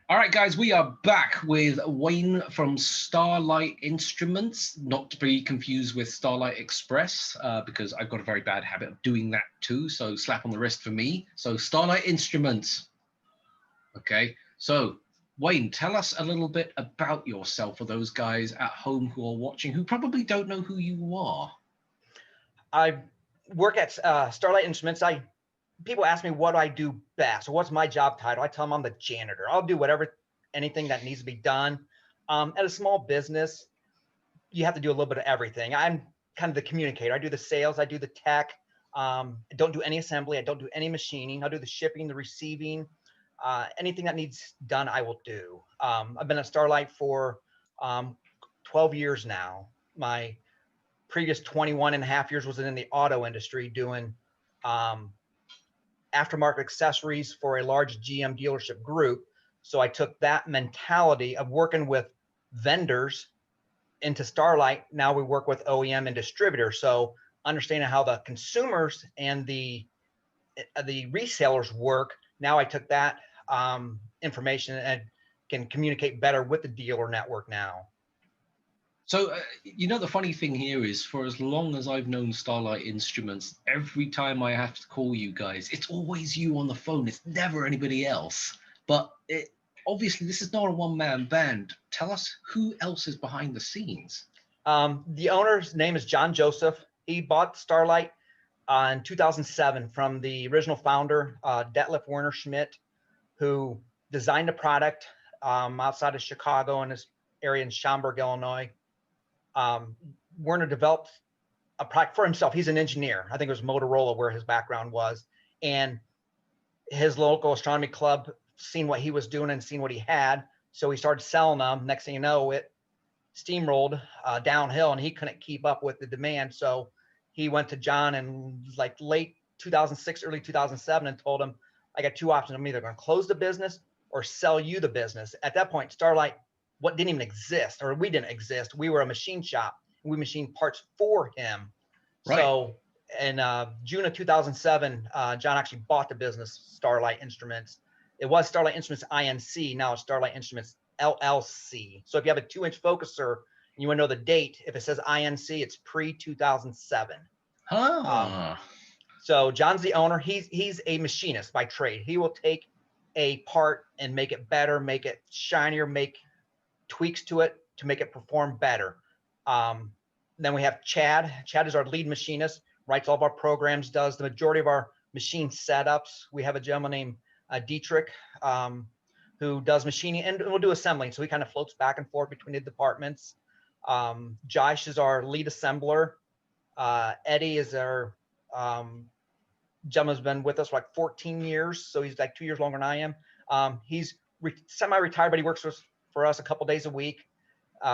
[SPEAKER 1] All right, guys, we are back with Wayne from Starlight Instruments, not to be confused with Starlight Express, because I've got a very bad habit of doing that too. So slap on the wrist for me. So Starlight Instruments. Okay, so Wayne, tell us a little bit about yourself for those guys at home who are watching who probably don't know who you are.
[SPEAKER 6] I work at Starlight Instruments. People ask me what I do best or what's my job title. I tell them I'm the janitor. I'll do anything that needs to be done. At a small business, you have to do a little bit of everything. I'm kind of the communicator. I do the sales, I do the tech. I don't do any assembly. I don't do any machining. I'll do the shipping, the receiving, anything that needs done, I will do. I've been at Starlight for 12 years now. My previous 21 and a half years was in the auto industry doing aftermarket accessories for a large GM dealership group. So I took that mentality of working with vendors into Starlight. Now we work with OEM and distributors. So understanding how the consumers and the resellers work. Now I took that information and can communicate better with the dealer network now.
[SPEAKER 1] So, the funny thing here is for as long as I've known Starlight Instruments, every time I have to call you guys, it's always you on the phone. It's never anybody else. But obviously, this is not a one-man band. Tell us who else is behind the scenes.
[SPEAKER 6] The owner's name is John Joseph. He bought Starlight in 2007 from the original founder, Detlef Werner Schmidt, who designed the product outside of Chicago in this area in Schaumburg, Illinois. Werner developed a product for himself. He's an engineer. I think it was Motorola where his background was. And his local astronomy club seen what he was doing and seen what he had. So he started selling them. Next thing you know, it steamrolled downhill and he couldn't keep up with the demand. So he went to John in like late 2006, early 2007 and told him, I got two options. I'm either going to close the business or sell you the business. At that point, Starlight didn't even exist, or we didn't exist. We were a machine shop and we machined parts for him. Right. So in June of 2007, John actually bought the business Starlight Instruments. It was Starlight Instruments INC. Now it's Starlight Instruments LLC. So if you have a 2-inch focuser and you want to know the date, if it says INC, it's pre-2007. So John's the owner. He's a machinist by trade. He will take a part and make it better, make it shinier, make tweaks to it to make it perform better. Then we have Chad. Chad is our lead machinist, writes all of our programs, does the majority of our machine setups. We have a gentleman named Dietrich who does machining and will do assembling. So he kind of floats back and forth between the departments. Josh is our lead assembler. Eddie is our gentleman's been with us for like 14 years. So he's like 2 years longer than I am. He's semi-retired, but he works for us a couple days a week.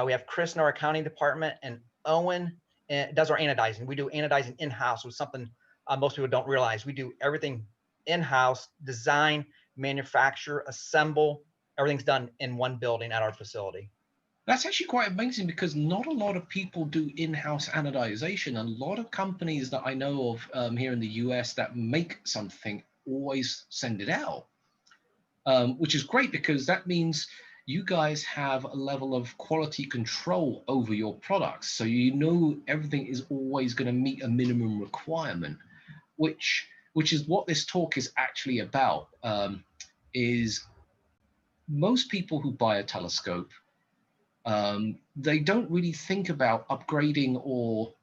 [SPEAKER 6] We have Chris in our accounting department and Owen does our anodizing. We do anodizing in-house, which is something most people don't realize. We do everything in-house, design, manufacture, assemble, everything's done in one building at our facility.
[SPEAKER 1] That's actually quite amazing because not a lot of people do in-house anodization. A lot of companies that I know of here in the US that make something always send it out, which is great because that means you guys have a level of quality control over your products. So you know everything is always going to meet a minimum requirement, which is what this talk is actually about, is most people who buy a telescope, they don't really think about upgrading or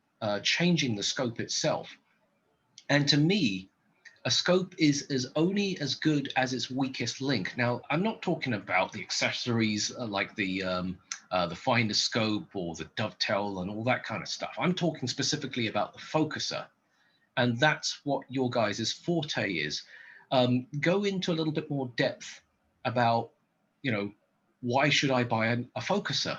[SPEAKER 1] changing the scope itself. And to me, a scope is only as good as its weakest link. Now, I'm not talking about the accessories like the finder scope or the dovetail and all that kind of stuff. I'm talking specifically about the focuser. And that's what your guys' forte is. Go into a little bit more depth about, why should I buy a focuser?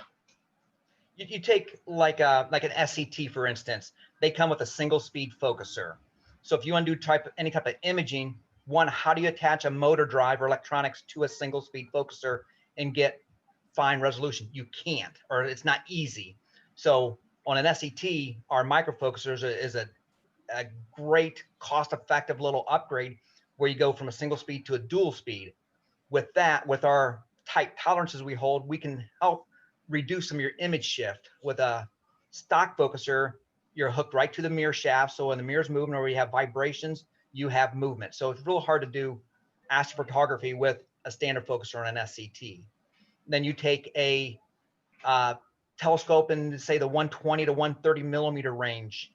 [SPEAKER 6] You take like an SCT, for instance. They come with a single speed focuser. So if you want to do any type of imaging, one, how do you attach a motor drive or electronics to a single speed focuser and get fine resolution? You can't, or it's not easy. So on an SCT, our microfocusers is a great cost-effective little upgrade where you go from a single speed to a dual speed. With that, with our tight tolerances we hold, we can help reduce some of your image shift. With a stock focuser, you're hooked right to the mirror shaft. So when the mirror's moving or you have vibrations, you have movement. So it's real hard to do astrophotography with a standard focuser on an SCT. Then you take a telescope in, say, the 120 to 130 millimeter range.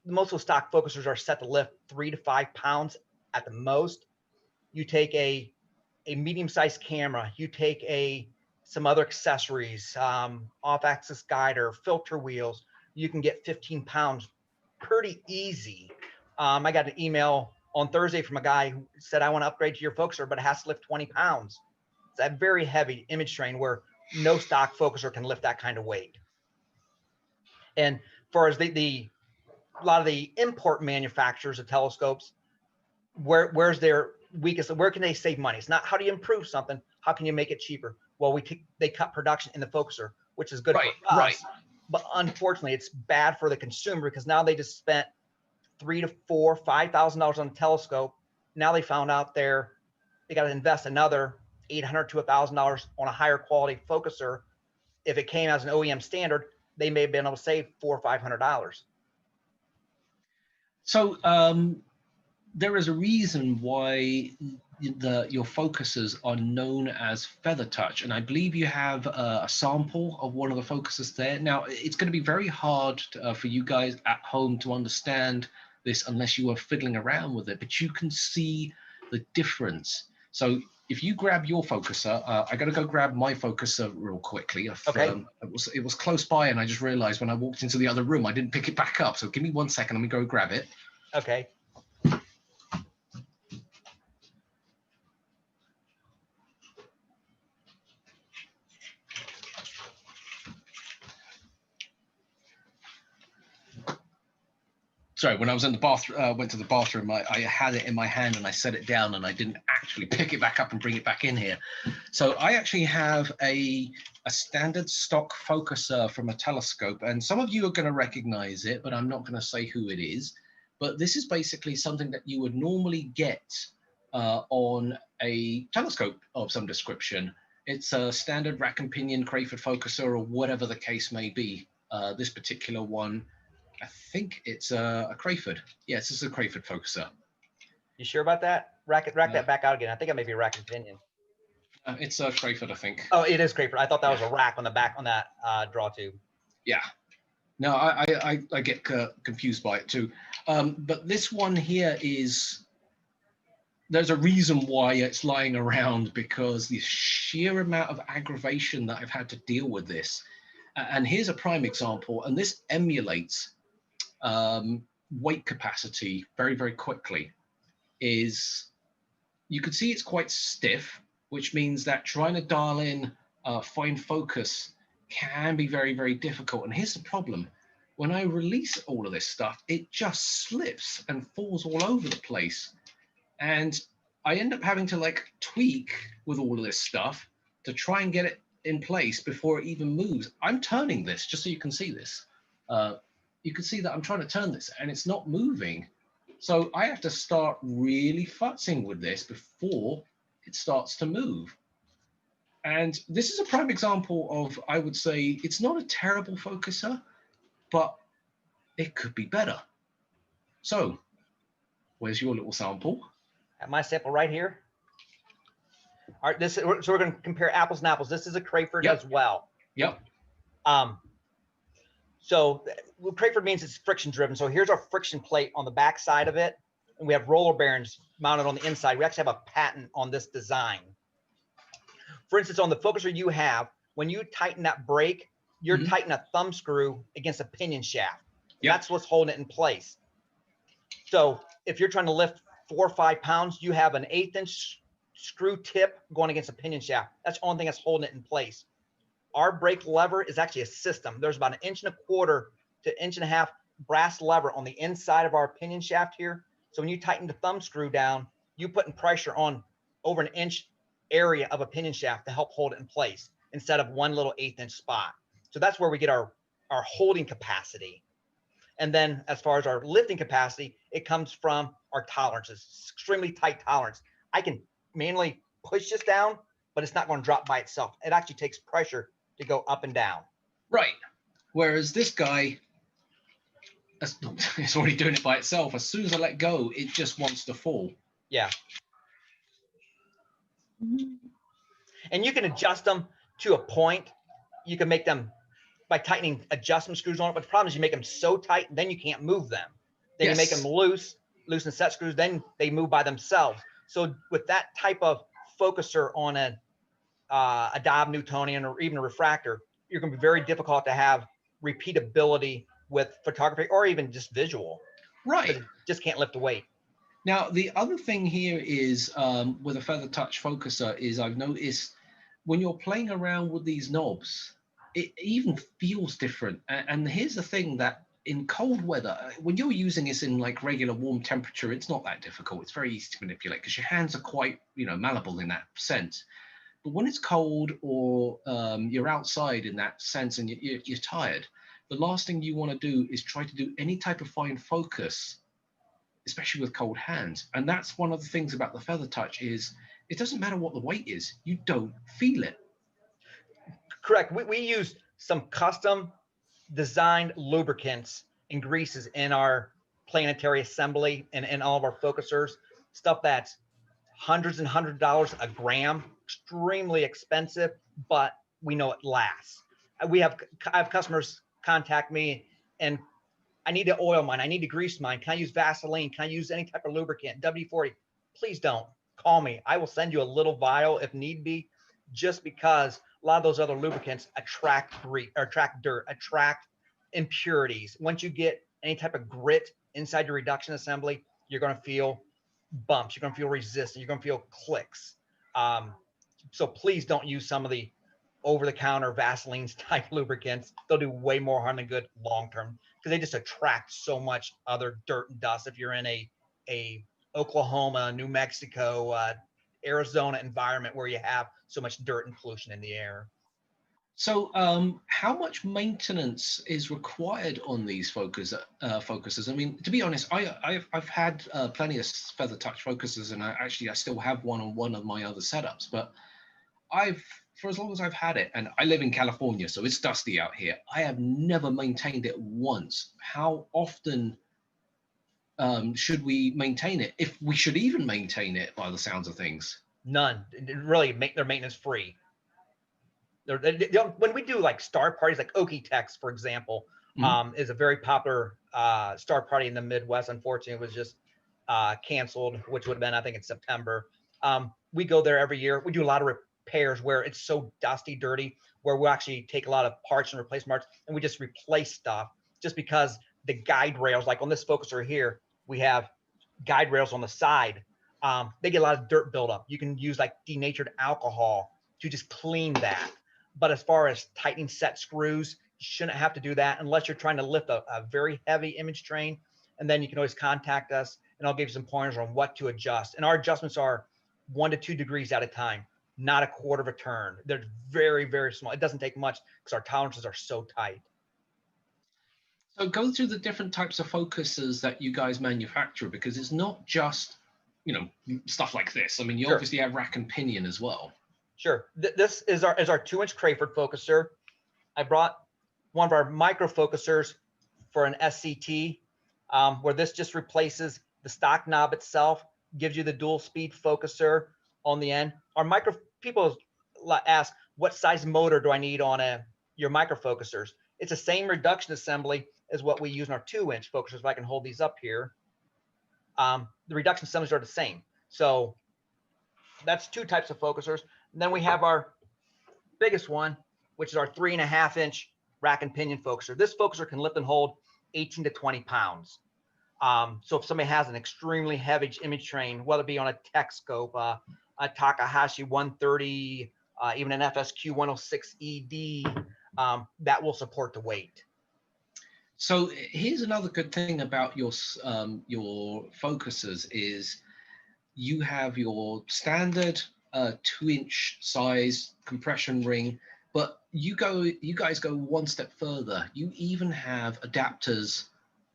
[SPEAKER 6] Most of the stock focusers are set to lift 3 to 5 pounds at the most. You take a medium-sized camera, you take some other accessories, off-axis guider, filter wheels, you can get 15 pounds pretty easy. I got an email on Thursday from a guy who said, I want to upgrade to your focuser, but it has to lift 20 pounds. It's that very heavy image train where no stock focuser can lift that kind of weight. And for as a lot of the import manufacturers of telescopes, where's their weakest? Where can they save money? It's not how do you improve something? How can you make it cheaper? Well, they cut production in the focuser, which is good for us. Right. But unfortunately, it's bad for the consumer because now they just spent $3,000 to $5,000 on a telescope. Now they found out they got to invest another $800 to $1,000 on a higher quality focuser. If it came as an OEM standard, they may have been able to save $400 or $500.
[SPEAKER 1] So there is a reason why your focusers are known as feather touch, and I believe you have a sample of one of the focusers there. Now, it's going to be very hard for you guys at home to understand this unless you are fiddling around with it, but you can see the difference. So if you grab your focuser, I got to go grab my focuser real quickly.
[SPEAKER 6] Okay.
[SPEAKER 1] It was close by, and I just realized when I walked into the other room, I didn't pick it back up. So give me 1 second. Let me go grab it.
[SPEAKER 6] Okay.
[SPEAKER 1] Sorry, when I was in the bathroom, went to the bathroom, I had it in my hand and I set it down and I didn't actually pick it back up and bring it back in here. So I actually have a standard stock focuser from a telescope, and some of you are going to recognize it, but I'm not going to say who it is. But this is basically something that you would normally get on a telescope of some description. It's a standard rack and pinion Crayford focuser or whatever the case may be. This particular one, I think it's a Crayford. Yes, it's a Crayford focuser.
[SPEAKER 6] You sure about that? Rack that back out again. I think it may be rack and pinion.
[SPEAKER 1] It's a Crayford, I think.
[SPEAKER 6] Oh, it is Crayford. I thought that was a rack on the back on that draw tube.
[SPEAKER 1] Yeah. No, I get confused by it too. But this one here there's a reason why it's lying around, because the sheer amount of aggravation that I've had to deal with this. And here's a prime example, and this emulates weight capacity very, very quickly. You can see it's quite stiff, which means that trying to dial in fine focus can be very, very difficult. And here's the problem. When I release all of this stuff, it just slips and falls all over the place. And I end up having to tweak with all of this stuff to try and get it in place before it even moves. I'm turning this, just so you can see this. You can see that I'm trying to turn this and it's not moving. So I have to start really futzing with this before it starts to move. And this is a prime example of, I would say, it's not a terrible focuser, but it could be better. So where's your little sample?
[SPEAKER 6] At my sample right here. All right, so we're going to compare apples and apples. This is a Crayford as well.
[SPEAKER 1] Yep.
[SPEAKER 6] So Crayford means it's friction driven. So here's our friction plate on the back side of it. And we have roller bearings mounted on the inside. We actually have a patent on this design. For instance, on the focuser you have, when you tighten that brake, you're tightening a thumb screw against a pinion shaft. Yep. That's what's holding it in place. So if you're trying to lift 4 or 5 pounds, you have an 1/8 inch screw tip going against a pinion shaft. That's the only thing that's holding it in place. Our brake lever is actually a system. There's about 1.25 to 1.5 inch brass lever on the inside of our pinion shaft here. So when you tighten the thumb screw down, you're putting pressure on over 1 inch area of a pinion shaft to help hold it in place instead of one little 1/8 inch spot. So that's where we get our holding capacity. And then as far as our lifting capacity, it comes from our tolerances, extremely tight tolerance. I can manually push this down but it's not going to drop by itself. It actually takes pressure to go up and down.
[SPEAKER 1] Right. Whereas this guy, it's already doing it by itself. As soon as I let go, it just wants to fall.
[SPEAKER 6] Yeah. And you can adjust them to a point. You can make them by tightening adjustment screws on it. But the problem is you make them so tight, then you can't move them. Then you make them loose, loosen set screws, then they move by themselves. So with that type of focuser on a Dob Newtonian or even a refractor, you're going to be very difficult to have repeatability with photography or even just visual.
[SPEAKER 1] Right.
[SPEAKER 6] It just can't lift the weight.
[SPEAKER 1] Now, the other thing here is with a feather touch focuser is I've noticed when you're playing around with these knobs, it even feels different. And here's the thing, that in cold weather, when you're using this in like regular warm temperature, it's not that difficult. It's very easy to manipulate because your hands are quite, malleable in that sense. But when it's cold or you're outside in that sense and you're tired, the last thing you want to do is try to do any type of fine focus, especially with cold hands. And that's one of the things about the feather touch is it doesn't matter what the weight is, you don't feel it.
[SPEAKER 6] Correct. We use some custom designed lubricants and greases in our planetary assembly and all of our focusers, stuff that's hundreds and hundreds of dollars a gram, extremely expensive, but we know it lasts. I have customers contact me and I need to oil mine. I need to grease mine. Can I use Vaseline? Can I use any type of lubricant? WD-40? Please don't. Call me. I will send you a little vial if need be, just because a lot of those other lubricants attract grease, or attract dirt, attract impurities. Once you get any type of grit inside your reduction assembly, you're going to feel bumps. You're going to feel resistance. You're going to feel clicks. So please don't use some of the over-the-counter Vaselines type lubricants. They'll do way more harm than good long-term because they just attract so much other dirt and dust. If you're in a Oklahoma, New Mexico, Arizona environment where you have so much dirt and pollution in the air.
[SPEAKER 1] So how much maintenance is required on these focusers? I mean, to be honest, I've had plenty of feather touch focusers, and I still have one on one of my other setups, but for as long as I've had it, and I live in California, so it's dusty out here, I have never maintained it once. How often should we maintain it, if we should even maintain it, by the sounds of things?
[SPEAKER 6] None. Really, they're maintenance free. When we do like star parties, like Okie Tex, for example, is a very popular star party in the Midwest. Unfortunately, it was just canceled, which would have been, I think, in September. We go there every year. We do a lot of repairs where it's so dusty, dirty, where we actually take a lot of parts and replace parts, and we just replace stuff just because the guide rails, like on this focuser here, we have guide rails on the side. They get a lot of dirt buildup. You can use like denatured alcohol to just clean that. But as far as tightening set screws, you shouldn't have to do that unless you're trying to lift a very heavy image train. And then you can always contact us and I'll give you some pointers on what to adjust. And our adjustments are 1 to 2 degrees at a time, not a quarter of a turn. They're very, very small. It doesn't take much because our tolerances are so tight.
[SPEAKER 1] So go through the different types of focusers that you guys manufacture, because it's not just, stuff like this. I mean, you obviously have rack and pinion as well.
[SPEAKER 6] Sure. This is our 2-inch Crayford focuser. I brought one of our micro focusers for an SCT, where this just replaces the stock knob itself, gives you the dual speed focuser on the end. Our micro people ask, what size motor do I need on your micro focusers? It's the same reduction assembly as what we use in our 2-inch focusers. If I can hold these up here, the reduction assemblies are the same. So that's 2 types of focusers. And then we have our biggest one, which is our 3.5-inch rack and pinion focuser. This focuser can lift and hold 18 to 20 pounds. So if somebody has an extremely heavy image train, whether it be on a tech scope, a Takahashi 130, even an FSQ 106 ED, that will support the weight.
[SPEAKER 1] So here's another good thing about your focusers is you have your standard 2-inch size compression ring, but you guys go one step further. You even have adapters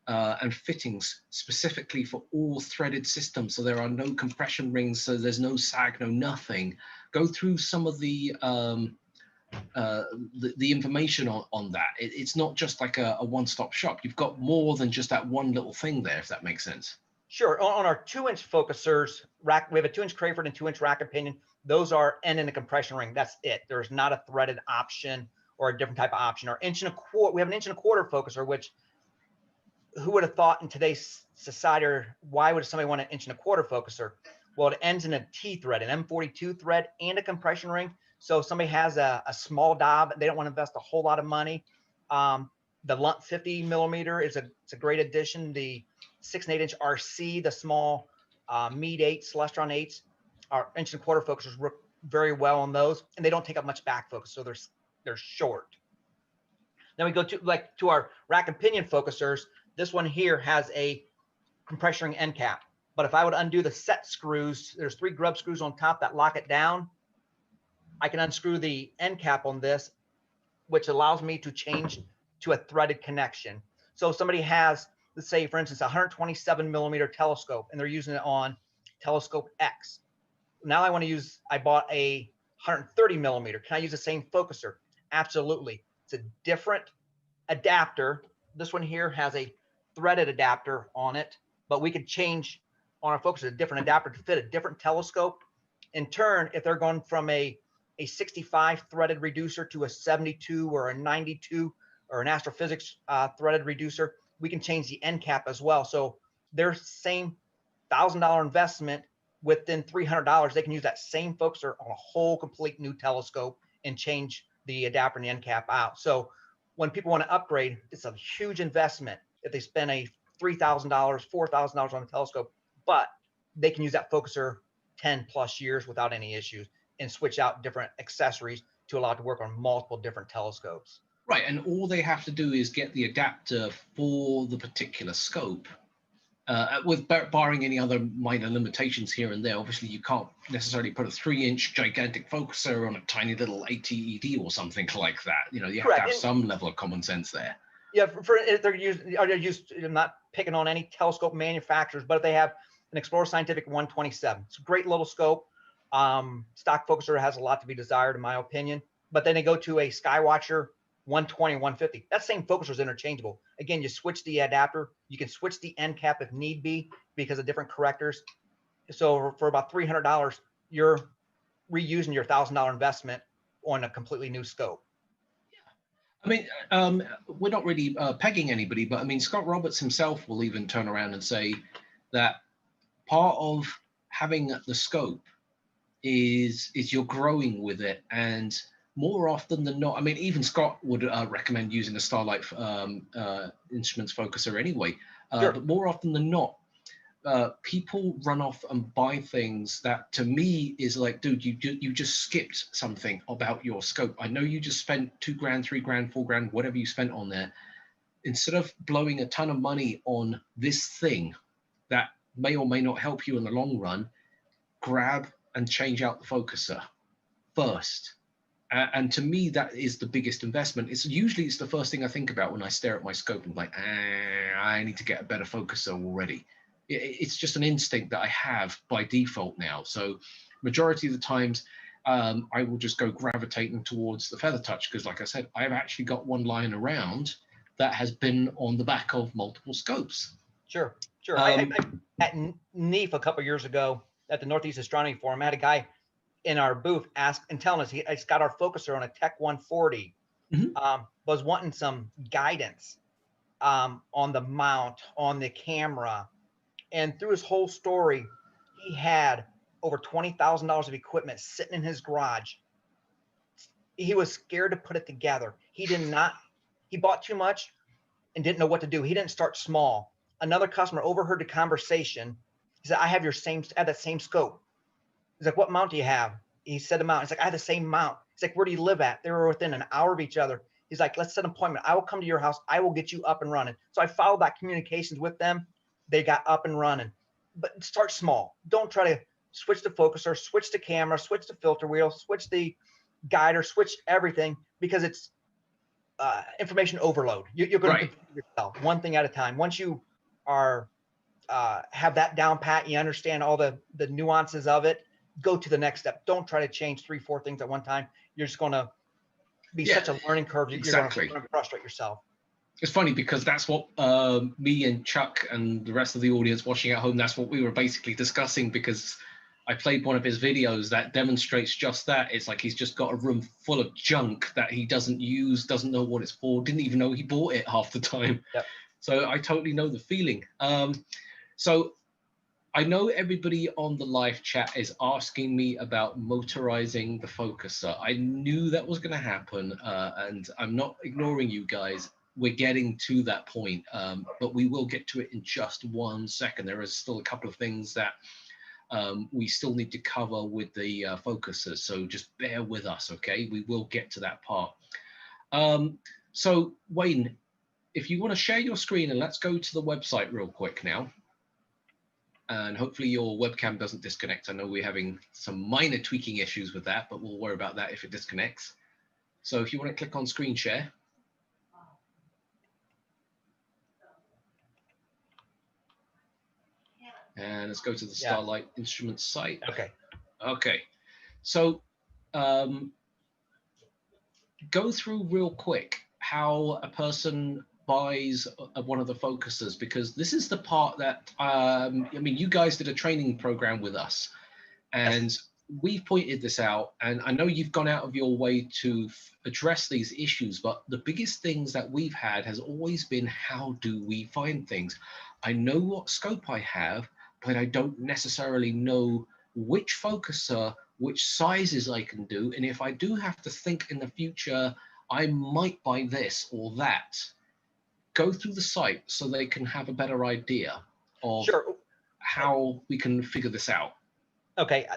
[SPEAKER 1] and fittings specifically for all threaded systems. So there are no compression rings, so there's no sag, no nothing. go through some of the information on that. It's not just like a one-stop shop. You've got more than just that one little thing there, if that makes sense.
[SPEAKER 6] Sure. On our 2-inch focusers rack, we have a 2-inch Crayford and 2-inch rack and pinion. Those are end in a compression ring. That's it. There's not a threaded option or a different type of option. Our 1.25 inch, we have an 1.25 inch focuser, which who would have thought in today's society, or why would somebody want an 1.25 inch focuser? Well, it ends in a T thread, an M42 thread, and a compression ring. So if somebody has a small knob, they don't want to invest a whole lot of money. The 50 millimeter it's a great addition. The 6 1/8 inch RC, the small Meade 8s, Celestron 8s, our 1.25 inch focusers work very well on those, and they don't take up much back focus, so they're short. Then we go to our rack and pinion focusers. This one here has a compression ring end cap, but if I would undo the set screws, there's 3 grub screws on top that lock it down. I can unscrew the end cap on this, which allows me to change to a threaded connection. So if somebody has, let's say, for instance, a 127 millimeter telescope, and they're using it on telescope X. Now I bought a 130 millimeter. Can I use the same focuser? Absolutely. It's a different adapter. This one here has a threaded adapter on it, but we could change on our focuser a different adapter to fit a different telescope. In turn, if they're going from a 65 threaded reducer to a 72 or a 92 or an astrophysics threaded reducer, we can change the end cap as well. So their same $1,000 investment, within $300, they can use that same focuser on a whole complete new telescope and change the adapter and the end cap out. So when people want to upgrade, it's a huge investment if they spend a $3,000, $4,000 on a telescope, but they can use that focuser 10 plus years without any issues and switch out different accessories to allow it to work on multiple different telescopes.
[SPEAKER 1] Right, and all they have to do is get the adapter for the particular scope, with barring any other minor limitations here and there. Obviously, you can't necessarily put a 3-inch gigantic focuser on a tiny little ATED or something like that. You know, you have to have some level of common sense there.
[SPEAKER 6] Yeah, they're used. I'm not picking on any telescope manufacturers, but if they have an Explorer Scientific 127, it's a great little scope. Stock focuser has a lot to be desired, in my opinion. But then they go to a Skywatcher 120, 150. That same focuser is interchangeable. Again, you switch the adapter. You can switch the end cap if need be because of different correctors. So for about $300, you're reusing your $1,000 investment on a completely new scope.
[SPEAKER 1] I mean, we're not really pegging anybody, but I mean, Scott Roberts himself will even turn around and say that part of having the scope is you're growing with it, and more often than not, I mean, even Scott would recommend using a Starlight instruments focuser anyway.
[SPEAKER 6] Sure.
[SPEAKER 1] But more often than not, people run off and buy things that, to me, is like, dude, you just skipped something about your scope. I know you just spent $2 grand, $3 grand, $4 grand, whatever you spent on there. Instead of blowing a ton of money on this thing that may or may not help you in the long run, grab and change out the focuser first. And to me, that is the biggest investment. It's the first thing I think about when I stare at my scope and like, I need to get a better focuser already. It's just an instinct that I have by default now. So majority of the times, I will just go gravitating towards the Feather Touch because, like I said, I've actually got one lying around that has been on the back of multiple scopes.
[SPEAKER 6] Sure. I at NEAF a couple of years ago at the Northeast Astronomy Forum, I had a guy in our booth ask and telling us he's got our focuser on a Tech 140, was wanting some guidance on the mount, on the camera. And through his whole story, he had over $20,000 of equipment sitting in his garage. He was scared to put it together. He bought too much and didn't know what to do. He didn't start small. Another customer overheard the conversation. He said, I have that same scope. He's like, what mount do you have? He said the mount. He's like, I have the same mount. He's like, where do you live at? They were within an hour of each other. He's like, let's set an appointment. I will come to your house. I will get you up and running. So I followed that communications with them. They got up and running. But start small. Don't try to switch the focuser, switch the camera, switch the filter wheel, switch the guider, switch everything, because it's information overload. You're going to confuse yourself one thing at a time. Once you are have that down pat, you understand all the nuances of it, go to the next step. Don't try to change 3, 4 things at one time. You're just going to be such a learning curve.
[SPEAKER 1] Exactly.
[SPEAKER 6] You're going to frustrate yourself.
[SPEAKER 1] It's funny because that's what me and Chuck and the rest of the audience watching at home, that's what we were basically discussing, because I played one of his videos that demonstrates just that. It's like he's just got a room full of junk that he doesn't use, doesn't know what it's for, didn't even know he bought it half the time.
[SPEAKER 6] Yep.
[SPEAKER 1] So I totally know the feeling. So I know everybody on the live chat is asking me about motorizing the focuser. I knew that was going to happen, and I'm not ignoring you guys. We're getting to that point, but we will get to it in just 1 second. There is still a couple of things that we still need to cover with the focusers, so just bear with us, okay? We will get to that part. So Wayne, if you want to share your screen, and let's go to the website real quick now. And hopefully your webcam doesn't disconnect. I know we're having some minor tweaking issues with that, but we'll worry about that if it disconnects. So if you want to click on screen share. And let's go to the Starlight Instruments site.
[SPEAKER 6] Okay.
[SPEAKER 1] Okay. So go through real quick how a person buys one of the focusers, because this is the part that, I mean, you guys did a training program with us, and we've pointed this out, and I know you've gone out of your way to address these issues, but the biggest things that we've had has always been, how do we find things? I know what scope I have, but I don't necessarily know which focuser, which sizes I can do, and if I do have to think in the future, I might buy this or that. Go through the site so they can have a better idea of how we can figure this out.
[SPEAKER 6] Okay.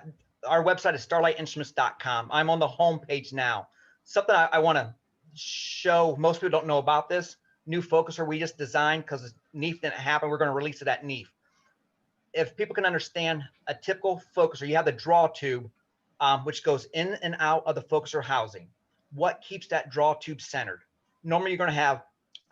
[SPEAKER 6] Our website is starlightinstruments.com. I'm on the home page now. Something I want to show, most people don't know about this new focuser we just designed, because NEAF didn't happen. We're going to release it at NEAF. If people can understand a typical focuser, you have the draw tube, which goes in and out of the focuser housing. What keeps that draw tube centered? Normally, you're going to have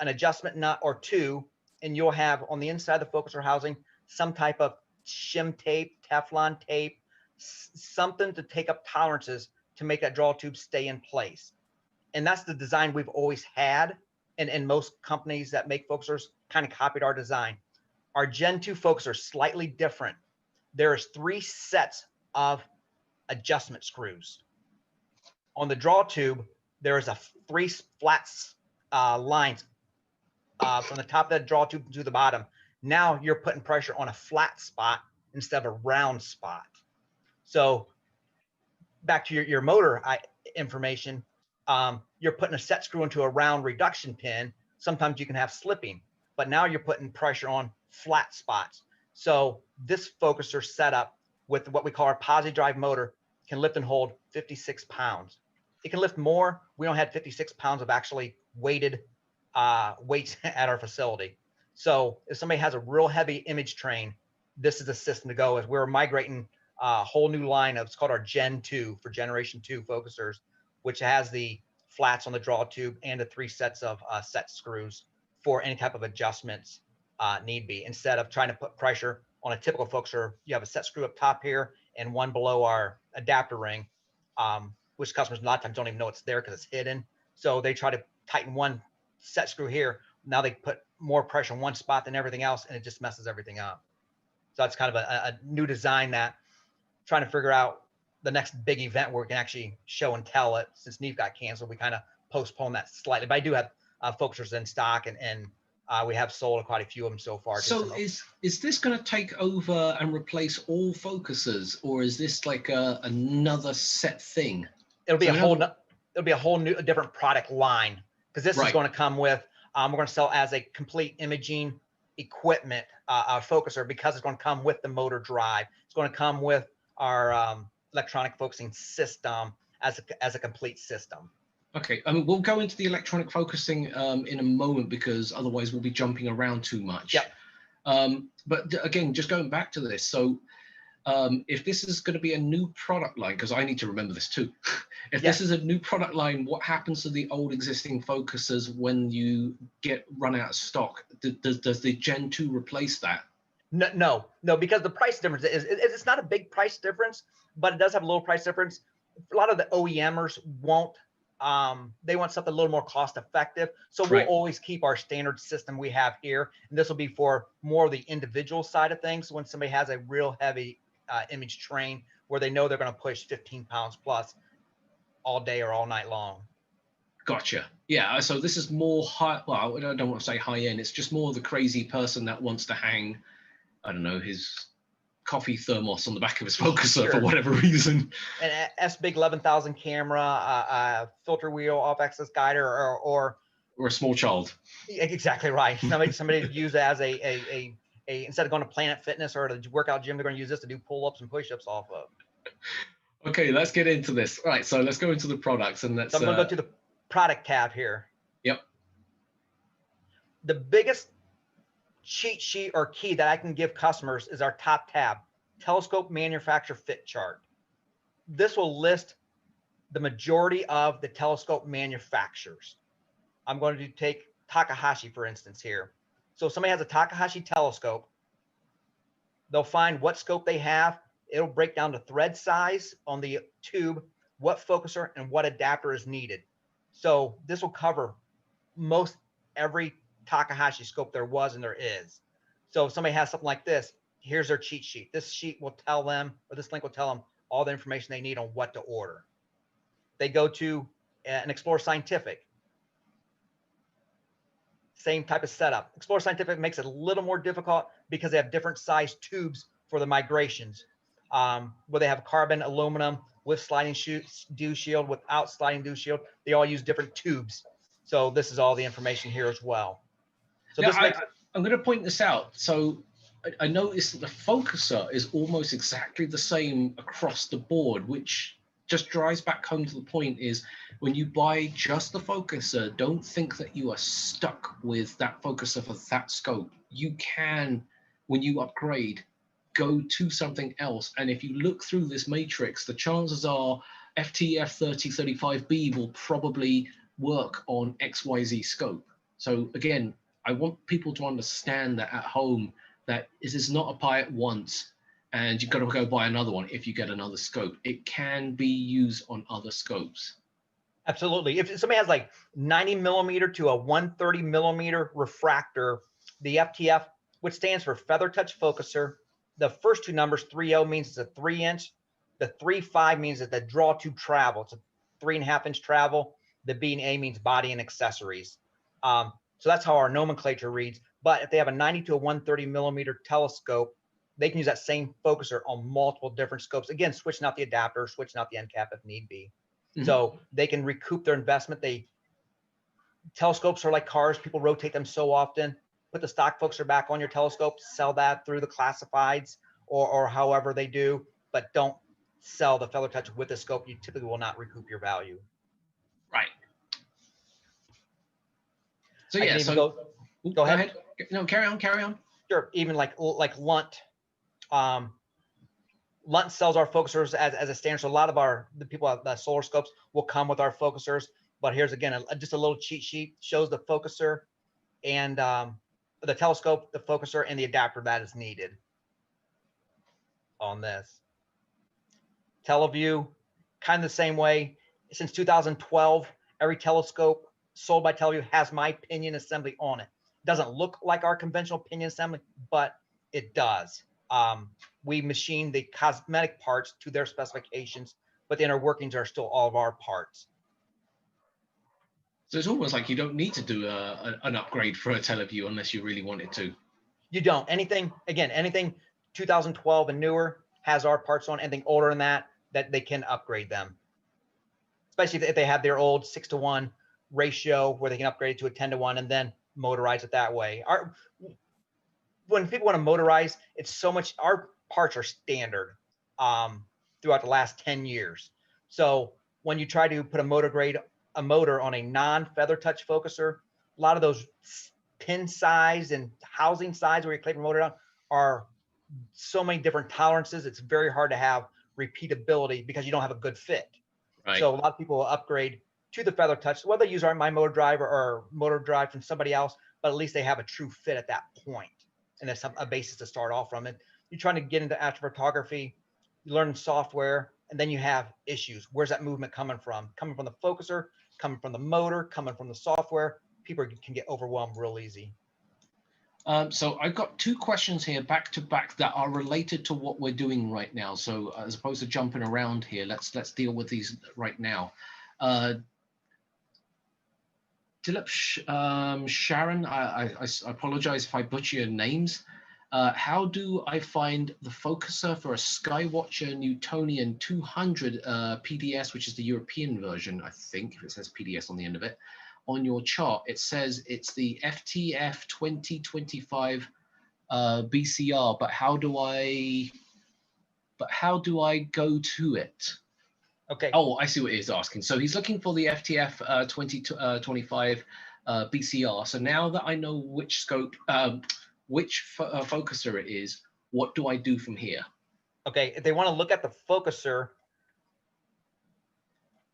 [SPEAKER 6] an adjustment nut or two, and you'll have on the inside of the focuser housing some type of shim tape, Teflon tape, something to take up tolerances to make that draw tube stay in place. And that's the design we've always had. And most companies that make focusers kind of copied our design. Our Gen 2 focuser is slightly different. There's 3 sets of adjustment screws. On the draw tube, there is 3 flat lines from the top of the draw tube to the bottom. Now you're putting pressure on a flat spot instead of a round spot. So back to your motor information, you're putting a set screw into a round reduction pin. Sometimes you can have slipping, but now you're putting pressure on flat spots. So this focuser setup with what we call our posi drive motor can lift and hold 56 pounds. It can lift more. We don't have 56 pounds of actually weighted weights at our facility. So if somebody has a real heavy image train, this is the system to go with. We're migrating a whole new line of, it's called our Gen 2 for Generation 2 focusers, which has the flats on the draw tube and the 3 sets of set screws for any type of adjustments need be. Instead of trying to put pressure on a typical focuser, you have a set screw up top here and one below our adapter ring, which customers a lot of times don't even know it's there because it's hidden. So they try to tighten one set screw here. Now they put more pressure in one spot than everything else, and it just messes everything up. So that's kind of a new design that trying to figure out the next big event where we can actually show and tell it. Since NEAF got canceled, we kind of postponed that slightly. But I do have focusers in stock, and we have sold quite a few of them so far.
[SPEAKER 1] So is this going to take over and replace all focusers, or is this like another set thing?
[SPEAKER 6] It'll be a whole new, different product line, because this is going to come with. We're going to sell as a complete imaging equipment focuser, because it's going to come with the motor drive. It's going to come with our electronic focusing system as a complete system.
[SPEAKER 1] Okay, I mean, we'll go into the electronic focusing in a moment, because otherwise we'll be jumping around too much.
[SPEAKER 6] Yep.
[SPEAKER 1] But again, just going back to this, so if this is going to be a new product line, because I need to remember this too. If this is a new product line, what happens to the old existing focusers when you run out of stock? Does the Gen 2 replace that?
[SPEAKER 6] No, because the price difference it's not a big price difference, but it does have a little price difference. A lot of the OEMers won't, they want something a little more cost effective. So we'll
[SPEAKER 1] Right.
[SPEAKER 6] always keep our standard system we have here. And this will be for more of the individual side of things. When somebody has a real heavy image train where they know they're going to push 15 pounds plus all day or all night long.
[SPEAKER 1] Gotcha. Yeah. So this is more high. Well, I don't want to say high end. It's just more the crazy person that wants to hang, I don't know, his coffee thermos on the back of his focuser for
[SPEAKER 6] Sure.
[SPEAKER 1] whatever reason.
[SPEAKER 6] An S-Big 11,000 camera, filter wheel, off-axis guider, or
[SPEAKER 1] Or a small child.
[SPEAKER 6] exactly right. Somebody use it as a instead of going to Planet Fitness or the workout gym, they're going to use this to do pull-ups and push-ups off of.
[SPEAKER 1] Okay, let's get into this. All right, so let's go into the products and let's.
[SPEAKER 6] So I'm going to go to the product tab here.
[SPEAKER 1] Yep.
[SPEAKER 6] The biggest cheat sheet or key that I can give customers is our top tab, telescope manufacturer fit chart. This will list the majority of the telescope manufacturers. I'm going to take Takahashi, for instance, here. So if somebody has a Takahashi telescope, they'll find what scope they have. It'll break down the thread size on the tube, what focuser and what adapter is needed. So this will cover most every Takahashi scope there was and there is. So if somebody has something like this, here's their cheat sheet. This sheet will tell them, or this link will tell them all the information they need on what to order. They go to an Explorer Scientific. Same type of setup. Explorer Scientific makes it a little more difficult because they have different size tubes for the migrations, where they have carbon, aluminum with sliding dew shield, without sliding dew shield. They all use different tubes. So this is all the information here as well. So
[SPEAKER 1] Now,
[SPEAKER 6] this makes
[SPEAKER 1] I'm going to point this out. So I noticed that the focuser is almost exactly the same across the board, which just drives back home to the point is when you buy just the focuser, don't think that you are stuck with that focuser for that scope. You can, when you upgrade, go to something else. And if you look through this matrix, the chances are FTF 3035B will probably work on XYZ scope. So again, I want people to understand that at home, that this is not a buy it once and you've got to go buy another one if you get another scope. It can be used on other scopes.
[SPEAKER 6] absolutely. If somebody has like 90 millimeter to a 130 millimeter refractor, the FTF, which stands for Feather Touch Focuser, the first two numbers, 30 means it's a 3-inch. The 35 means that the draw tube travel. It's a 3.5-inch travel. The B and A means body and accessories. So that's how our nomenclature reads. But if they have a 90 to a 130 millimeter telescope, they can use that same focuser on multiple different scopes. Again, switching out the adapter, switching out the end cap if need be. Mm-hmm. So they can recoup their investment. Telescopes are like cars. People rotate them so often. Put the stock focuser back on your telescope, sell that through the classifieds or however they do, but don't sell the Feather Touch with the scope. You typically will not recoup your value.
[SPEAKER 1] Right. So yeah,
[SPEAKER 6] go ahead.
[SPEAKER 1] No, carry on.
[SPEAKER 6] Sure. Even like Lunt. Lunt sells our focusers as a standard. So a lot of the people at the solar scopes will come with our focusers. But here's again just a little cheat sheet, shows the focuser and the telescope, the focuser, and the adapter that is needed on this. TeleVue, kind of the same way. Since 2012, every telescope sold by TeleVue has my pinion assembly on it. Doesn't look like our conventional pinion assembly, but it does. We machine the cosmetic parts to their specifications, but the inner workings are still all of our parts.
[SPEAKER 1] So it's almost like you don't need to do an upgrade for a TeleVue unless you really wanted to.
[SPEAKER 6] You don't. Anything 2012 and newer has our parts on. Anything older than that they can upgrade them. Especially if they have their old 6-to-1 ratio where they can upgrade it to a 10-to-1 and then motorize it that way. When people want to motorize, it's so much, our parts are standard throughout the last 10 years. So when you try to put a motor on a non-Feather Touch focuser, a lot of those pin size and housing size where you clip your motor on are so many different tolerances. It's very hard to have repeatability because you don't have a good fit. Right. So a lot of people will upgrade to the Feather Touch, whether they use my motor drive or motor drive from somebody else, but at least they have a true fit at that point. and it's a basis to start off from. And you're trying to get into astrophotography, you learn software, and then you have issues. Where's that movement coming from? Coming from the focuser, coming from the motor, coming from the software. People can get overwhelmed real easy.
[SPEAKER 1] So I've got two questions here back to back that are related to what we're doing right now. So as opposed to jumping around here, let's deal with these right now. Dilip, Sharon, I apologize if I butcher your names. How do I find the focuser for a Skywatcher Newtonian 200 PDS, which is the European version, I think, if it says PDS on the end of it? On your chart, it says it's the FTF 2025 BCR, but how do I go to it?
[SPEAKER 6] Okay.
[SPEAKER 1] Oh, I see what he's asking. So he's looking for the FTF 2025 BCR. So now that I know which scope, which focuser it is, what do I do from here?
[SPEAKER 6] Okay, if they want to look at the focuser.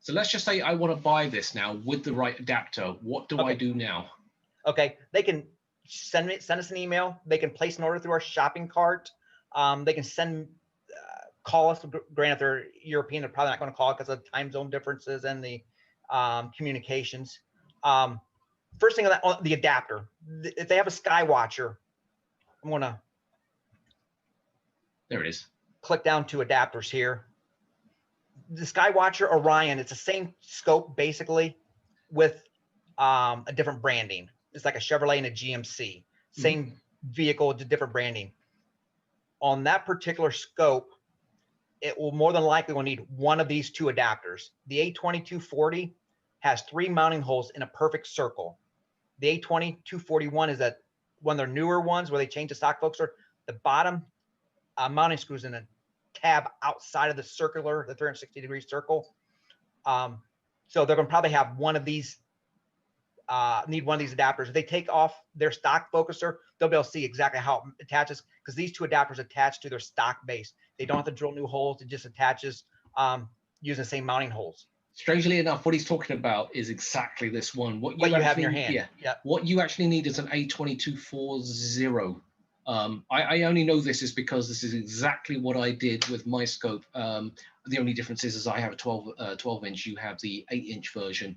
[SPEAKER 1] So let's just say I want to buy this now with the right adapter. What do I do now?
[SPEAKER 6] Okay, they can send us an email. They can place an order through our shopping cart. They can call us. Granted, if they're European, they're probably not going to call because of time zone differences and the communications. First thing on the adapter. If they have a Skywatcher, I'm going to.
[SPEAKER 1] There it is.
[SPEAKER 6] Click down to adapters here. The Skywatcher Orion, it's the same scope basically with a different branding. It's like a Chevrolet and a GMC, same vehicle, different branding. On that particular scope, it will more than likely will need one of these two adapters. The A2240 has 3 mounting holes in a perfect circle. The A2241 is one of their newer ones where they change the stock focuser. The bottom mounting screws in a tab outside of the 360-degree circle. So they're going to probably have one of these, need one of these adapters. If they take off their stock focuser, they'll be able to see exactly how it attaches, because these two adapters attach to their stock base. They don't have to drill new holes. It just attaches using the same mounting holes.
[SPEAKER 1] Strangely enough, what he's talking about is exactly this one.
[SPEAKER 6] What you have in your hand.
[SPEAKER 1] Yeah.
[SPEAKER 6] Yep.
[SPEAKER 1] What you actually need is an A2240. I only know this is because this is exactly what I did with my scope. The only difference is I have a 12 inch, you have the 8-inch version.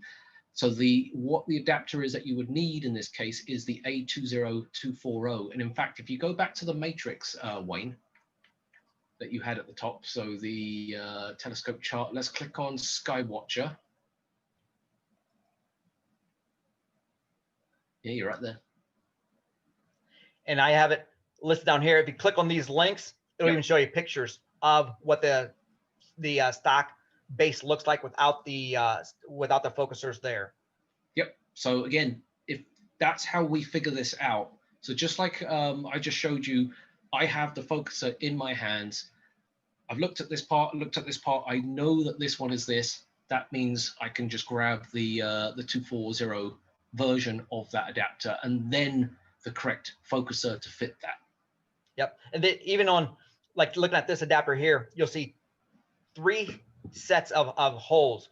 [SPEAKER 1] So what the adapter is that you would need in this case is the A20240. And in fact, if you go back to the matrix, Wayne, that you had at the top, so the telescope chart, let's click on Skywatcher. Yeah, you're right there.
[SPEAKER 6] And I have it listed down here. If you click on these links, it'll even show you pictures of what the stock base looks like without the focusers there.
[SPEAKER 1] Yep. So again, if that's how we figure this out. So just like I just showed you, I have the focuser in my hands. I've looked at this part, I know that this one is this. That means I can just grab the 240 version of that adapter and then the correct focuser to fit that.
[SPEAKER 6] Yep. And then even on, like looking at this adapter here, you'll see 3 sets of holes.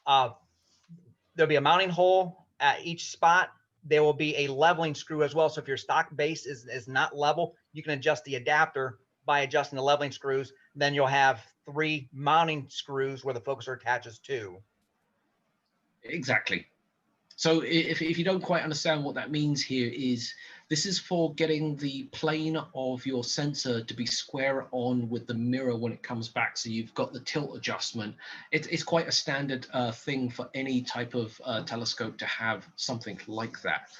[SPEAKER 6] There'll be a mounting hole at each spot. There will be a leveling screw as well. So if your stock base is not level, you can adjust the adapter by adjusting the leveling screws. Then you'll have 3 mounting screws where the focuser attaches to.
[SPEAKER 1] Exactly. So if you don't quite understand what that means here is, this is for getting the plane of your sensor to be square on with the mirror when it comes back. So you've got the tilt adjustment. It's quite a standard thing for any type of telescope to have something like that.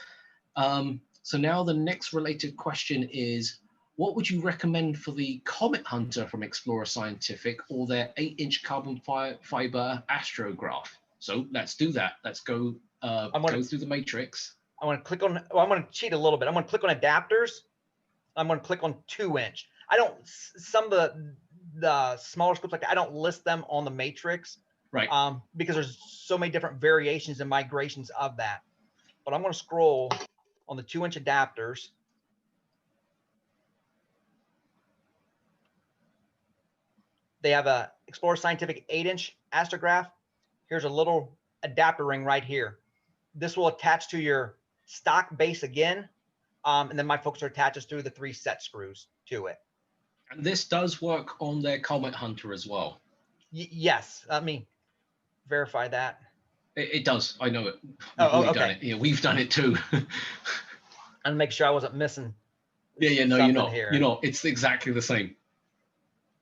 [SPEAKER 1] So now the next related question is, what would you recommend for the Comet Hunter from Explorer Scientific or their 8-inch carbon fiber astrograph? So let's do that. Let's go go through the matrix.
[SPEAKER 6] I want to click on, well, I'm going to cheat a little bit. I'm going to click on adapters. I'm going to click on 2-inch. I don't, some of the smaller scopes like that, I don't list them on the matrix.
[SPEAKER 1] Right.
[SPEAKER 6] Because there's so many different variations and migrations of that. But I'm going to scroll on the 2-inch adapters. They have a Explorer Scientific 8-inch astrograph. Here's a little adapter ring right here. This will attach to your stock base again. And then my focuser attaches through the 3 set screws to it.
[SPEAKER 1] And this does work on their Comet Hunter as well.
[SPEAKER 6] Yes, let me verify that.
[SPEAKER 1] It does. I know it. We've
[SPEAKER 6] Oh,
[SPEAKER 1] already done
[SPEAKER 6] okay.
[SPEAKER 1] it. Yeah, we've done it too.
[SPEAKER 6] And make sure I wasn't missing.
[SPEAKER 1] Yeah. No, you're
[SPEAKER 6] something
[SPEAKER 1] not.
[SPEAKER 6] here.
[SPEAKER 1] You're not. It's exactly the same.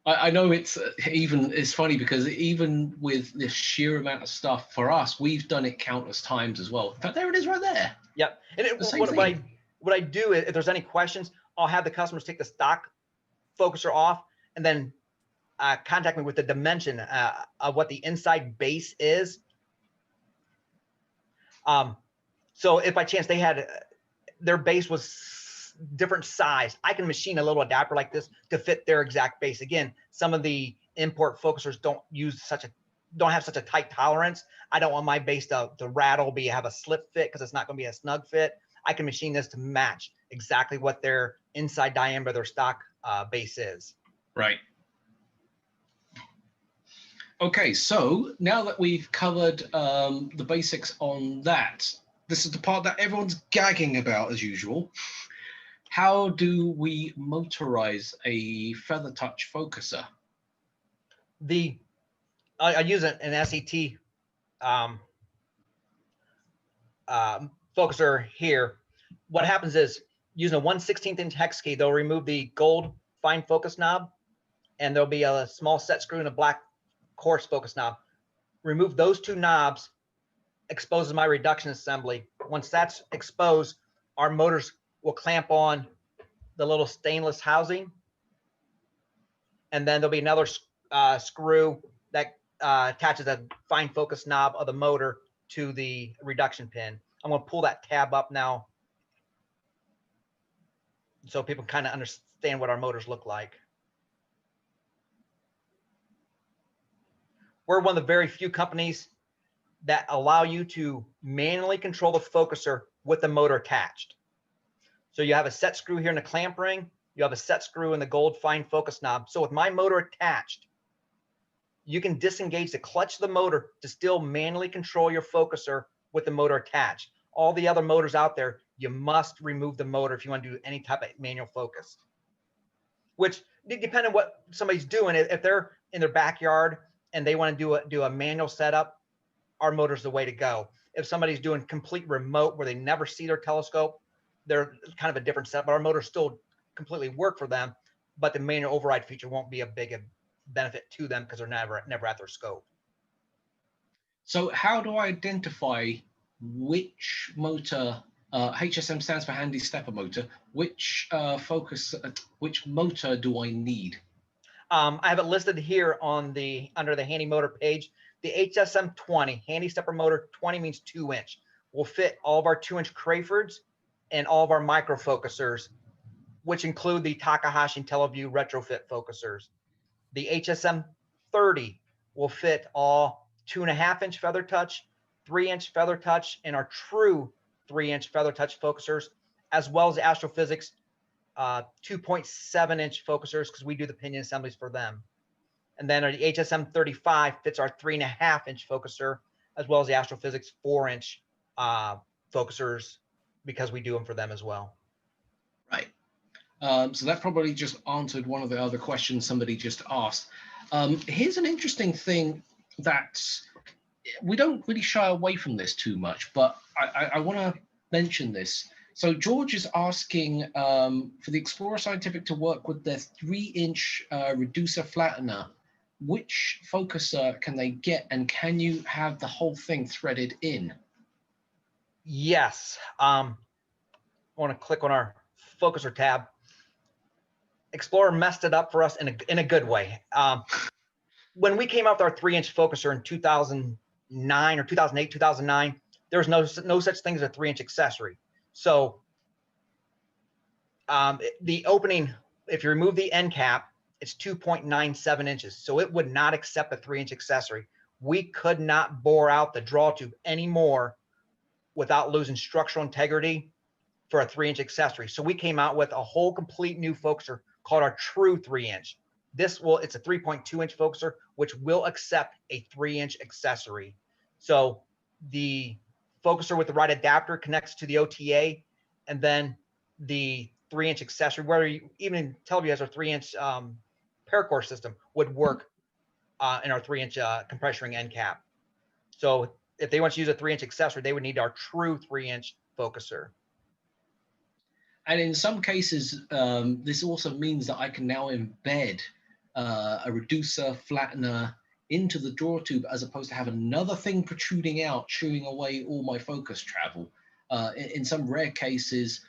[SPEAKER 1] I know it's it's funny because even with this sheer amount of stuff for us, we've done it countless times as well. In fact, there it is right there.
[SPEAKER 6] Yep. And
[SPEAKER 1] The same thing.
[SPEAKER 6] what I do is, if there's any questions, I'll have the customers take the stock focuser off and then contact me with the dimension of what the inside base is. So if by chance they had their base was different size, I can machine a little adapter like this to fit their exact base. Again, some of the import focusers don't have such a tight tolerance. I don't want my base to rattle, have a slip fit, because it's not going to be a snug fit. I can machine this to match exactly what their inside diameter of their stock base is.
[SPEAKER 1] Right. Okay, so now that we've covered the basics on that, this is the part that everyone's gagging about as usual. How do we motorize a feather touch focuser?
[SPEAKER 6] I use an SET focuser here. What happens is, using a 1/16 inch hex key, they'll remove the gold fine focus knob, and there'll be a small set screw and a black coarse focus knob. Remove those 2 knobs, exposes my reduction assembly. Once that's exposed, our motors will clamp on the little stainless housing, and then there'll be another screw that attaches a fine focus knob of the motor to the reduction pin. I'm going to pull that tab up now so people kind of understand what our motors look like. We're one of the very few companies that allow you to manually control the focuser with the motor attached. So you have a set screw here in the clamp ring. You have a set screw in the gold fine focus knob. So with my motor attached, you can disengage the clutch of the motor to still manually control your focuser with the motor attached. All the other motors out there, you must remove the motor if you want to do any type of manual focus. Which, depending on what somebody's doing, if they're in their backyard and they want to do a manual setup, our motor's the way to go. If somebody's doing complete remote where they never see their telescope, they're kind of a different setup, but our motors still completely work for them, but the manual override feature won't be a big benefit to them because they're never at their scope.
[SPEAKER 1] So how do I identify which motor, HSM stands for handy stepper motor, which which motor do I need?
[SPEAKER 6] I have it listed here on under the handy motor page. The HSM 20, handy stepper motor, 20 means 2-inch. Will fit all of our 2-inch Crayfords and all of our micro focusers, which include the Takahashi and Teleview retrofit focusers. The HSM 30 will fit all 2.5-inch feather touch, 3-inch feather touch, and our true 3-inch feather touch focusers, as well as the Astrophysics 2.7-inch focusers, because we do the pinion assemblies for them. And then the HSM 35 fits our 3.5-inch focuser, as well as the Astrophysics 4-inch focusers, because we do them for them as well.
[SPEAKER 1] Right. So that probably just answered one of the other questions somebody just asked. Here's an interesting thing that we don't really shy away from this too much, but I want to mention this. So George is asking for the Explorer Scientific to work with their 3-inch reducer flattener. Which focuser can they get, and can you have the whole thing threaded in?
[SPEAKER 6] Yes. I want to click on our focuser tab. Explorer messed it up for us in a good way. When we came out with our 3-inch focuser in 2009 or 2008, 2009, there was no such thing as a 3-inch accessory. So the opening, if you remove the end cap, it's 2.97 inches. So it would not accept a 3-inch accessory. We could not bore out the draw tube anymore without losing structural integrity for a 3-inch accessory. So we came out with a whole complete new focuser called our true 3-inch. It's a 3.2-inch focuser, which will accept a 3-inch accessory. So the focuser with the right adapter connects to the OTA, and then the 3-inch accessory, whether you, even in television has our 3-inch paracord system would work in our 3-inch compression ring end cap. So if they want to use a 3-inch accessory, they would need our true 3-inch focuser.
[SPEAKER 1] And in some cases, this also means that I can now embed a reducer, flattener into the draw tube, as opposed to have another thing protruding out, chewing away all my focus travel. In some rare cases,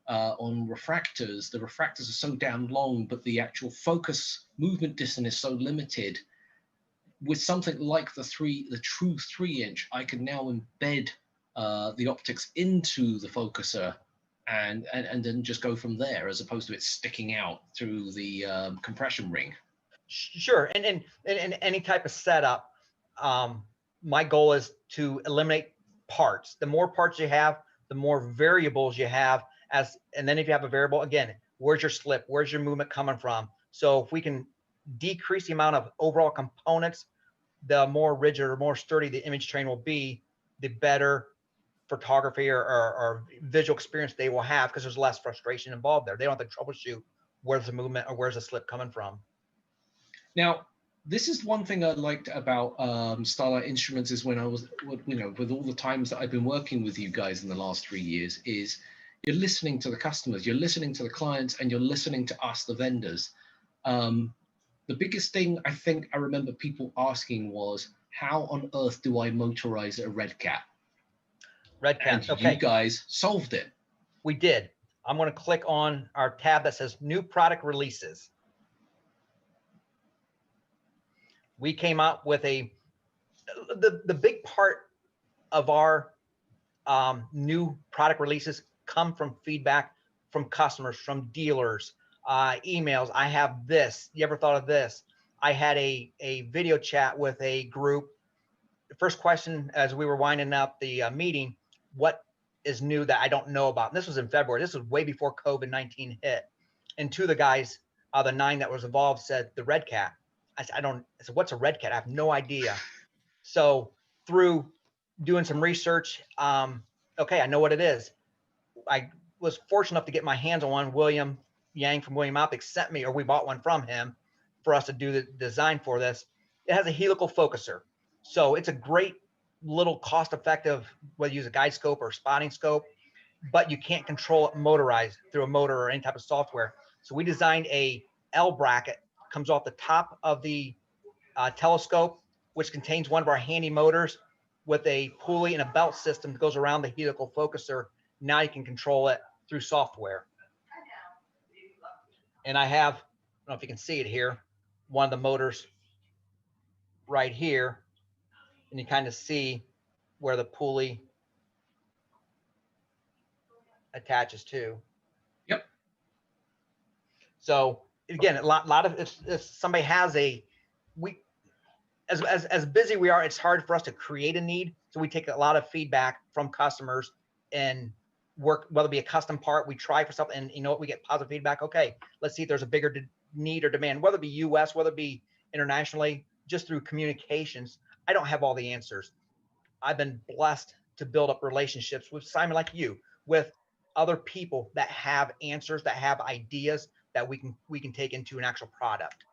[SPEAKER 1] on refractors, the refractors are so damn long, but the actual focus movement distance is so limited. With something like the true 3-inch, I can now embed the optics into the focuser and then just go from there, as opposed to it sticking out through the compression ring.
[SPEAKER 6] Sure, and any type of setup, my goal is to eliminate parts. The more parts you have, the more variables you have. And then if you have a variable, again, where's your slip? Where's your movement coming from? So if we can decrease the amount of overall components, the more rigid or more sturdy the image train will be, the better photography or visual experience they will have, because there's less frustration involved there. They don't have to troubleshoot where's the movement or where's the slip coming from.
[SPEAKER 1] Now, this is one thing I liked about Starlight Instruments, is when I was, with all the times that I've been working with you guys in the last 3 years, is you're listening to the customers, you're listening to the clients, and you're listening to us, the vendors. The biggest thing I think I remember people asking was, how on earth do I motorize a Red Cat?
[SPEAKER 6] Red Cat,
[SPEAKER 1] and
[SPEAKER 6] okay.
[SPEAKER 1] You guys solved it.
[SPEAKER 6] We did. I'm going to click on our tab that says New Product Releases. We came out with the big part of our new product releases come from feedback from customers, from dealers, emails. I have this. You ever thought of this? I had a video chat with a group. The first question as we were winding up the meeting, what is new that I don't know about? And this was in February. This was way before COVID-19 hit. And two of the guys, the 9 that was involved, said the Red Cat. I said, what's a Red Cat? I have no idea. So through doing some research, okay, I know what it is. I was fortunate enough to get my hands on one. William Yang from William Optics sent me, or we bought one from him for us to do the design for this. It has a helical focuser. So it's a great little cost-effective, whether you use a guide scope or spotting scope, but you can't control it motorized through a motor or any type of software. So we designed a L bracket, comes off the top of the telescope, which contains one of our handy motors with a pulley and a belt system that goes around the helical focuser. Now you can control it through software. And I have, I don't know if you can see it here, one of the motors right here. And you kind of see where the pulley attaches to.
[SPEAKER 1] Yep.
[SPEAKER 6] So again, a lot of, if somebody has as busy we are, it's hard for us to create a need. So we take a lot of feedback from customers and work, whether it be a custom part, we try for something, and you know what, we get positive feedback. Okay, let's see if there's a bigger need or demand, whether it be US, whether it be internationally, just through communications. I don't have all the answers. I've been blessed to build up relationships with Simon, like you, with other people that have answers, that have ideas that we can take into an actual product.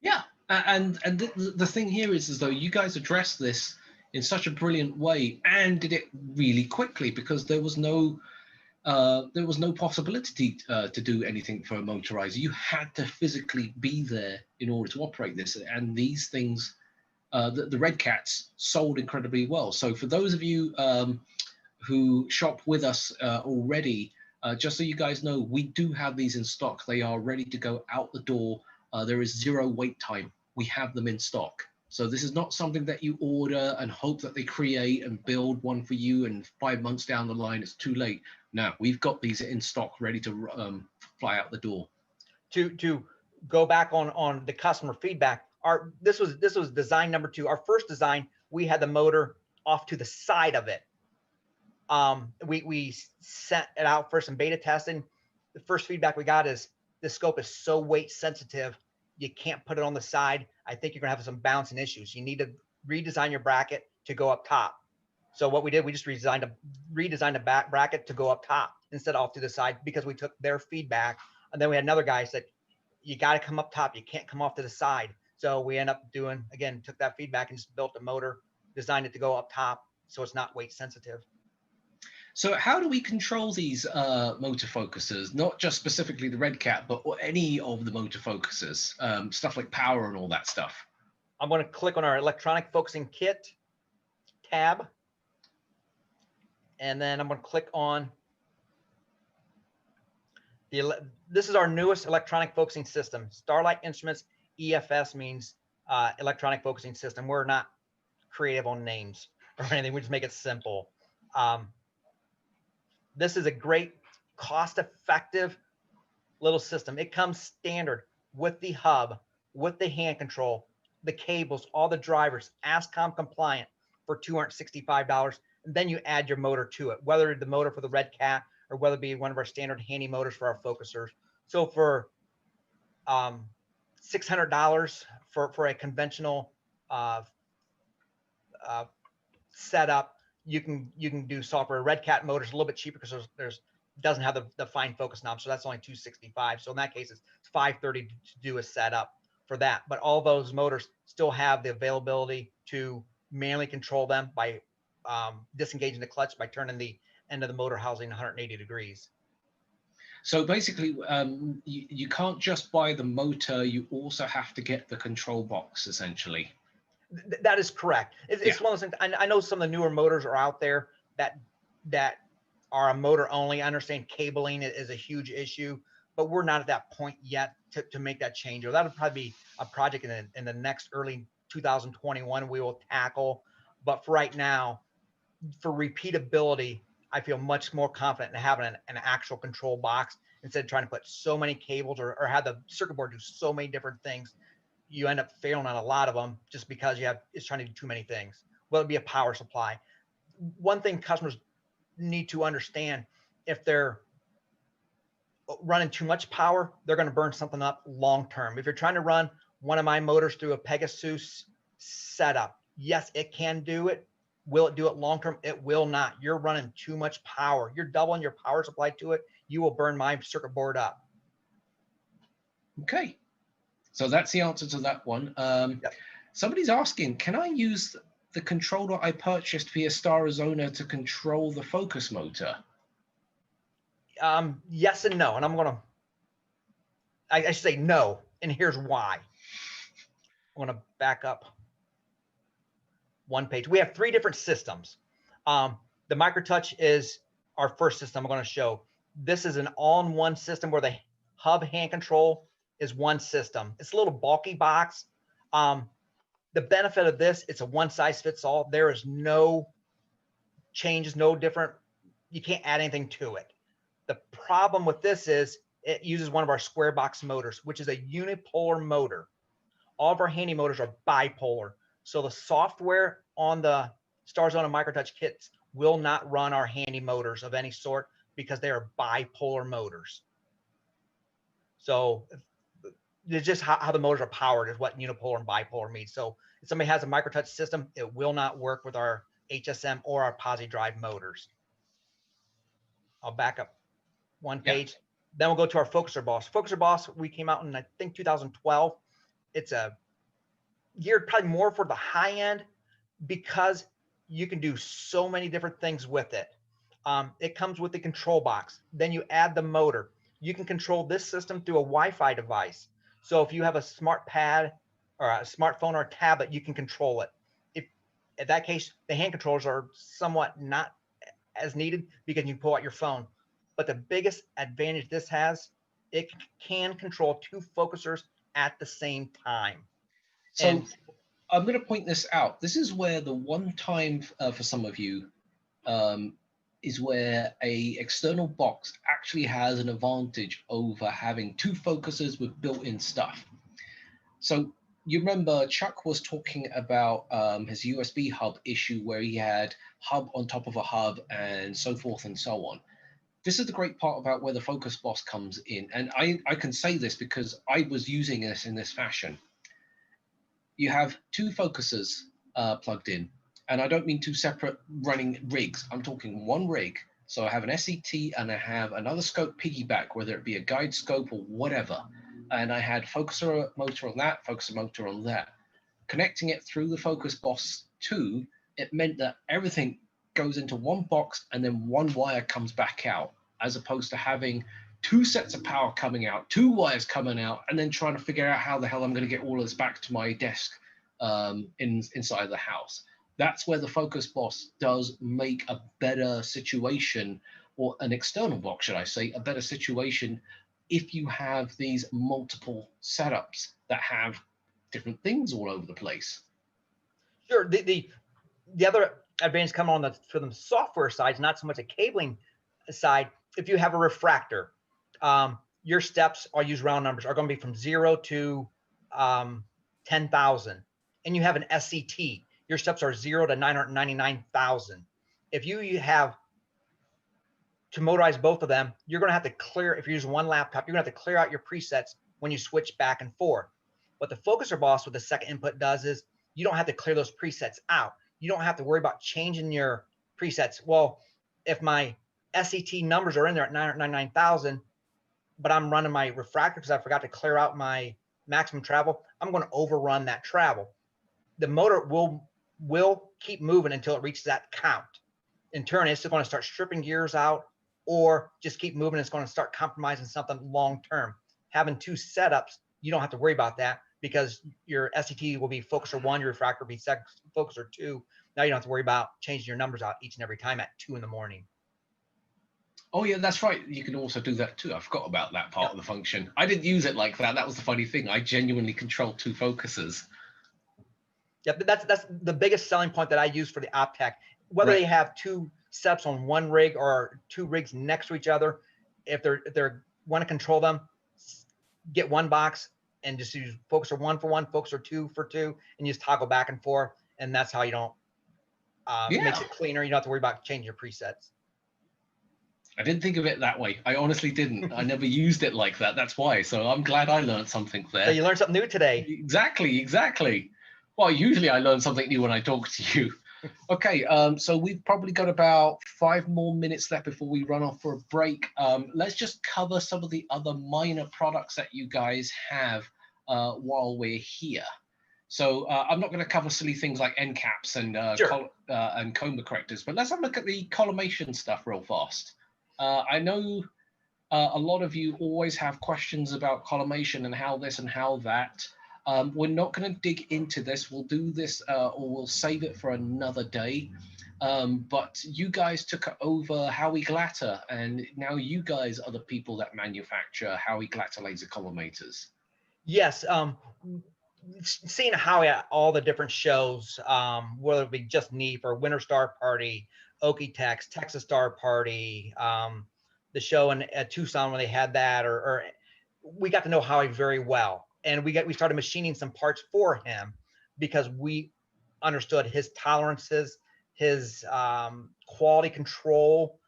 [SPEAKER 1] Yeah, and the thing here is, as though you guys addressed this in such a brilliant way and did it really quickly, because there was no possibility to do anything for a motorizer. You had to physically be there in order to operate this, and these things, the Red Cats sold incredibly well. So for those of you who shop with us already, just so you guys know, we do have these in stock. They are ready to go out the door. There is 0 wait time. We have them in stock. So this is not something that you order and hope that they create and build one for you, and 5 months down the line it's too late. No, we've got these in stock ready to fly out the door.
[SPEAKER 6] To go back on the customer feedback, this was design number 2. Our first design, we had the motor off to the side of it. We sent it out for some beta testing. The first feedback we got is the scope is so weight sensitive, you can't put it on the side. I think you're gonna have some bouncing issues. You need to redesign your bracket to go up top. So what we did, we just redesigned a back bracket to go up top instead of off to the side, because we took their feedback. And then we had another guy said, you got to come up top. You can't come off to the side. So we end up doing, again, took that feedback and just built a motor, designed it to go up top so it's not weight sensitive.
[SPEAKER 1] So how do we control these motor focusers, not just specifically the Red Cat, but any of the motor focusers, stuff like power and all that stuff?
[SPEAKER 6] I'm going to click on our electronic focusing kit tab. And then I'm going to click on this is our newest electronic focusing system. Starlight Instruments EFS means electronic focusing system. We're not creative on names or anything. We just make it simple. This is a great cost-effective little system. It comes standard with the hub, with the hand control, the cables, all the drivers, ASCOM compliant for $265. And then you add your motor to it, whether the motor for the Red Cat or whether it be one of our standard handy motors for our focusers. So for $600 for a conventional setup, you can do software. Red Cat motors a little bit cheaper because there's doesn't have the fine focus knob, so that's only $265. So in that case, it's $530 to do a setup for that. But all those motors still have the availability to manually control them by disengaging the clutch by turning the end of the motor housing 180 degrees.
[SPEAKER 1] So basically, you can't just buy the motor, you also have to get the control box, essentially.
[SPEAKER 6] That is correct. It's one of those things. I know some of the newer motors are out there that are a motor only. I understand cabling is a huge issue, but we're not at that point yet to make that change. Or that would probably be a project in the next early 2021 we will tackle. But for right now, for repeatability, I feel much more confident in having an actual control box instead of trying to put so many cables or have the circuit board do so many different things. You end up failing on a lot of them just because it's trying to do too many things. Well, it'd be a power supply. One thing customers need to understand, if they're running too much power, they're going to burn something up long term. If you're trying to run one of my motors through a Pegasus setup, yes, it can do it. Will it do it long term? It will not. You're running too much power. You're doubling your power supply to it. You will burn my circuit board up.
[SPEAKER 1] Okay. So that's the answer to that one.
[SPEAKER 6] Yep.
[SPEAKER 1] Somebody's asking, can I use the controller I purchased via Star Arizona to control the focus motor?
[SPEAKER 6] Yes and no. And I should say no. And here's why. I'm going to back up one page. We have 3 different systems. The MicroTouch is our first system I'm going to show. This is an all-in-one system where the hub hand control is one system. It's a little bulky box. The benefit of this, it's a one-size-fits-all. There is no changes, no different. You can't add anything to it. The problem with this is it uses one of our square box motors, which is a unipolar motor. All of our handy motors are bipolar. So the software on the Starzona MicroTouch kits will not run our handy motors of any sort because they are bipolar motors. So it's just how the motors are powered is what unipolar and bipolar means. So if somebody has a MicroTouch system, it will not work with our HSM or our PosiDrive motors. I'll back up one page. Yeah. Then we'll go to our Focuser Boss. Focuser Boss, we came out in, I think, 2012. It's geared probably more for the high end because you can do so many different things with it. It comes with the control box. Then you add the motor. You can control this system through a Wi-Fi device. So if you have a smart pad or a smartphone or a tablet, you can control it. If in that case, the hand controllers are somewhat not as needed because you pull out your phone. But the biggest advantage this has, it can control 2 focusers at the same time.
[SPEAKER 1] So I'm going to point this out. This is where the one time for some of you is where a external box actually has an advantage over having 2 focusers with built-in stuff. So you remember Chuck was talking about his USB hub issue where he had hub on top of a hub and so forth and so on. This is the great part about where the Focus Boss comes in. And I can say this because I was using this in this fashion. You have 2 focusers plugged in. And I don't mean 2 separate running rigs. I'm talking one rig. So I have an SET and I have another scope piggyback, whether it be a guide scope or whatever. And I had focuser motor on that, focuser motor on that. Connecting it through the Focus Boss 2, it meant that everything goes into one box and then one wire comes back out, as opposed to having two sets of power coming out, two wires coming out, and then trying to figure out how the hell I'm going to get all of this back to my desk inside the house. That's where the Focus Boss does make a better situation, or an external box, should I say, a better situation if you have these multiple setups that have different things all over the place.
[SPEAKER 6] Sure. The other advantage coming on for the software side, not so much a cabling side. If you have a refractor, your steps, I'll use round numbers, are going to be from 0 to 10,000. And you have an SCT, your steps are 0 to 999,000. If you have to motorize both of them, you're going to have to clear, if you use one laptop, you're going to have to clear out your presets when you switch back and forth. What the Focuser Boss with the second input does is you don't have to clear those presets out. You don't have to worry about changing your presets. Well, if my SET numbers are in there at 999,000, but I'm running my refractor because I forgot to clear out my maximum travel, I'm going to overrun that travel. The motor will keep moving until it reaches that count. In turn, it's going to start stripping gears out or just keep moving. It's going to start compromising something long term. Having two setups, you don't have to worry about that because your SCT will be Focuser 1, your refractor will be Focuser 2. Now you don't have to worry about changing your numbers out each and every time at 2 in the morning.
[SPEAKER 1] Oh yeah, that's right. You can also do that too. I forgot about that part of the function. I didn't use it like that. That was the funny thing. I genuinely controlled two focusers.
[SPEAKER 6] Yeah, that's the biggest selling point that I use for the Optec. Whether they have two setups on one rig or two rigs next to each other, if they're want to control them, get one box and just use Focuser 1 for 1, Focuser 2 for 2, and you just toggle back and forth. And that's how you don't makes it cleaner. You don't have to worry about changing your presets.
[SPEAKER 1] I didn't think of it that way. I honestly didn't. I never used it like that. That's why. So I'm glad I learned something there.
[SPEAKER 6] So you learned something new today.
[SPEAKER 1] Exactly. Well, usually I learn something new when I talk to you. Okay, so we've probably got about 5 more minutes left before we run off for a break. Let's just cover some of the other minor products that you guys have while we're here. So I'm not going to cover silly things like end caps and coma correctors, but let's have a look at the collimation stuff real fast. I know a lot of you always have questions about collimation and how this and how that. We're not going to dig into this. We'll do this or we'll save it for another day. But you guys took over Howie Glatter, and now you guys are the people that manufacture Howie Glatter laser collimators. Yes.
[SPEAKER 6] Seeing Howie at all the different shows, whether it be just NEAP or Winter Star Party, Okie-Tex, Texas Star Party, the show at Tucson when they had that, or we got to know Howie very well. And we started machining some parts for him because we understood his tolerances, his quality control.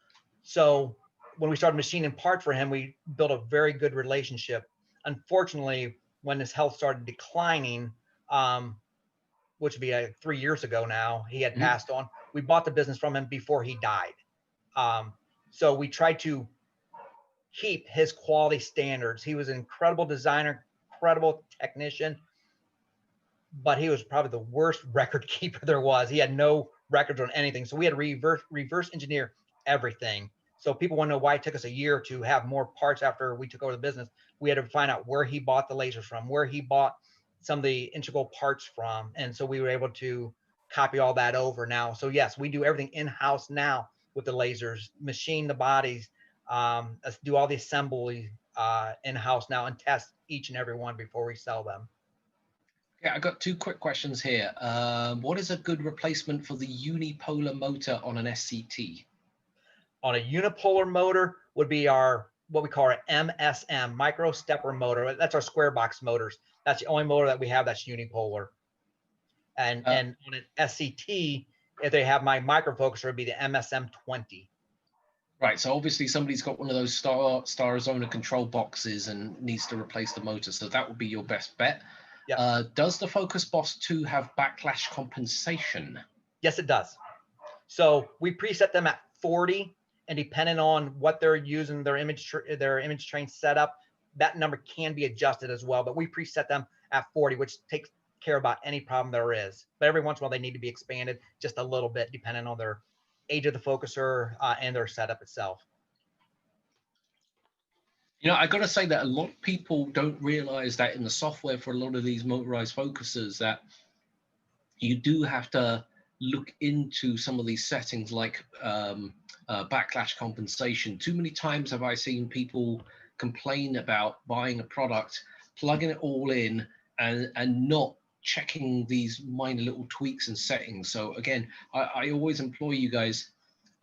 [SPEAKER 6] So when we started machining parts for him, we built a very good relationship. Unfortunately, when his health started declining, which would be 3 years ago now, he had passed on. We bought the business from him before he died. So we tried to keep his quality standards. He was an incredible designer, incredible technician, but he was probably the worst record keeper there was. He had no records on anything. So we had to reverse engineer everything. So people want to know why it took us a year to have more parts after we took over the business. We had to find out where he bought the lasers from, where he bought some of the integral parts from. And so we were able to copy all that over now. So yes, we do everything in-house now with the lasers, machine the bodies, do all the assembly in-house now, and test each and every one before we sell them.
[SPEAKER 1] Yeah, I got 2 quick questions here. What is a good replacement for the unipolar motor on an SCT?
[SPEAKER 6] On a unipolar motor would be what we call our MSM, micro stepper motor. That's our square box motors. That's the only motor that we have that's unipolar. And on an SCT, if they have my microfocuser, it would be the MSM 20.
[SPEAKER 1] Right, so obviously somebody's got one of those Starizona control boxes and needs to replace the motor, so that would be your best bet. Yep. Does the Focus Boss 2 have backlash compensation?
[SPEAKER 6] Yes, it does. So we preset them at 40, and depending on what they're using, their image train setup, that number can be adjusted as well. But we preset them at 40, which takes care about any problem there is. But every once in a while, they need to be expanded just a little bit, depending on their age of the focuser and their setup itself.
[SPEAKER 1] You know, I got to say that a lot of people don't realize that in the software for a lot of these motorized focusers that you do have to look into some of these settings like backlash compensation. Too many times have I seen people complain about buying a product, plugging it all in, and not checking these minor little tweaks and settings. So again, I always implore you guys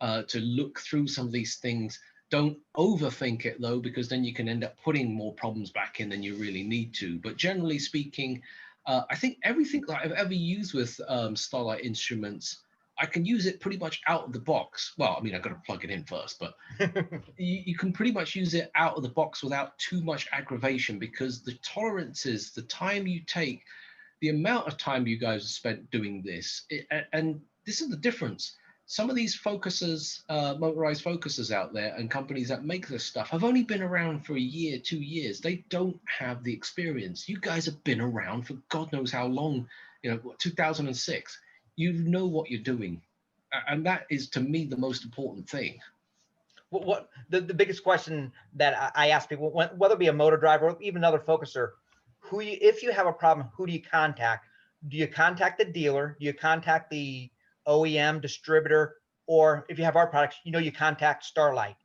[SPEAKER 1] to look through some of these things. Don't overthink it though, because then you can end up putting more problems back in than you really need to. But generally speaking, I think everything that I've ever used with Starlight instruments, I can use it pretty much out of the box. Well, I mean, I've got to plug it in first, but you can pretty much use it out of the box without too much aggravation, because the tolerances, the time you take, the amount of time you guys have spent doing this, and this is the difference. Some of these focusers, motorized focusers out there and companies that make this stuff have only been around for a year, 2 years. They don't have the experience. You guys have been around for God knows how long, 2006. You know what you're doing. And that is, to me, the most important thing.
[SPEAKER 6] What the biggest question that I ask people, whether it be a motor driver or even another focuser, if you have a problem, who do you contact? Do you contact the dealer? Do you contact the OEM distributor? Or if you have our products, you contact Starlight,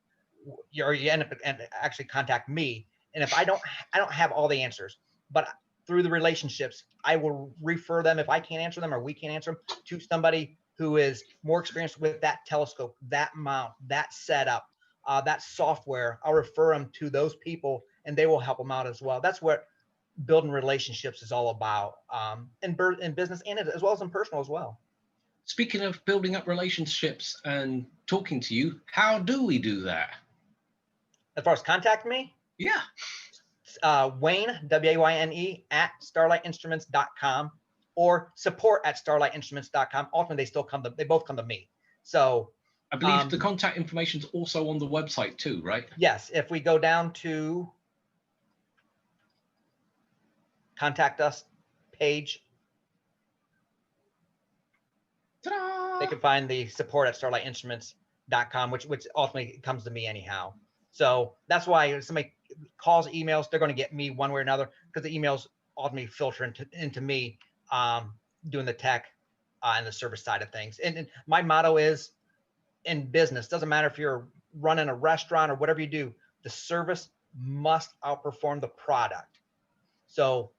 [SPEAKER 6] or you end up and actually contact me. And if I don't have all the answers, but through the relationships, I will refer them, if I can't answer them or we can't answer them, to somebody who is more experienced with that telescope, that mount, that setup, that software. I'll refer them to those people and they will help them out as well. That's what building relationships is all about, in business and as well as in personal as well.
[SPEAKER 1] Speaking of building up relationships and talking to you, how do we do that?
[SPEAKER 6] As far as contact me?
[SPEAKER 1] Yeah.
[SPEAKER 6] Wayne, W-A-Y-N-E, at starlightinstruments.com, or support@starlightinstruments.com. Ultimately, they both come to me. So
[SPEAKER 1] I believe the contact information is also on the website too, right?
[SPEAKER 6] Yes. If we go down to contact us page,
[SPEAKER 1] Ta-da!
[SPEAKER 6] they can find the support@starlightinstruments.com, which ultimately comes to me anyhow. So that's why if somebody calls, emails, they're going to get me one way or another, because the emails ultimately filter into me doing the tech and the service side of things. And my motto is, in business, doesn't matter if you're running a restaurant or whatever you do, the service must outperform the product. So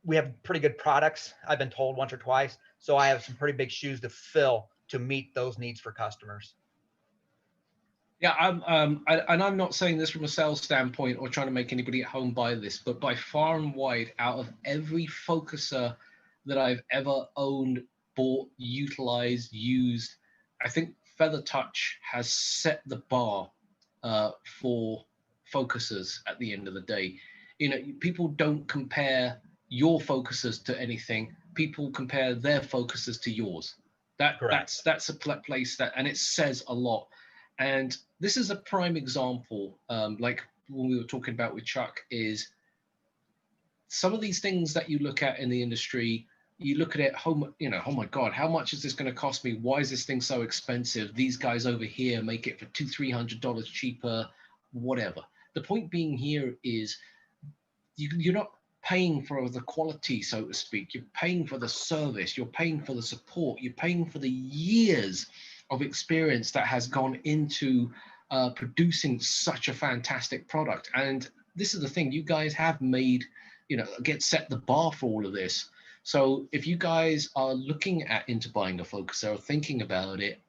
[SPEAKER 6] we have pretty good products, I've been told once or twice. So I have some pretty big shoes to fill to meet those needs for customers.
[SPEAKER 1] Yeah, I'm not saying this from a sales standpoint or trying to make anybody at home buy this, but by far and wide, out of every focuser that I've ever owned, bought, utilized, used, I think Feather Touch has set the bar for focusers at the end of the day. People don't compare your focusers to anything. People compare their focusers to yours. That's a place that, and it says a lot. And this is a prime example, like when we were talking about with Chuck, is some of these things that you look at in the industry, you look at it, oh my God, how much is this going to cost me? Why is this thing so expensive? These guys over here make it for $200-300 cheaper, whatever. The point being here is you're not paying for the quality, so to speak. You're paying for the service. You're paying for the support. You're paying for the years of experience that has gone into producing such a fantastic product. And this is the thing, you guys have made, set the bar for all of this. So if you guys are looking into buying a focuser or thinking about it,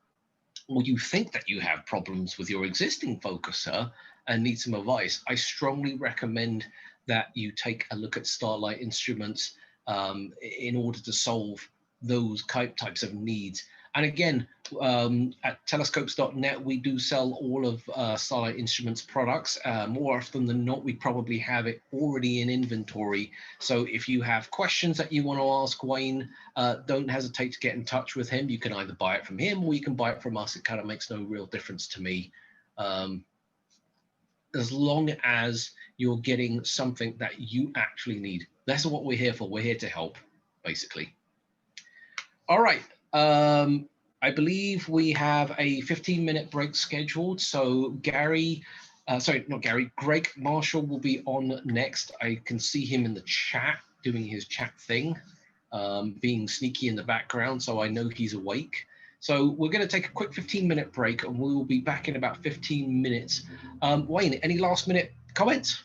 [SPEAKER 1] or you think that you have problems with your existing focuser and need some advice, I strongly recommend that you take a look at Starlight Instruments in order to solve those types of needs. And again, at telescopes.net, we do sell all of Starlight Instruments products. More often than not, we probably have it already in inventory. So if you have questions that you want to ask Wayne, don't hesitate to get in touch with him. You can either buy it from him or you can buy it from us. It kind of makes no real difference to me. As long as you're getting something that you actually need. That's what we're here for. We're here to help, basically. All right. I believe we have a 15-minute break scheduled. So Greg Marshall will be on next. I can see him in the chat doing his chat thing, being sneaky in the background, so I know he's awake. So we're going to take a quick 15-minute break, and we will be back in about 15 minutes. Wayne, any last-minute comments?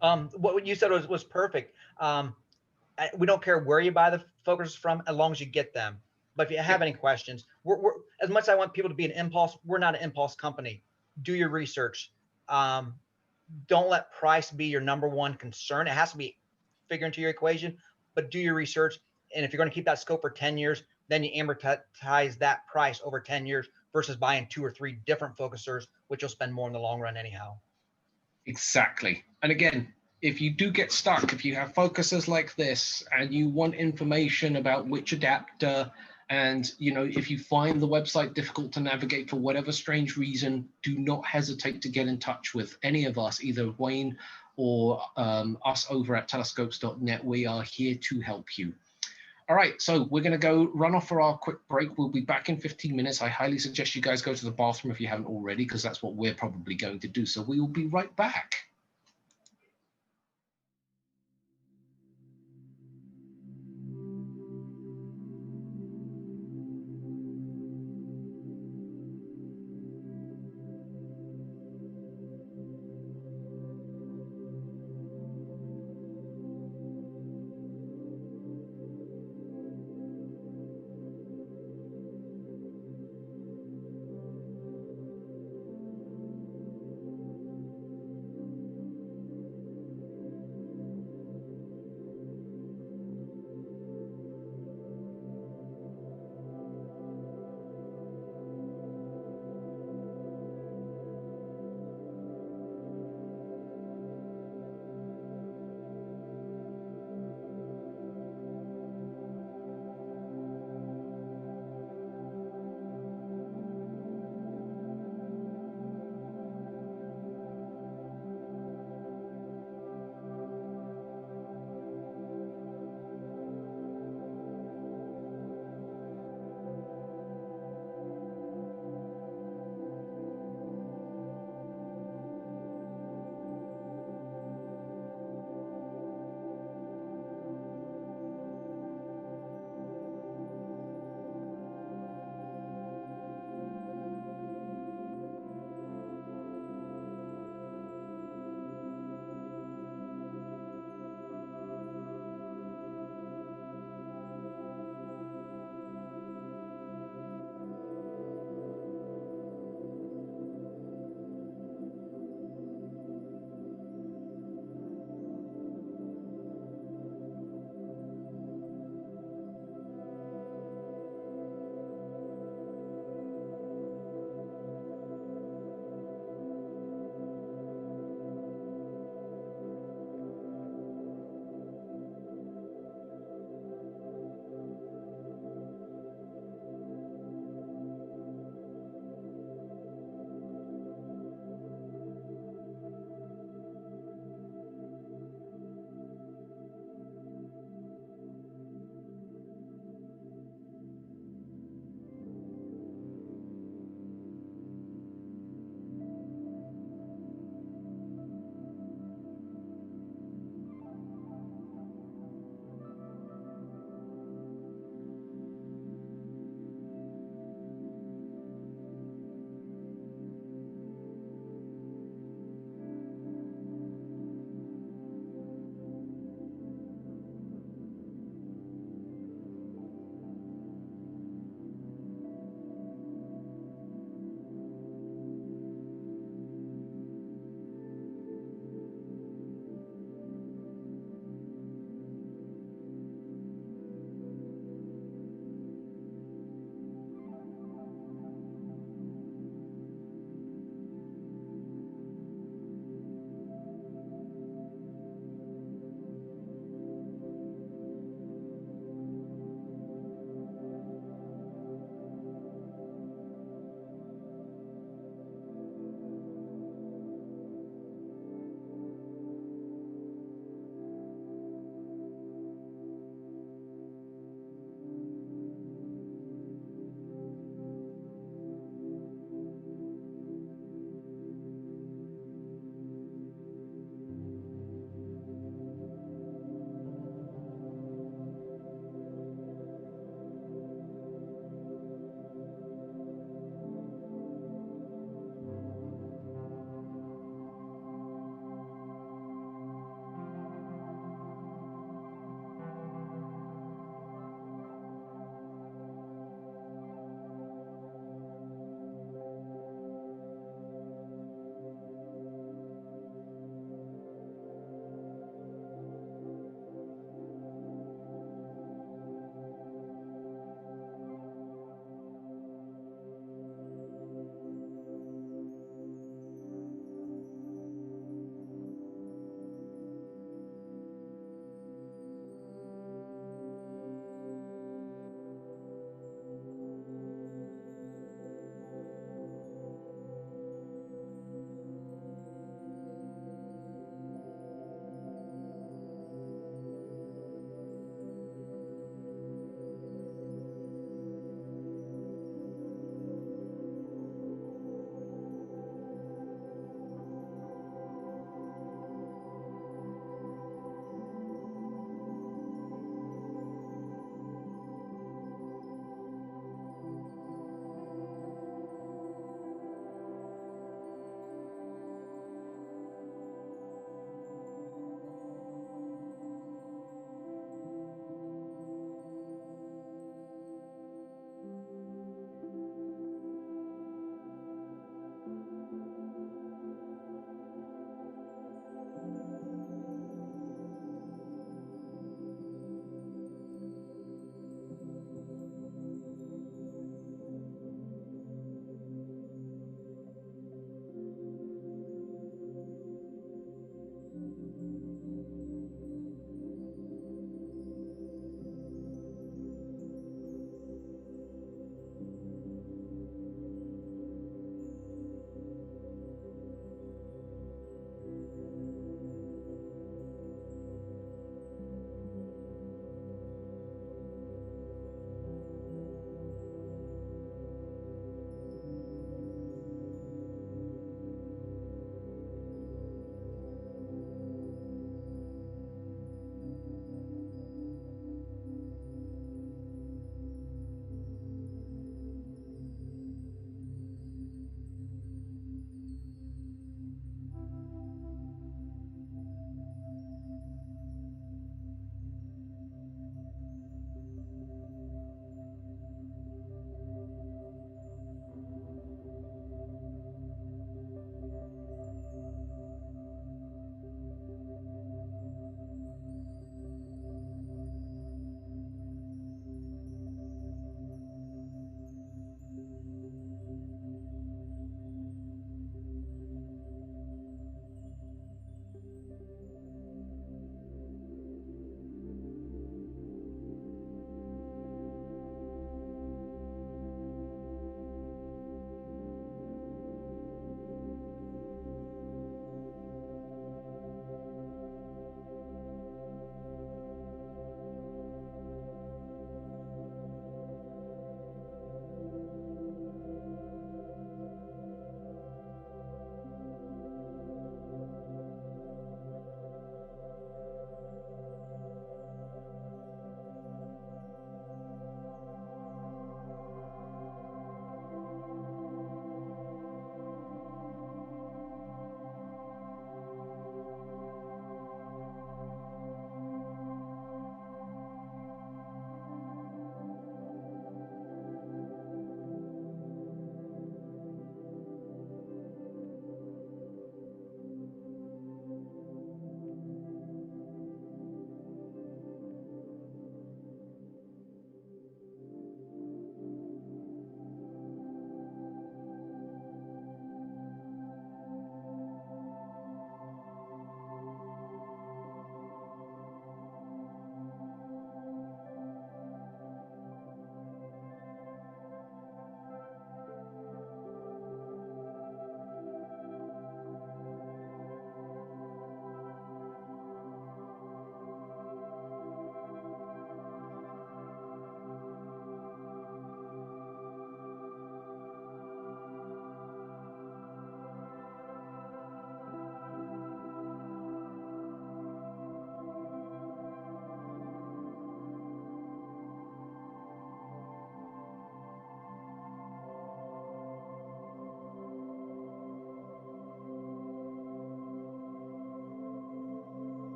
[SPEAKER 6] What you said was perfect. We don't care where you buy the focusers from, as long as you get them. But if you have any questions, we're as much as I want people to be an impulse, we're not an impulse company. Do your research. Don't let price be your number one concern. It has to be figured into your equation, but do your research. And if you're going to keep that scope for 10 years, then you amortize that price over 10 years versus buying 2 or 3 different focusers, which you'll spend more in the long run anyhow.
[SPEAKER 1] Exactly. And again, if you do get stuck, if you have focusers like this and you want information about which adapter, and if you find the website difficult to navigate for whatever strange reason, do not hesitate to get in touch with any of us, either Wayne or us over at telescopes.net. We are here to help you. All right, so we're going to go run off for our quick break. We'll be back in 15 minutes. I highly suggest you guys go to the bathroom if you haven't already, because that's what we're probably going to do. So we will be right back.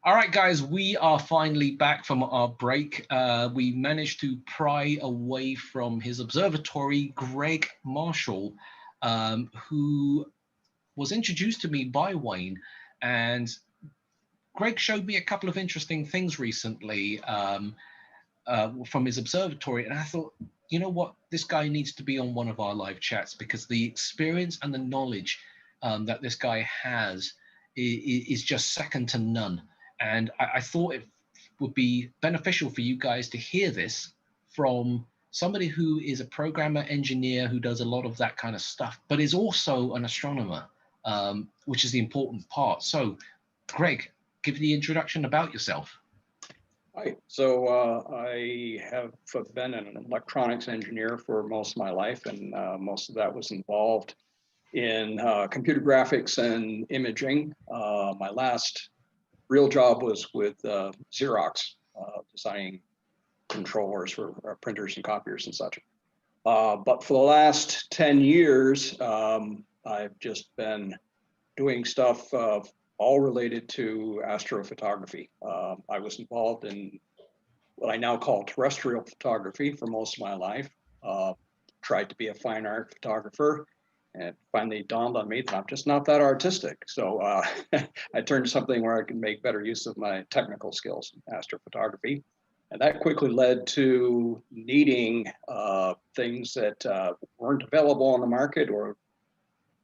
[SPEAKER 1] All right, guys, we are finally back from our break. We managed to pry away from his observatory, Greg Marshall, who was introduced to me by Wayne. And Greg showed me a couple of interesting things recently from his observatory. And I thought, you know what, this guy needs to be on one of our live chats, because the experience and the knowledge that this guy has is just second to none. And I thought it would be beneficial for you guys to hear this from somebody who is a programmer, engineer, who does a lot of that kind of stuff, but is also an astronomer, which is the important part. So, Greg, give the introduction about yourself.
[SPEAKER 7] Hi. So I have been an electronics engineer for most of my life, and most of that was involved in computer graphics and imaging. My last real job was with Xerox, designing controllers for printers and copiers and such. But for the last 10 years, I've just been doing stuff all related to astrophotography. I was involved in what I now call terrestrial photography for most of my life. Tried to be a fine art photographer, and it finally dawned on me that I'm just not that artistic. So I turned to something where I can make better use of my technical skills in astrophotography. And that quickly led to needing things that weren't available on the market, or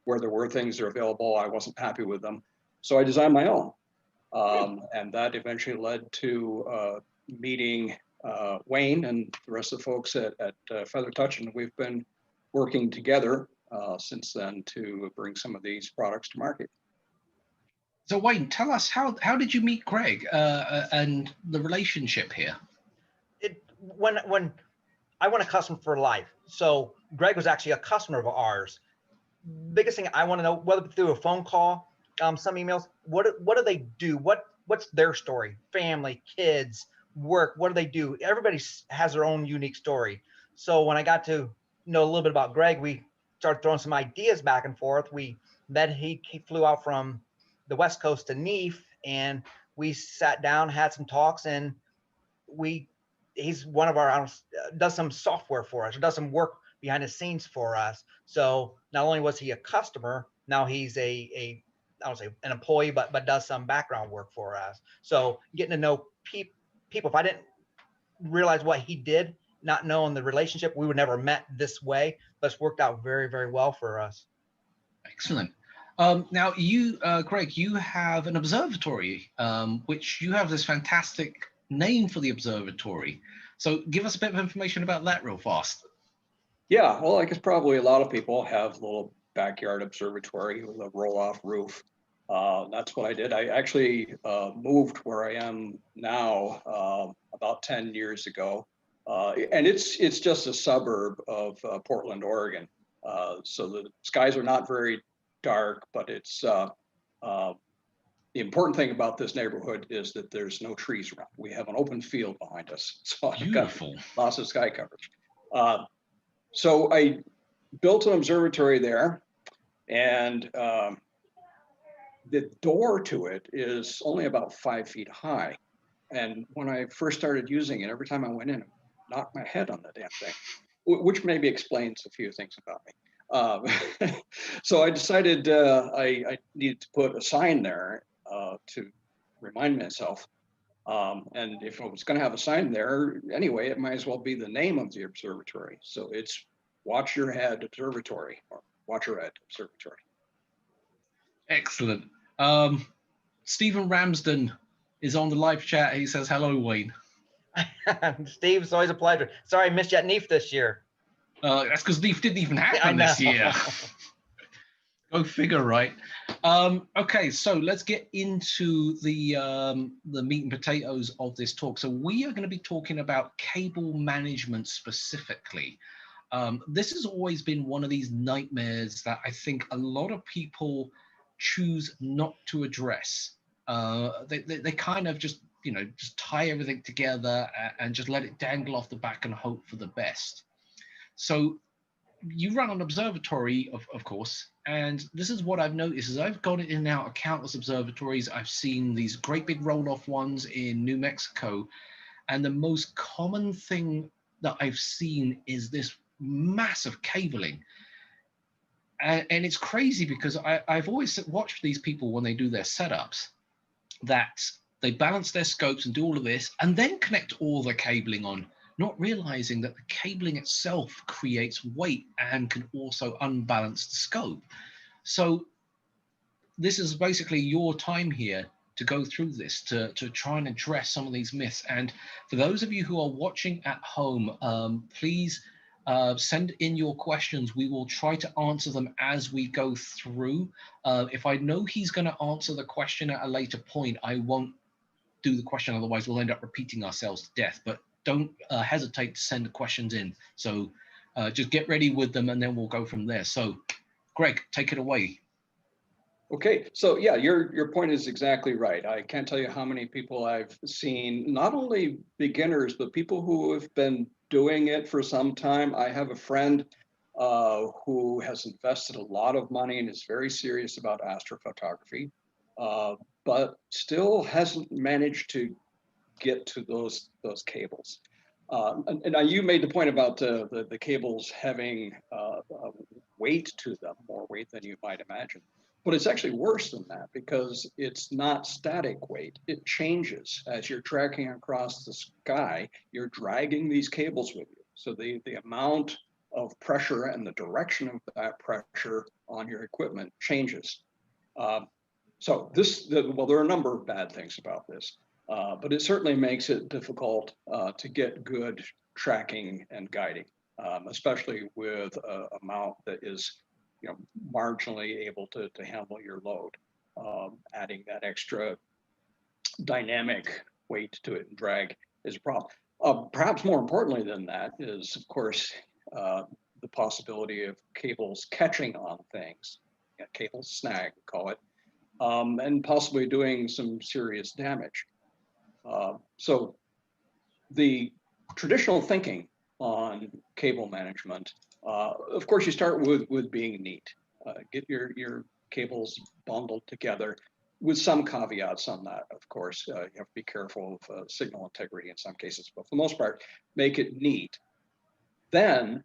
[SPEAKER 7] where there were things that are available, I wasn't happy with them. So I designed my own. And that eventually led to meeting Wayne and the rest of the folks at Feather Touch, and we've been working together since then to bring some of these products to market.
[SPEAKER 1] So Wayne, tell us, how did you meet Greg and the relationship here?
[SPEAKER 6] When I want a customer for life. So Greg was actually a customer of ours. Biggest thing I want to know, whether through a phone call, some emails, what do they do? What's their story? Family, kids, work, what do they do? Everybody has their own unique story. So when I got to know a little bit about Greg, we started throwing some ideas back and forth. He flew out from the West Coast to NEAF, and we sat down, had some talks, and he's one of our, does some software for us, or does some work behind the scenes for us. So not only was he a customer, now he's I don't say an employee, but does some background work for us. So getting to know people, if I didn't realize what he did, not knowing the relationship, we would never met this way, but it's worked out very, very well for us.
[SPEAKER 1] Excellent. Now you, Greg, you have an observatory, which you have this fantastic name for the observatory. So give us a bit of information about that real fast.
[SPEAKER 7] Yeah, well, I guess probably a lot of people have a little backyard observatory with a roll-off roof. That's what I did. I actually moved where I am now about 10 years ago. And it's just a suburb of Portland, Oregon. So the skies are not very dark, but it's the important thing about this neighborhood is that there's no trees around. We have an open field behind us, so I've got lots of sky coverage. So I built an observatory there, and the door to it is only about 5 feet high. And when I first started using it, every time I went in, it knocked my head on the damn thing, which maybe explains a few things about me. So I decided I needed to put a sign there to remind myself. And if I was going to have a sign there anyway, it might as well be the name of the observatory. So it's Watch Your Head Observatory, or Watch Your Head Observatory.
[SPEAKER 1] Excellent. Stephen Ramsden is on the live chat. He says, hello, Wayne.
[SPEAKER 6] Steve, it's always a pleasure. Sorry I missed you at NEAF this year.
[SPEAKER 1] That's because NEAF didn't even happen this year. Go figure, right? Okay, so let's get into the meat and potatoes of this talk. So we are going to be talking about cable management specifically. This has always been one of these nightmares that I think a lot of people choose not to address. They kind of just tie everything together and just let it dangle off the back and hope for the best. So you run an observatory, of course, and this is what I've noticed is I've gone in and out of countless observatories. I've seen these great big roll-off ones in New Mexico, and the most common thing that I've seen is this massive cabling. And it's crazy because I've always watched these people when they do their setups, that they balance their scopes and do all of this and then connect all the cabling on, not realizing that the cabling itself creates weight and can also unbalance the scope. So this is basically your time here to go through this, to try and address some of these myths. And for those of you who are watching at home, please send in your questions. We will try to answer them as we go through. If I know he's going to answer the question at a later point, I won't do the question, otherwise we'll end up repeating ourselves to death. But don't hesitate to send the questions in. So just get ready with them and then we'll go from there. So Greg, take it away.
[SPEAKER 7] Okay, so yeah, your point is exactly right. I can't tell you how many people I've seen, not only beginners, but people who have been doing it for some time. I have a friend who has invested a lot of money and is very serious about astrophotography, but still hasn't managed to get to those cables. And now you made the point about the cables having weight to them, more weight than you might imagine. But it's actually worse than that because it's not static weight. It changes as you're tracking across the sky. You're dragging these cables with you. So the amount of pressure and the direction of that pressure on your equipment changes. So well, there are a number of bad things about this, but it certainly makes it difficult to get good tracking and guiding, especially with a mount that is marginally able to handle your load. Adding that extra dynamic weight to it and drag is a problem. Perhaps more importantly than that is, of course, the possibility of cables catching on things, cable snag, we call it, and possibly doing some serious damage. So the traditional thinking on cable management, of course, you start with being neat. Get your cables bundled together with some caveats on that, of course. You have to be careful of signal integrity in some cases, but for the most part, make it neat. Then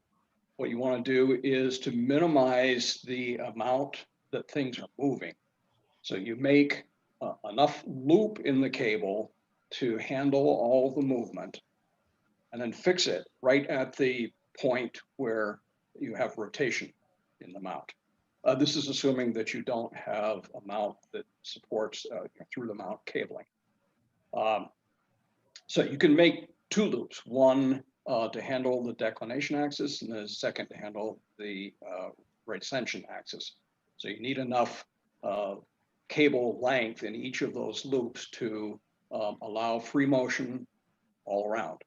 [SPEAKER 7] what you want to do is to minimize the amount that things are moving. So you make enough loop in the cable to handle all the movement, and then fix it right at the point where you have rotation in the mount. This is assuming that you don't have a mount that supports through the mount cabling. So you can make two loops, one to handle the declination axis and the second to handle the right ascension axis. So you need enough cable length in each of those loops to allow free motion all around.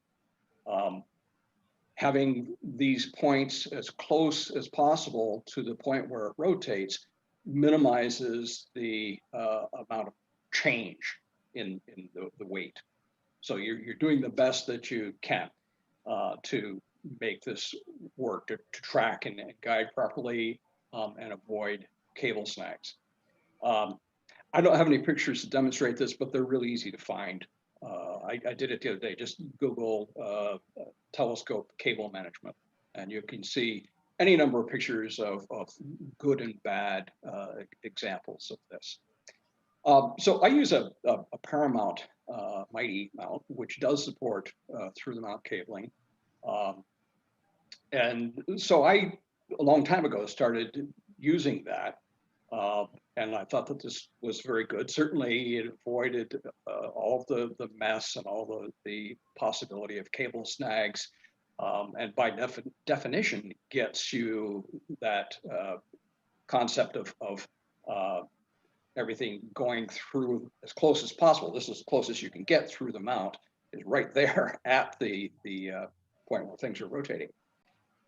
[SPEAKER 7] Having these points as close as possible to the point where it rotates minimizes the amount of change in the weight. So you're doing the best that you can to make this work, to track and guide properly and avoid cable snags. I don't have any pictures to demonstrate this, but they're really easy to find. I did it the other day. Just Google telescope cable management, and you can see any number of pictures of good and bad examples of this. So I use a Paramount Mighty mount, which does support through the mount cabling. And so a long time ago, started using that. And I thought that this was very good. Certainly it avoided all the mess and all the possibility of cable snags. And by definition, gets you that concept of everything going through as close as possible. This is as close as you can get through the mount, is right there at the point where things are rotating.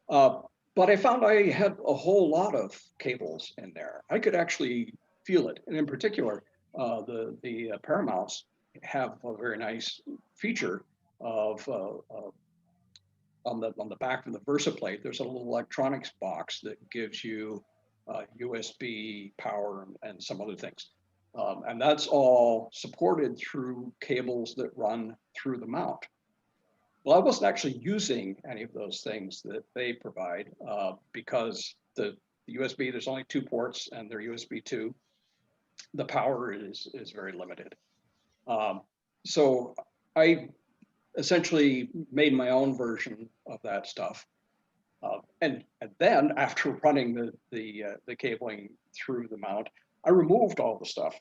[SPEAKER 7] But I found I had a whole lot of cables in there. I could actually feel it. And in particular, the Paramounts have a very nice feature of on the back of the Versa plate, there's a little electronics box that gives you USB power and some other things. And that's all supported through cables that run through the mount. Well, I wasn't actually using any of those things that they provide because the USB, there's only 2 ports and they're USB 2. The power is very limited. So I essentially made my own version of that stuff. And then after running the cabling through the mount, I removed all the stuff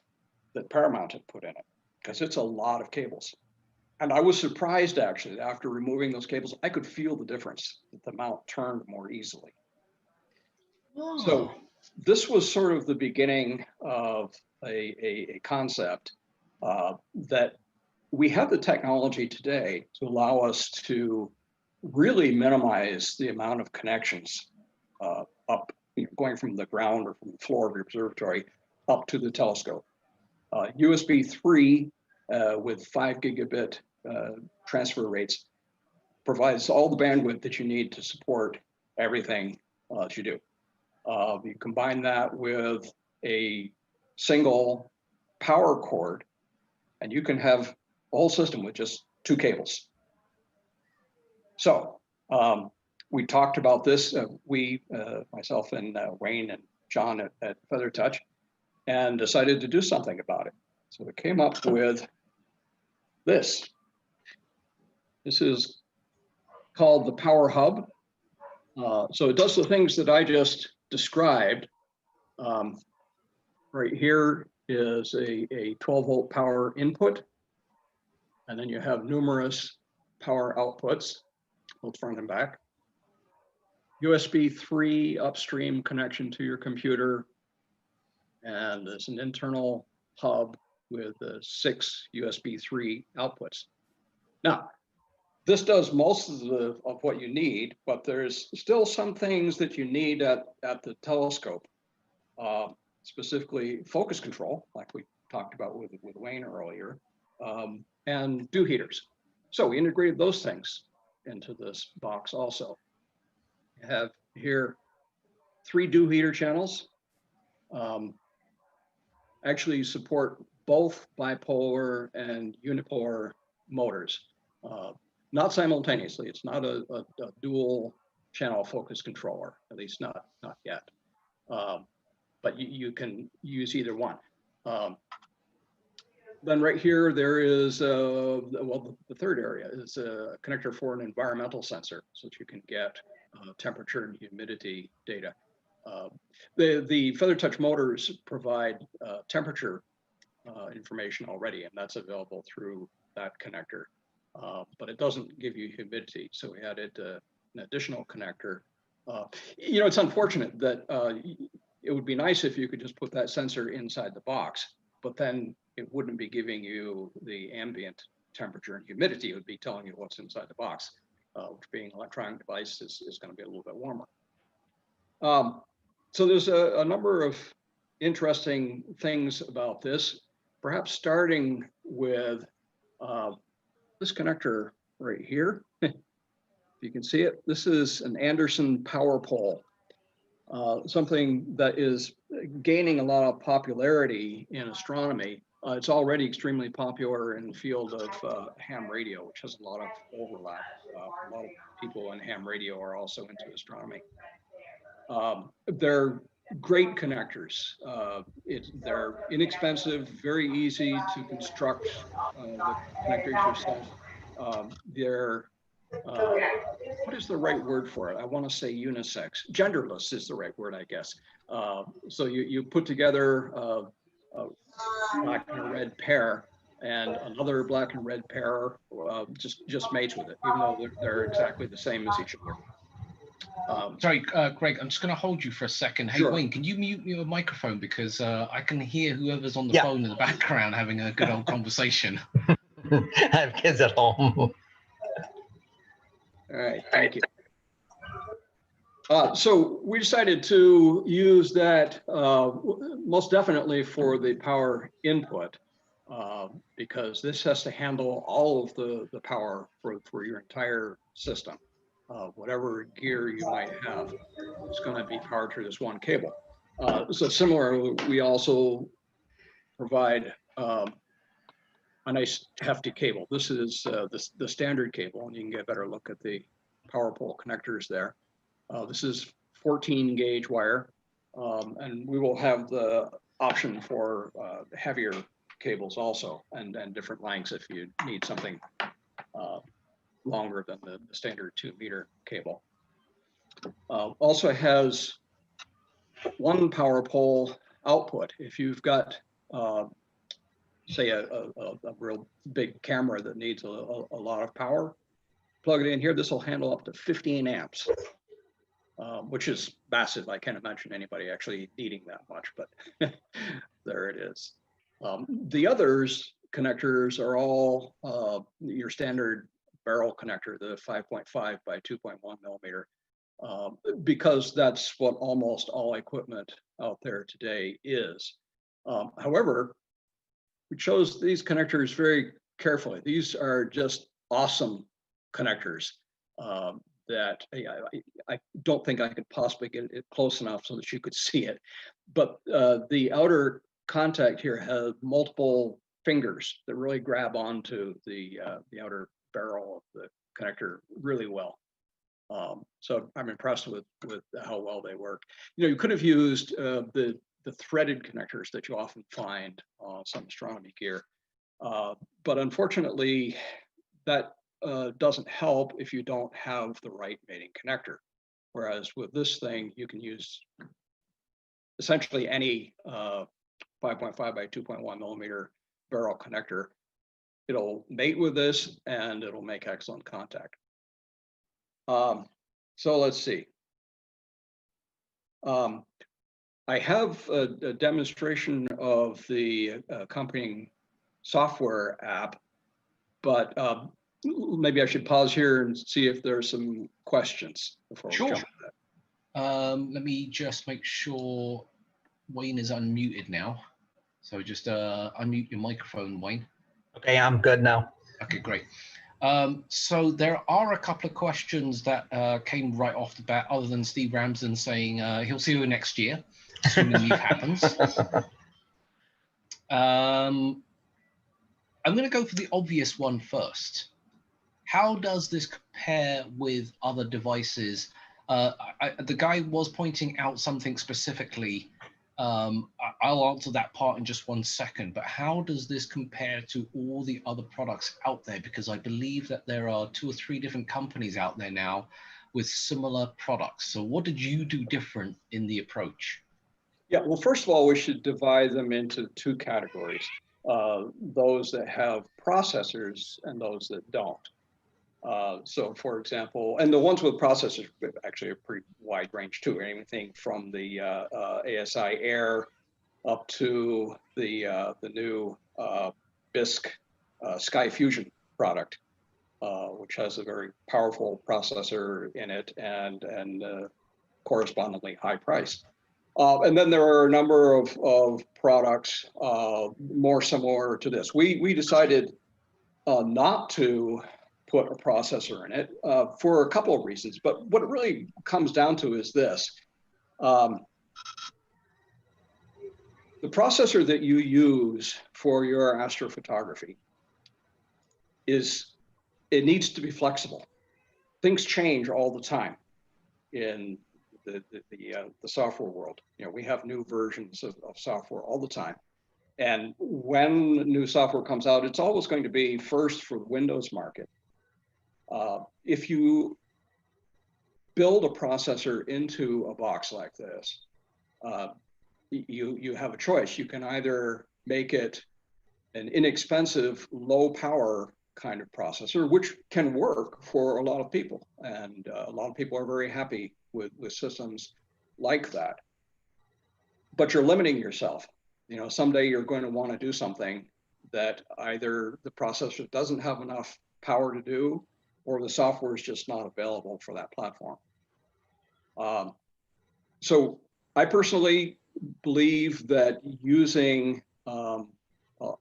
[SPEAKER 7] that Paramount had put in it because it's a lot of cables. And I was surprised actually, after removing those cables, I could feel the difference, that the mount turned more easily.
[SPEAKER 1] Oh.
[SPEAKER 7] So this was sort of the beginning of a concept that we have the technology today to allow us to really minimize the amount of connections up, going from the ground or from the floor of your observatory up to the telescope. USB 3 with 5 gigabit transfer rates provides all the bandwidth that you need to support everything that you do. You combine that with a single power cord, and you can have a whole system with just 2 cables. So we talked about this, myself and Wayne and John at Feather Touch, and decided to do something about it. So we came up with this. This is called the Power Hub. So it does the things that I just described. Right here is a 12-volt power input, and then you have numerous power outputs, both front and back. USB 3 upstream connection to your computer, and there's an internal hub with 6 USB 3 outputs. Now, this does most of what you need, but there's still some things that you need at the telescope, specifically focus control, like we talked about with Wayne earlier, and dew heaters. So we integrated those things into this box also. You have here 3 dew heater channels. Actually support both bipolar and unipolar motors. Not simultaneously. It's not a dual channel focus controller, at least not yet. But you can use either one. Then right here, there is, well, the third area is a connector for an environmental sensor so that you can get temperature and humidity data. The Feather Touch motors provide temperature information already, and that's available through that connector. But it doesn't give you humidity, so we added an additional connector. You know, it's unfortunate that it would be nice if you could just put that sensor inside the box, but then it wouldn't be giving you the ambient temperature and humidity. It would be telling you what's inside the box, which being an electronic device is going to be a little bit warmer. So there's a number of interesting things about this, perhaps starting with this connector right here. If you can see it, this is an Anderson power pole, something that is gaining a lot of popularity in astronomy. It's already extremely popular in the field of ham radio, which has a lot of overlap. A lot of people in ham radio are also into astronomy. They're great connectors. They're inexpensive, very easy to construct the connectors yourself. They're, what is the right word for it? I want to say unisex. Genderless is the right word, I guess. So you put together a black and a red pair, and another black and red pair just mates with it, even though they're exactly the same as each other.
[SPEAKER 1] Sorry, Greg, I'm just going to hold you for a second. Hey,
[SPEAKER 7] Sure.
[SPEAKER 1] Wayne, can you mute your microphone? Because I can hear whoever's on the phone in the background having a good old conversation.
[SPEAKER 6] I have kids at home.
[SPEAKER 7] All right, thank you. So we decided to use that most definitely for the power input, because this has to handle all of the power for your entire system. whatever gear you might have is going to be powered through this one cable. So similar, we also provide a nice hefty cable. This is the standard cable, and you can get a better look at the power pole connectors there. This is 14 gauge wire, and we will have the option for heavier cables also, and different lengths if you need something longer than the standard 2-meter cable. Also has one power pole output. If you've got say a real big camera that needs a lot of power, plug it in here. This will handle up to 15 amps, which is massive. I can't imagine anybody actually needing that much, but there it is. The others connectors are all your standard barrel connector, the 5.5 by 2.1 millimeter, because that's what almost all equipment out there today is. However, we chose these connectors very carefully. These are just awesome connectors that I don't think I could possibly get it close enough so that you could see it. But the outer contact here has multiple fingers that really grab onto the outer barrel of the connector really well. So I'm impressed with how well they work. You know, you could have used the threaded connectors that you often find on some astronomy gear. But unfortunately, that doesn't help if you don't have the right mating connector. Whereas with this thing, you can use essentially any 5.5 by 2.1 millimeter barrel connector. It'll mate with this and it'll make excellent contact. So let's see. I have a demonstration of the accompanying software app, but maybe I should pause here and see if there's some questions before we jump into that.
[SPEAKER 1] Let me just make sure Wayne is unmuted now. So just unmute your microphone, Wayne.
[SPEAKER 6] Okay, I'm good now.
[SPEAKER 1] Okay, great. So there are a couple of questions that came right off the bat, other than Steve Ramsden saying he'll see you next year, assuming leave happens. I'm going to go for the obvious one first. How does this compare with other devices? The guy was pointing out something specifically. I'll answer that part in just one second, but how does this compare to all the other products out there? Because I believe that there are 2 or 3 different companies out there now with similar products. So what did you do different in the approach?
[SPEAKER 7] Yeah, well, first of all, we should divide them into 2 categories. Those that have processors and those that don't. So for example, and the ones with processors actually a pretty wide range too, anything from the ASI Air up to the new BISC Sky Fusion product, which has a very powerful processor in it and correspondingly high price. And then there are a number of products more similar to this. We decided not to put a processor in it for a couple of reasons, but what it really comes down to is this. The processor that you use for your astrophotography it needs to be flexible. Things change all the time in the software world. You know, we have new versions of software all the time. And when new software comes out, it's always going to be first for the Windows market. If you build a processor into a box like this, you have a choice. You can either make it an inexpensive, low power kind of processor, which can work for a lot of people. And a lot of people are very happy with systems like that. But you're limiting yourself. You know, someday you're going to want to do something that either the processor doesn't have enough power to do, or the software is just not available for that platform. So I personally believe that using a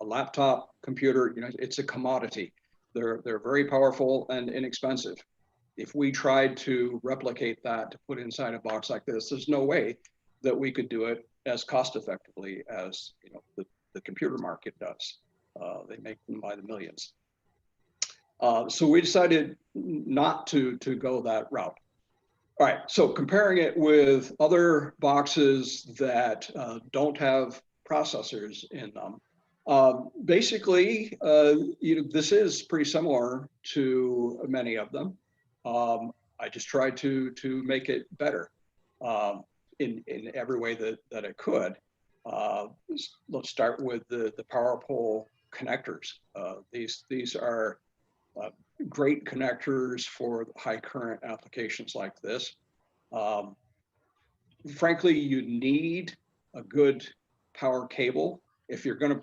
[SPEAKER 7] laptop computer, you know, it's a commodity. They're very powerful and inexpensive. if we tried to replicate that to put inside a box like this, there's no way that we could do it as cost effectively as the computer market does. They make them by the millions. So we decided not to go that route. All right, so comparing it with other boxes that don't have processors in them, basically, this is pretty similar to many of them. I just tried to make it better in every way that it could. Let's start with the power pole connectors. These are great connectors for high current applications like this. Frankly, you need a good power cable. If you're going to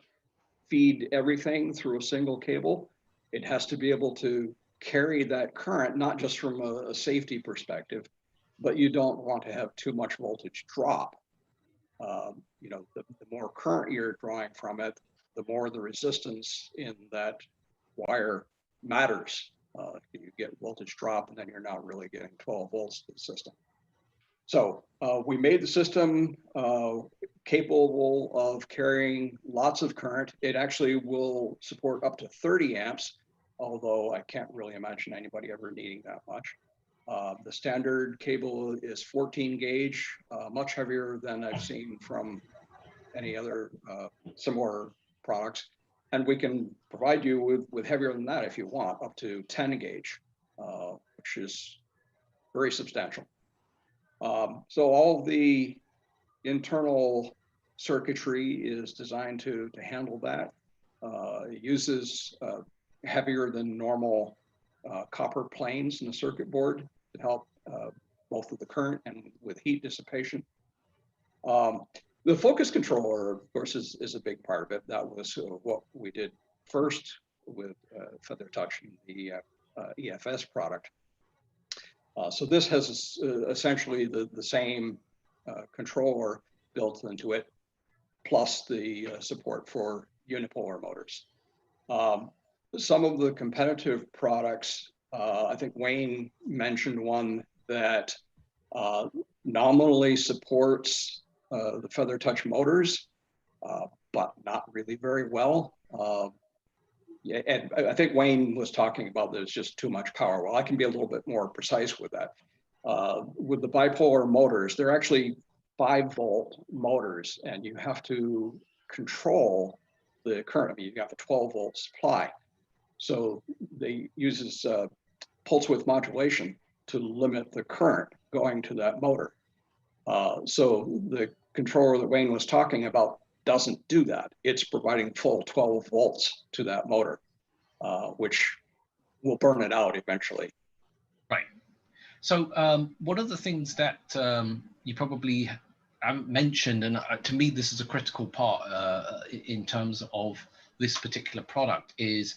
[SPEAKER 7] feed everything through a single cable, it has to be able to carry that current, not just from a safety perspective, but you don't want to have too much voltage drop. The more current you're drawing from it, the more the resistance in that wire matters. You get voltage drop, and then you're not really getting 12 volts to the system. So we made the system capable of carrying lots of current. It actually will support up to 30 amps, although I can't really imagine anybody ever needing that much. The standard cable is 14 gauge, much heavier than I've seen from any other similar products. And we can provide you with heavier than that if you want, up to 10 gauge, which is very substantial. So all the internal circuitry is designed to handle that. It uses heavier than normal copper planes in the circuit board to help both with the current and with heat dissipation. The focus controller, of course, is a big part of it. That was what we did first with Feather Touch and the EFS product. So this has essentially the same controller built into it, plus the support for unipolar motors. Some of the competitive products, I think Wayne mentioned one that nominally supports the Feather Touch motors, but not really very well. Yeah, and I think Wayne was talking about there's just too much power. Well, I can be a little bit more precise with that. With the bipolar motors, they're actually 5-volt motors, and you have to control the current. I mean, you got the 12-volt supply. So they uses pulse width modulation to limit the current going to that motor. So the controller that Wayne was talking about doesn't do that. It's providing full 12 volts to that motor, which will burn it out eventually.
[SPEAKER 1] Right. So one of the things that you probably haven't mentioned, and to me this is a critical part in terms of this particular product, is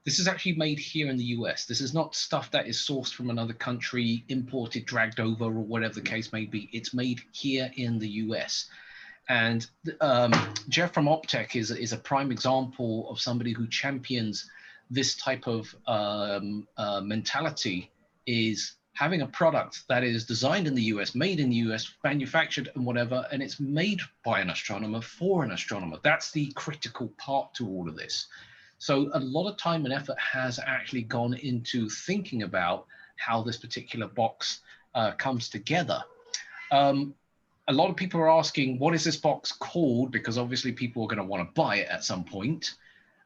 [SPEAKER 1] this is actually made here in the US. This is not stuff that is sourced from another country, imported, dragged over, or whatever the case may be. It's made here in the US. And Jeff from Optech is a prime example of somebody who champions this type of mentality, is having a product that is designed in the US, made in the US, manufactured and whatever, and it's made by an astronomer for an astronomer. That's the critical part to all of this. So a lot of time and effort has actually gone into thinking about how this particular box comes together. A lot of people are asking, what is this box called? Because obviously people are going to want to buy it at some point.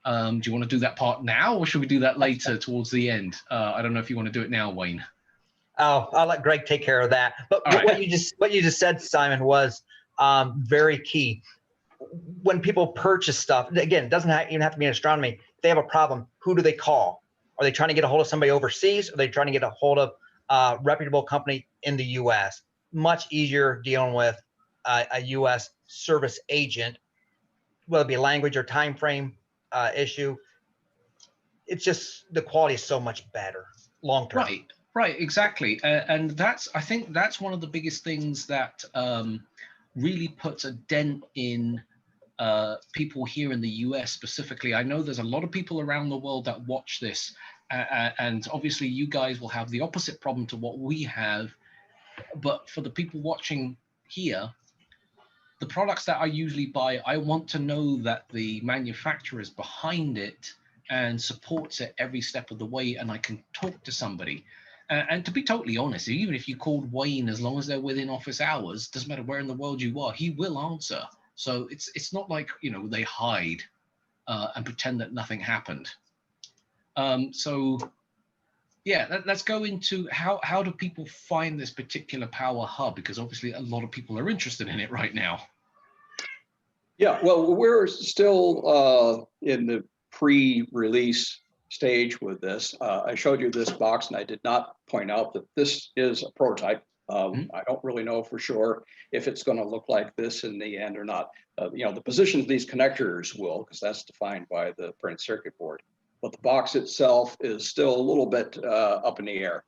[SPEAKER 1] Do you want to do that part now, or should we do that later towards the end? I don't know if you want to do it now, Wayne.
[SPEAKER 6] Oh, I'll let Greg take care of that. But
[SPEAKER 1] All right.
[SPEAKER 6] what you just said, Simon, was very key. When people purchase stuff, again, it doesn't even have to be in astronomy. If they have a problem, who do they call? Are they trying to get a hold of somebody overseas? Or are they trying to get a hold of a reputable company in the U.S.? Much easier dealing with a U.S. service agent, whether it be a language or time frame issue. It's just the quality is so much better long term.
[SPEAKER 1] Right, exactly. And I think that's one of the biggest things that really puts a dent in people here in the US specifically. I know there's a lot of people around the world that watch this And obviously you guys will have the opposite problem to what we have. But for the people watching here, the products that I usually buy, I want to know that the manufacturer is behind it and supports it every step of the way, and I can talk to somebody. And to be totally honest, even if you called Wayne, as long as they're within office hours, doesn't matter where in the world you are, he will answer. So it's not like, you know, they hide and pretend that nothing happened. So yeah, let's go into how do people find this particular power hub, because obviously a lot of people are interested in it right now.
[SPEAKER 7] Yeah, well, we're still in the pre-release stage with this. I showed you this box, and I did not point out that this is a prototype. I don't really know for sure if it's going to look like this in the end or not. You know, the positions of these connectors will, because that's defined by the printed circuit board. But the box itself is still a little bit up in the air.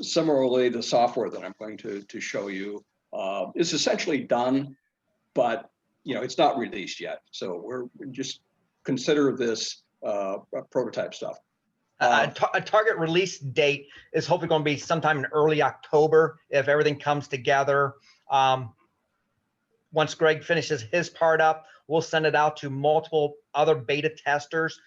[SPEAKER 7] Similarly, the software that I'm going to show you is essentially done, but you know, it's not released yet. So we're just consider this prototype stuff.
[SPEAKER 6] A target release date is hopefully going to be sometime in early October if everything comes together. Once Greg finishes his part up, we'll send it out to multiple other beta testers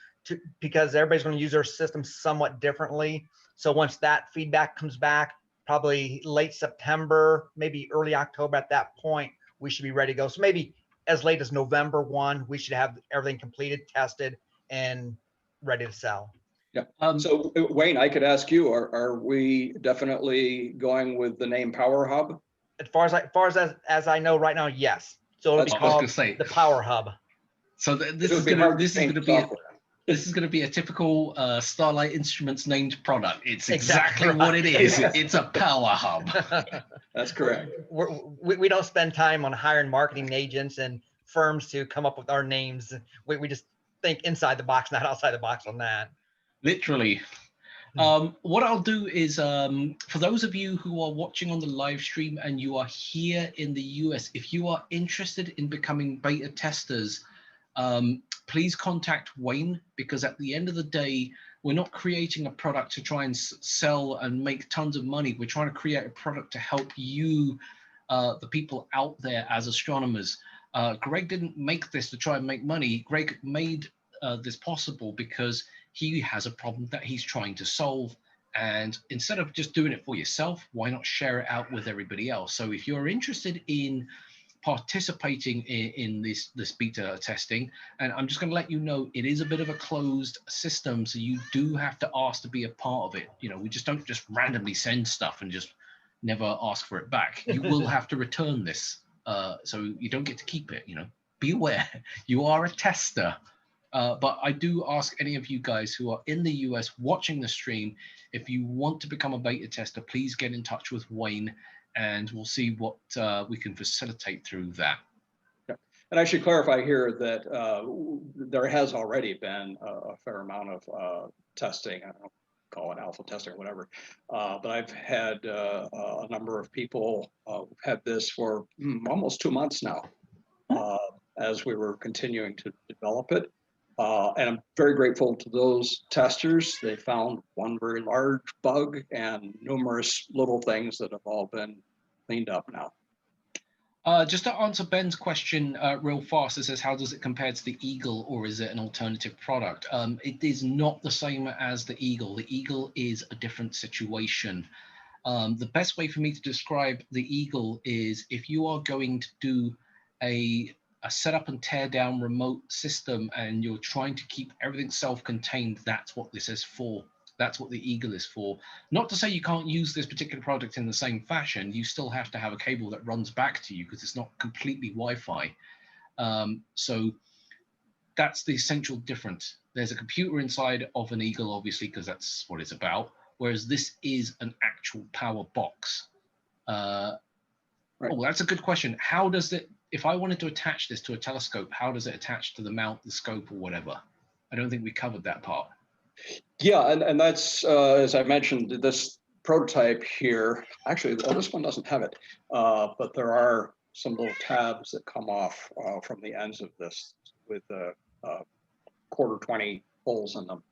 [SPEAKER 6] because everybody's going to use their system somewhat differently. So once that feedback comes back, probably late September, maybe early October, at that point, we should be ready to go. So maybe as late as November 1, we should have everything completed, tested, and ready to sell.
[SPEAKER 7] Yeah. So Wayne, I could ask you: Are we definitely going with the name Power Hub?
[SPEAKER 6] As far as I know right now, yes. So it'll be called the Power Hub.
[SPEAKER 1] So this is going to be a typical Starlight Instruments named product. It's exactly what it is. It's a power hub.
[SPEAKER 7] That's correct.
[SPEAKER 6] We don't spend time on hiring marketing agents and firms to come up with our names. We just think inside the box, not outside the box on that.
[SPEAKER 1] Literally. What I'll do is, for those of you who are watching on the live stream and you are here in the US, if you are interested in becoming beta testers, please contact Wayne, because at the end of the day, we're not creating a product to try and sell and make tons of money. We're trying to create a product to help you, the people out there as astronomers. Greg didn't make this to try and make money. Greg made this possible because he has a problem that he's trying to solve. And instead of just doing it for yourself, why not share it out with everybody else? So if you're interested in participating in this beta testing, and I'm just going to let you know, it is a bit of a closed system, so you do have to ask to be a part of it. You know, we just don't just randomly send stuff and just never ask for it back. You will have to return this, so you don't get to keep it. You know, be aware, you are a tester. But I do ask any of you guys who are in the US watching the stream, if you want to become a beta tester, please get in touch with Wayne, and we'll see what we can facilitate through that.
[SPEAKER 7] Yeah. And I should clarify here that there has already been a fair amount of testing. I don't call it alpha testing or whatever, but I've had a number of people had this for almost 2 months now, as we were continuing to develop it. And I'm very grateful to those testers. They found one very large bug and numerous little things that have all been cleaned up now.
[SPEAKER 1] Just to answer Ben's question real fast, it says, how does it compare to the Eagle, or is it an alternative product? It is not the same as the Eagle. The Eagle is a different situation. The best way for me to describe the Eagle is if you are going to do a set up and tear down remote system and you're trying to keep everything self-contained, that's what this is for. That's what the Eagle is for. Not to say you can't use this particular product in the same fashion. You still have to have a cable that runs back to you because it's not completely Wi-Fi. So that's the essential difference. There's a computer inside of an Eagle, obviously, because that's what it's about, whereas this is an actual power box. Right. Oh, that's a good question. How does it, if I wanted to attach this to a telescope, how does it attach to the mount, the scope, or whatever? I don't think we covered that part.
[SPEAKER 7] Yeah, and that's, as I mentioned, this prototype here, actually, this one doesn't have it, but there are some little tabs that come off from the ends of this with quarter 20 holes in them.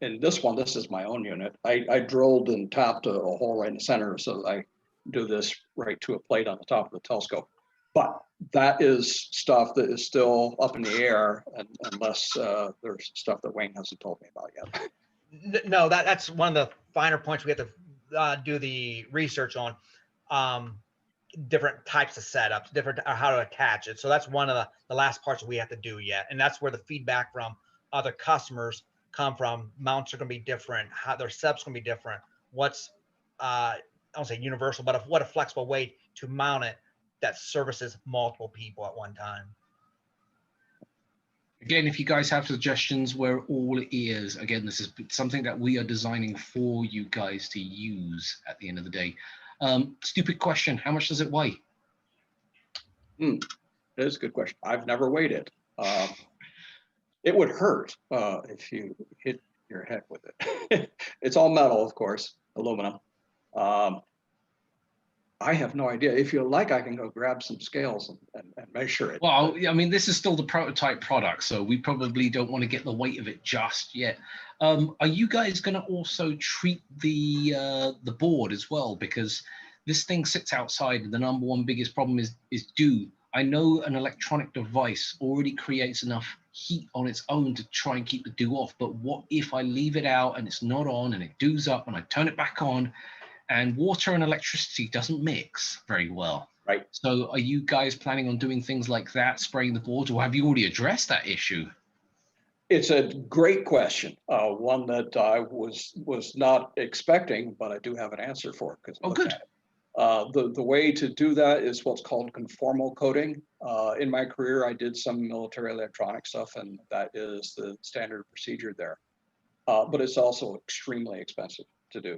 [SPEAKER 7] In this one, this is my own unit. I drilled and tapped a hole right in the center so that I do this right to a plate on the top of the telescope. But that is stuff that is still up in the air, unless there's stuff that Wayne hasn't told me about yet.
[SPEAKER 6] No, that's one of the finer points we have to do the research on. Different types of setups, different how to attach it. So that's one of the last parts that we have to do yet. And that's where the feedback from other customers come from. Mounts are going to be different. How their setups going to be different. What's, I don't say universal, but what a flexible way to mount it that services multiple people at one time.
[SPEAKER 1] Again, if you guys have suggestions, we're all ears. Again, this is something that we are designing for you guys to use at the end of the day. Stupid question. How much does it weigh?
[SPEAKER 7] That is a good question. I've never weighed it. It would hurt if you hit your head with it. It's all metal, of course, aluminum. I have no idea. If you like, I can go grab some scales and measure it.
[SPEAKER 1] Well, I mean, this is still the prototype product, so we probably don't want to get the weight of it just yet. Are you guys going to also treat the board as well? Because this thing sits outside, and the number one biggest problem is dew. I know an electronic device already creates enough heat on its own to try and keep the dew off, but what if I leave it out and it's not on and it dews up and I turn it back on? And water and electricity doesn't mix very well.
[SPEAKER 7] Right.
[SPEAKER 1] So are you guys planning on doing things like that, spraying the boards, or have you already addressed that issue?
[SPEAKER 7] It's a great question, one that I was not expecting, but I do have an answer for it.
[SPEAKER 1] Oh, good.
[SPEAKER 7] The way to do that is what's called conformal coating. In my career, I did some military electronic stuff, and that is the standard procedure there. But it's also extremely expensive to do.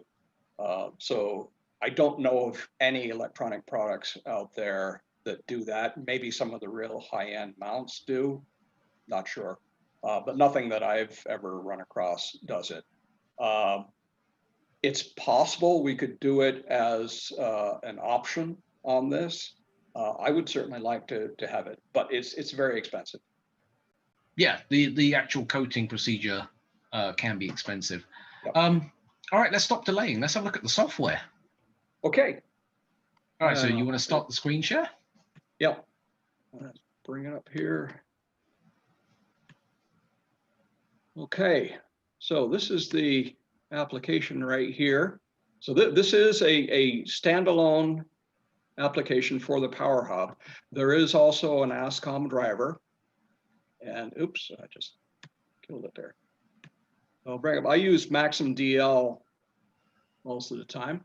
[SPEAKER 7] So I don't know of any electronic products out there that do that. Maybe some of the real high-end mounts do, not sure. But nothing that I've ever run across does it. It's possible we could do it as an option on this. I would certainly like to have it, but it's very expensive.
[SPEAKER 1] Yeah, the actual coating procedure can be expensive.
[SPEAKER 7] Yep.
[SPEAKER 1] All right, let's stop delaying. Let's have a look at the software.
[SPEAKER 7] Okay.
[SPEAKER 1] All right, so you want to start the screen share?
[SPEAKER 7] Yep. Let's bring it up here. Okay, so this is the application right here. So this is a standalone application for the Power Hub. There is also an ASCOM driver. And oops, I just killed it there. I'll bring up. I use Maxim DL most of the time.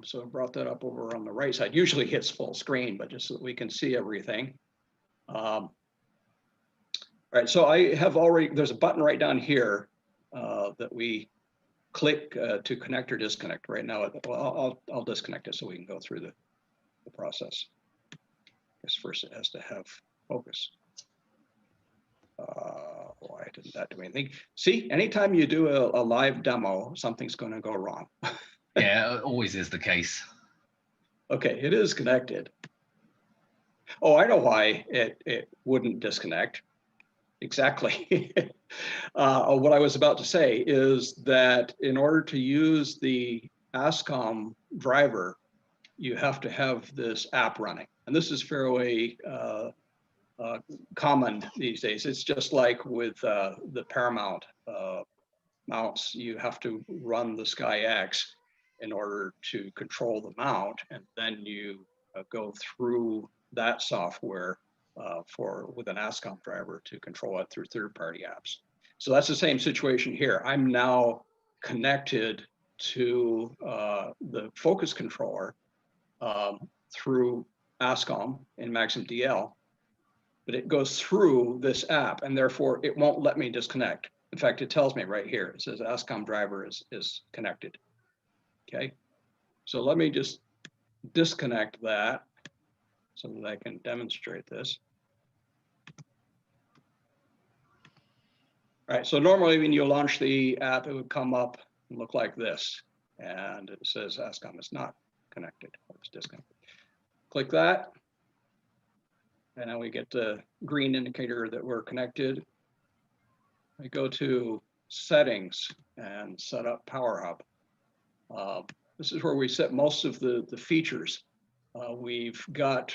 [SPEAKER 7] So I brought that up over on the right side. Usually hits full screen, but just so that we can see everything. All right, so I have already, there's a button right down here that we click to connect or disconnect. Right now, well, I'll disconnect it so we can go through the process. I guess first it has to have focus. Why didn't that do anything? See, anytime you do a live demo, something's going to go wrong.
[SPEAKER 1] Yeah, it always is the case.
[SPEAKER 7] Okay, it is connected. Oh, I know why it wouldn't disconnect. Exactly. What I was about to say is that in order to use the ASCOM driver, you have to have this app running. And this is fairly common these days. It's just like with the Paramount mounts, you have to run the SkyX in order to control the mount, and then you go through that software with an ASCOM driver to control it through third-party apps. So that's the same situation here. I'm now connected to the focus controller through ASCOM in Maxim DL, but it goes through this app, and therefore it won't let me disconnect. In fact, it tells me right here, it says ASCOM driver is connected. Okay, so let me just disconnect that so that I can demonstrate this. All right, so normally when you launch the app, it would come up and look like this, and it says ASCOM is not connected, or it's disconnected. Click that, and now we get the green indicator that we're connected. I go to settings and set up Power Hub. This is where we set most of the features. We've got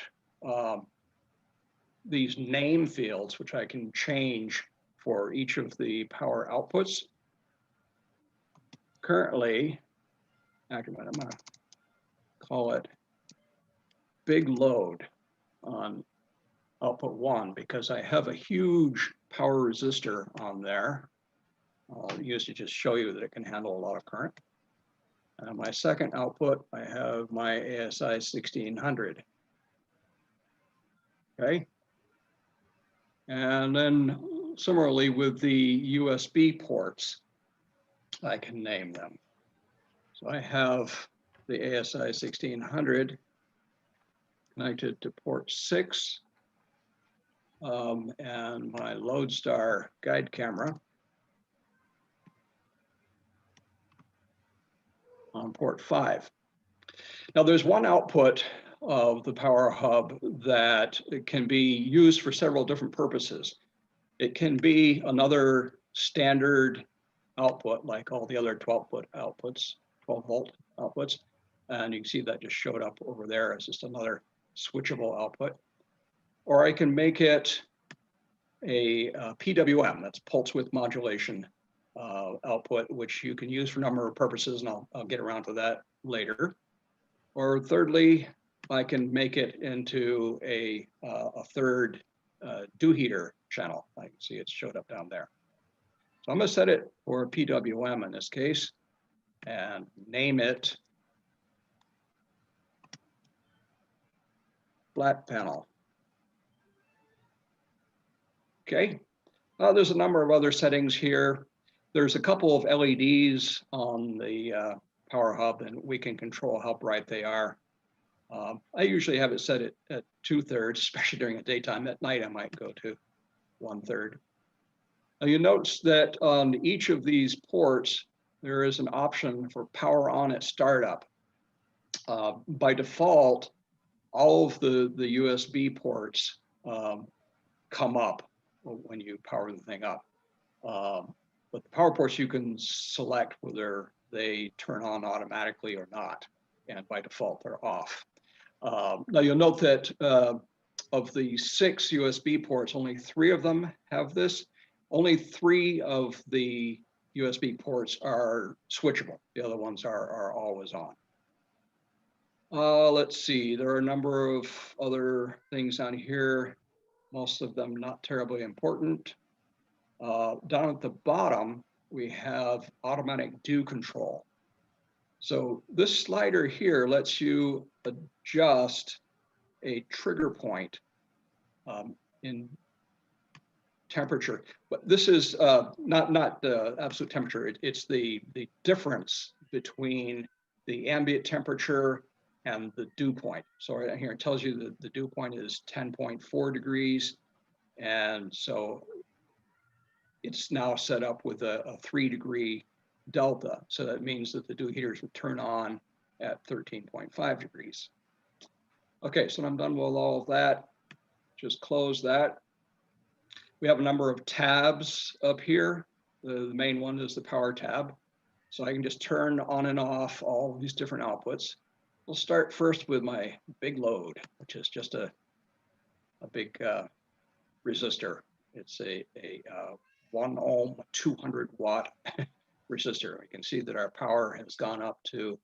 [SPEAKER 7] these name fields, which I can change for each of the power outputs. Currently, actually, I'm going to call it big load on output 1 because I have a huge power resistor on there. I'll use to just show you that it can handle a lot of current. And my second output, I have my ASI 1600. Okay. And then similarly with the USB ports, I can name them. So I have the ASI 1600 connected to port 6 and my Lodestar guide camera on port 5. Now there's one output of the Power Hub that can be used for several different purposes. It can be another standard output like all the other 12-volt outputs, 12-volt outputs. And you can see that just showed up over there as just another switchable output. Or I can make it a PWM, that's pulse width modulation output, which you can use for a number of purposes, and I'll get around to that later. Or thirdly, I can make it into a third dew heater channel. I can see it showed up down there. So I'm going to set it for a PWM in this case and name it flat panel. Okay, there's a number of other settings here. There's a couple of LEDs on the Power Hub, and we can control how bright they are. I usually have it set at 2/3, especially during the daytime. At night, I might go to 1/3. Now you notice that on each of these ports, there is an option for power on at startup. By default, all of the USB ports come up when you power the thing up. But the power ports, you can select whether they turn on automatically or not. And by default, they're off. Now you'll note that of the 6 USB ports, only 3 of them have this. Only 3 of the USB ports are switchable. The other ones are always on. Let's see, there are a number of other things on here, most of them not terribly important. Down at the bottom, we have automatic dew control. So this slider here lets you adjust a trigger point in temperature. But this is not the absolute temperature. It's the difference between the ambient temperature and the dew point. So right here it tells you that the dew point is 10.4 degrees. And so it's now set up with a 3-degree delta. So that means that the dew heaters would turn on at 13.5 degrees. Okay, so I'm done with all of that. Just close that. We have a number of tabs up here. The main one is the power tab. So I can just turn on and off all of these different outputs. We'll start first with my big load, which is just a big resistor. It's a 1 ohm, 200 watt resistor. We can see that our power has gone up to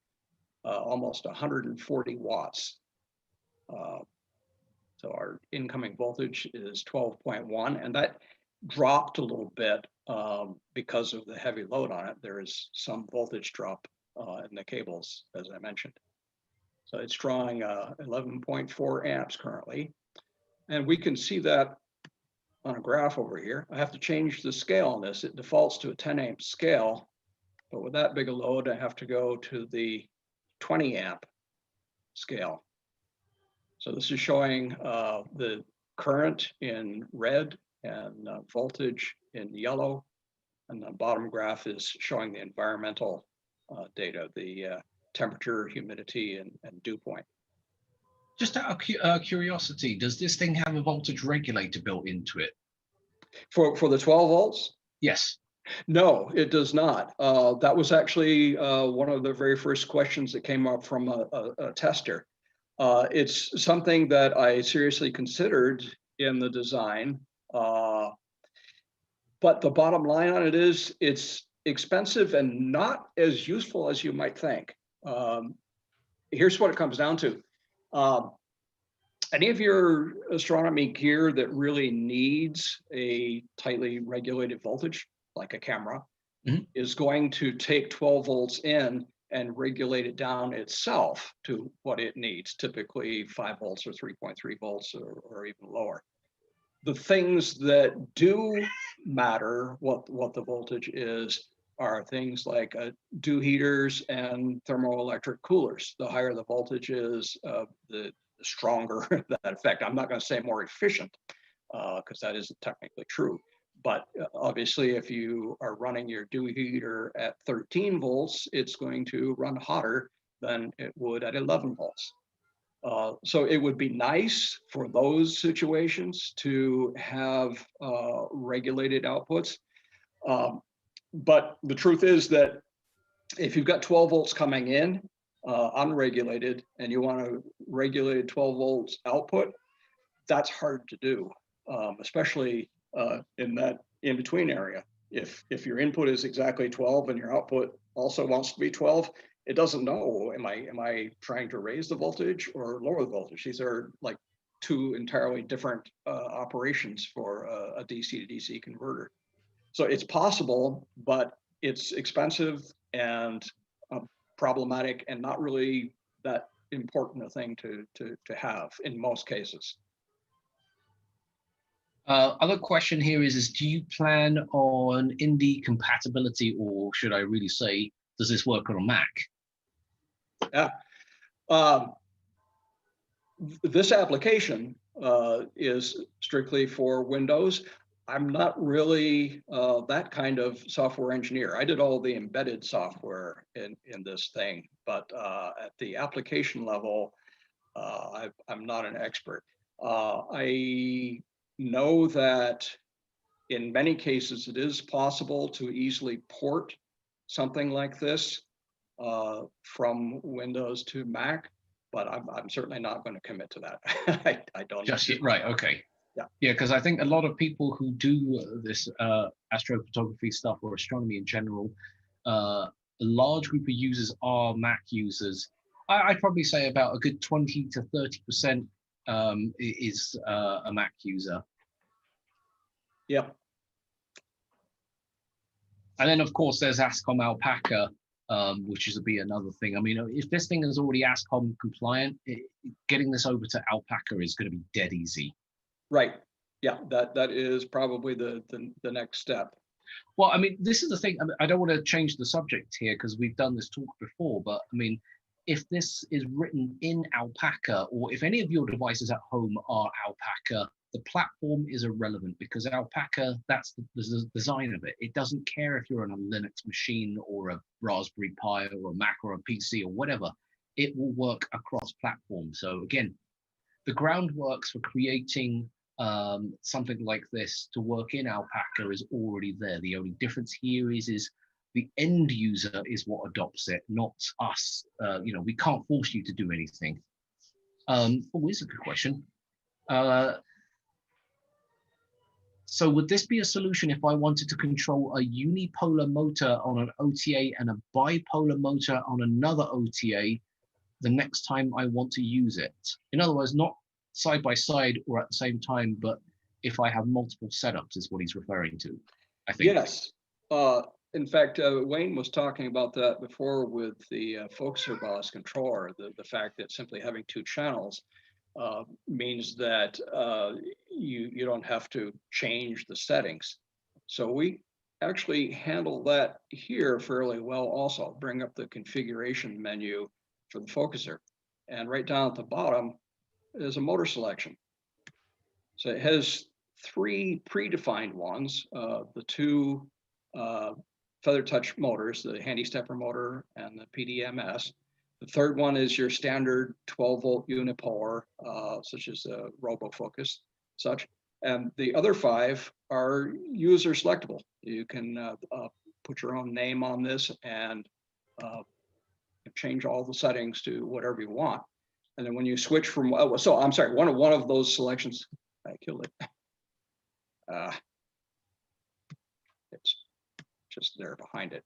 [SPEAKER 7] almost 140 watts. So our incoming voltage is 12.1, and that dropped a little bit because of the heavy load on it. There is some voltage drop in the cables, as I mentioned. So it's drawing 11.4 amps currently. And we can see that on a graph over here. I have to change the scale on this. It defaults to a 10 amp scale, but with that big a load, I have to go to the 20 amp scale. So this is showing the current in red and voltage in yellow. And the bottom graph is showing the environmental data, the temperature, humidity, and dew point.
[SPEAKER 1] Just out of curiosity, does this thing have a voltage regulator built into it?
[SPEAKER 7] For the 12 volts?
[SPEAKER 1] Yes.
[SPEAKER 7] No, it does not. That was actually one of the very first questions that came up from a tester. It's something that I seriously considered in the design, but the bottom line on it is it's expensive and not as useful as you might think. Here's what it comes down to. Any of your astronomy gear that really needs a tightly regulated voltage, like a camera, is going to take 12 volts in and regulate it down itself to what it needs, typically 5 volts or 3.3 volts or even lower. The things that do matter, what the voltage is, are things like dew heaters and thermoelectric coolers. The higher the voltage is, the stronger that effect. I'm not going to say more efficient, because that isn't technically true. But obviously, if you are running your dew heater at 13 volts, it's going to run hotter than it would at 11 volts. So it would be nice for those situations to have regulated outputs. But the truth is that if you've got 12 volts coming in unregulated and you want to regulate 12 volts output, that's hard to do, especially in that in-between area. If your input is exactly 12 and your output also wants to be 12, it doesn't know, am I trying to raise the voltage or lower the voltage? These are like two entirely different operations for a DC to DC converter. So it's possible, but it's expensive and problematic and not really that important a thing to have in most cases.
[SPEAKER 1] Other question here is do you plan on Indie compatibility, or should I really say, does this work on a Mac?
[SPEAKER 7] Yeah. This application is strictly for Windows. I'm not really that kind of software engineer. I did all the embedded software in this thing, but at the application level, I'm not an expert. I know that in many cases it is possible to easily port something like this from Windows to Mac, but I'm certainly not going to commit to that. I don't
[SPEAKER 1] just right. Okay. Yeah, because I think a lot of people who do this astrophotography stuff or astronomy in general, a large group of users are Mac users. I'd probably say about a good 20 to 30% is a Mac user.
[SPEAKER 7] Yep.
[SPEAKER 1] And then, of course, there's ASCOM Alpaca, which is be another thing. I mean, if this thing is already ASCOM compliant, getting this over to Alpaca is going to be dead easy.
[SPEAKER 7] Right. Yeah, that is probably the next step.
[SPEAKER 1] Well, I mean, this is the thing. I mean, I don't want to change the subject here because we've done this talk before, but I mean, if this is written in Alpaca, or if any of your devices at home are Alpaca, the platform is irrelevant because Alpaca, that's the design of it. It doesn't care if you're on a Linux machine or a Raspberry Pi or a Mac or a PC or whatever. It will work across platforms. So again, the groundworks for creating something like this to work in Alpaca is already there. The only difference here is the end user is what adopts it, not us. We can't force you to do anything. Here's a good question. So would this be a solution if I wanted to control a unipolar motor on an OTA and a bipolar motor on another OTA the next time I want to use it? In other words, not side by side or at the same time, but if I have multiple setups is what he's referring to, I think.
[SPEAKER 7] Yes. In fact, Wayne was talking about that before with the focuser boss controller, the fact that simply having two channels means that you don't have to change the settings. So we actually handle that here fairly well also. Bring up the configuration menu for the focuser. And right down at the bottom is a motor selection. So it has three predefined ones, the two feather touch motors, the handy stepper motor and the PDMS. The third one is your standard 12 volt unipolar, such as RoboFocus, such. And the other five are user selectable. You can put your own name on this and change all the settings to whatever you want. And then when you switch from, so I'm sorry, one of those selections, I killed it. It's just there behind it.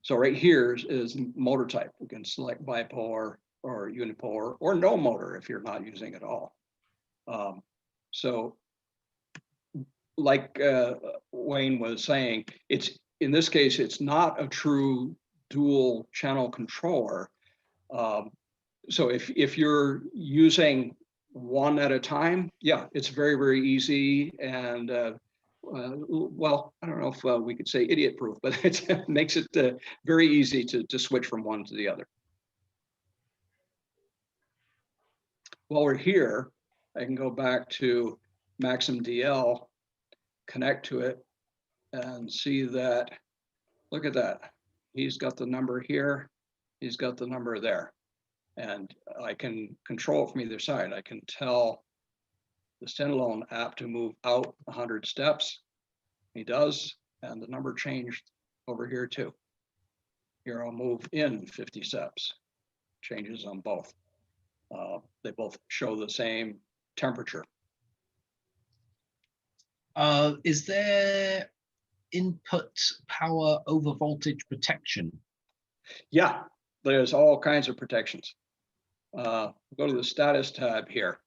[SPEAKER 7] So right here is motor type. We can select bipolar or unipolar or no motor if you're not using it at all. So like Wayne was saying, it's in this case, it's not a true dual channel controller. So if you're using one at a time, yeah, it's very, very easy. And well, I don't know if we could say idiot proof, but it makes it very easy to switch from one to the other. While we're here, I can go back to Maxim DL, connect to it, and see that, look at that. He's got the number here, he's got the number there. And I can control it from either side. I can tell the standalone app to move out 100 steps. He does, and the number changed over here too. Here I'll move in 50 steps. Changes on both. They both show the same temperature.
[SPEAKER 1] Is there input power over voltage protection?
[SPEAKER 7] Yeah, there's all kinds of protections. Go to the status tab here.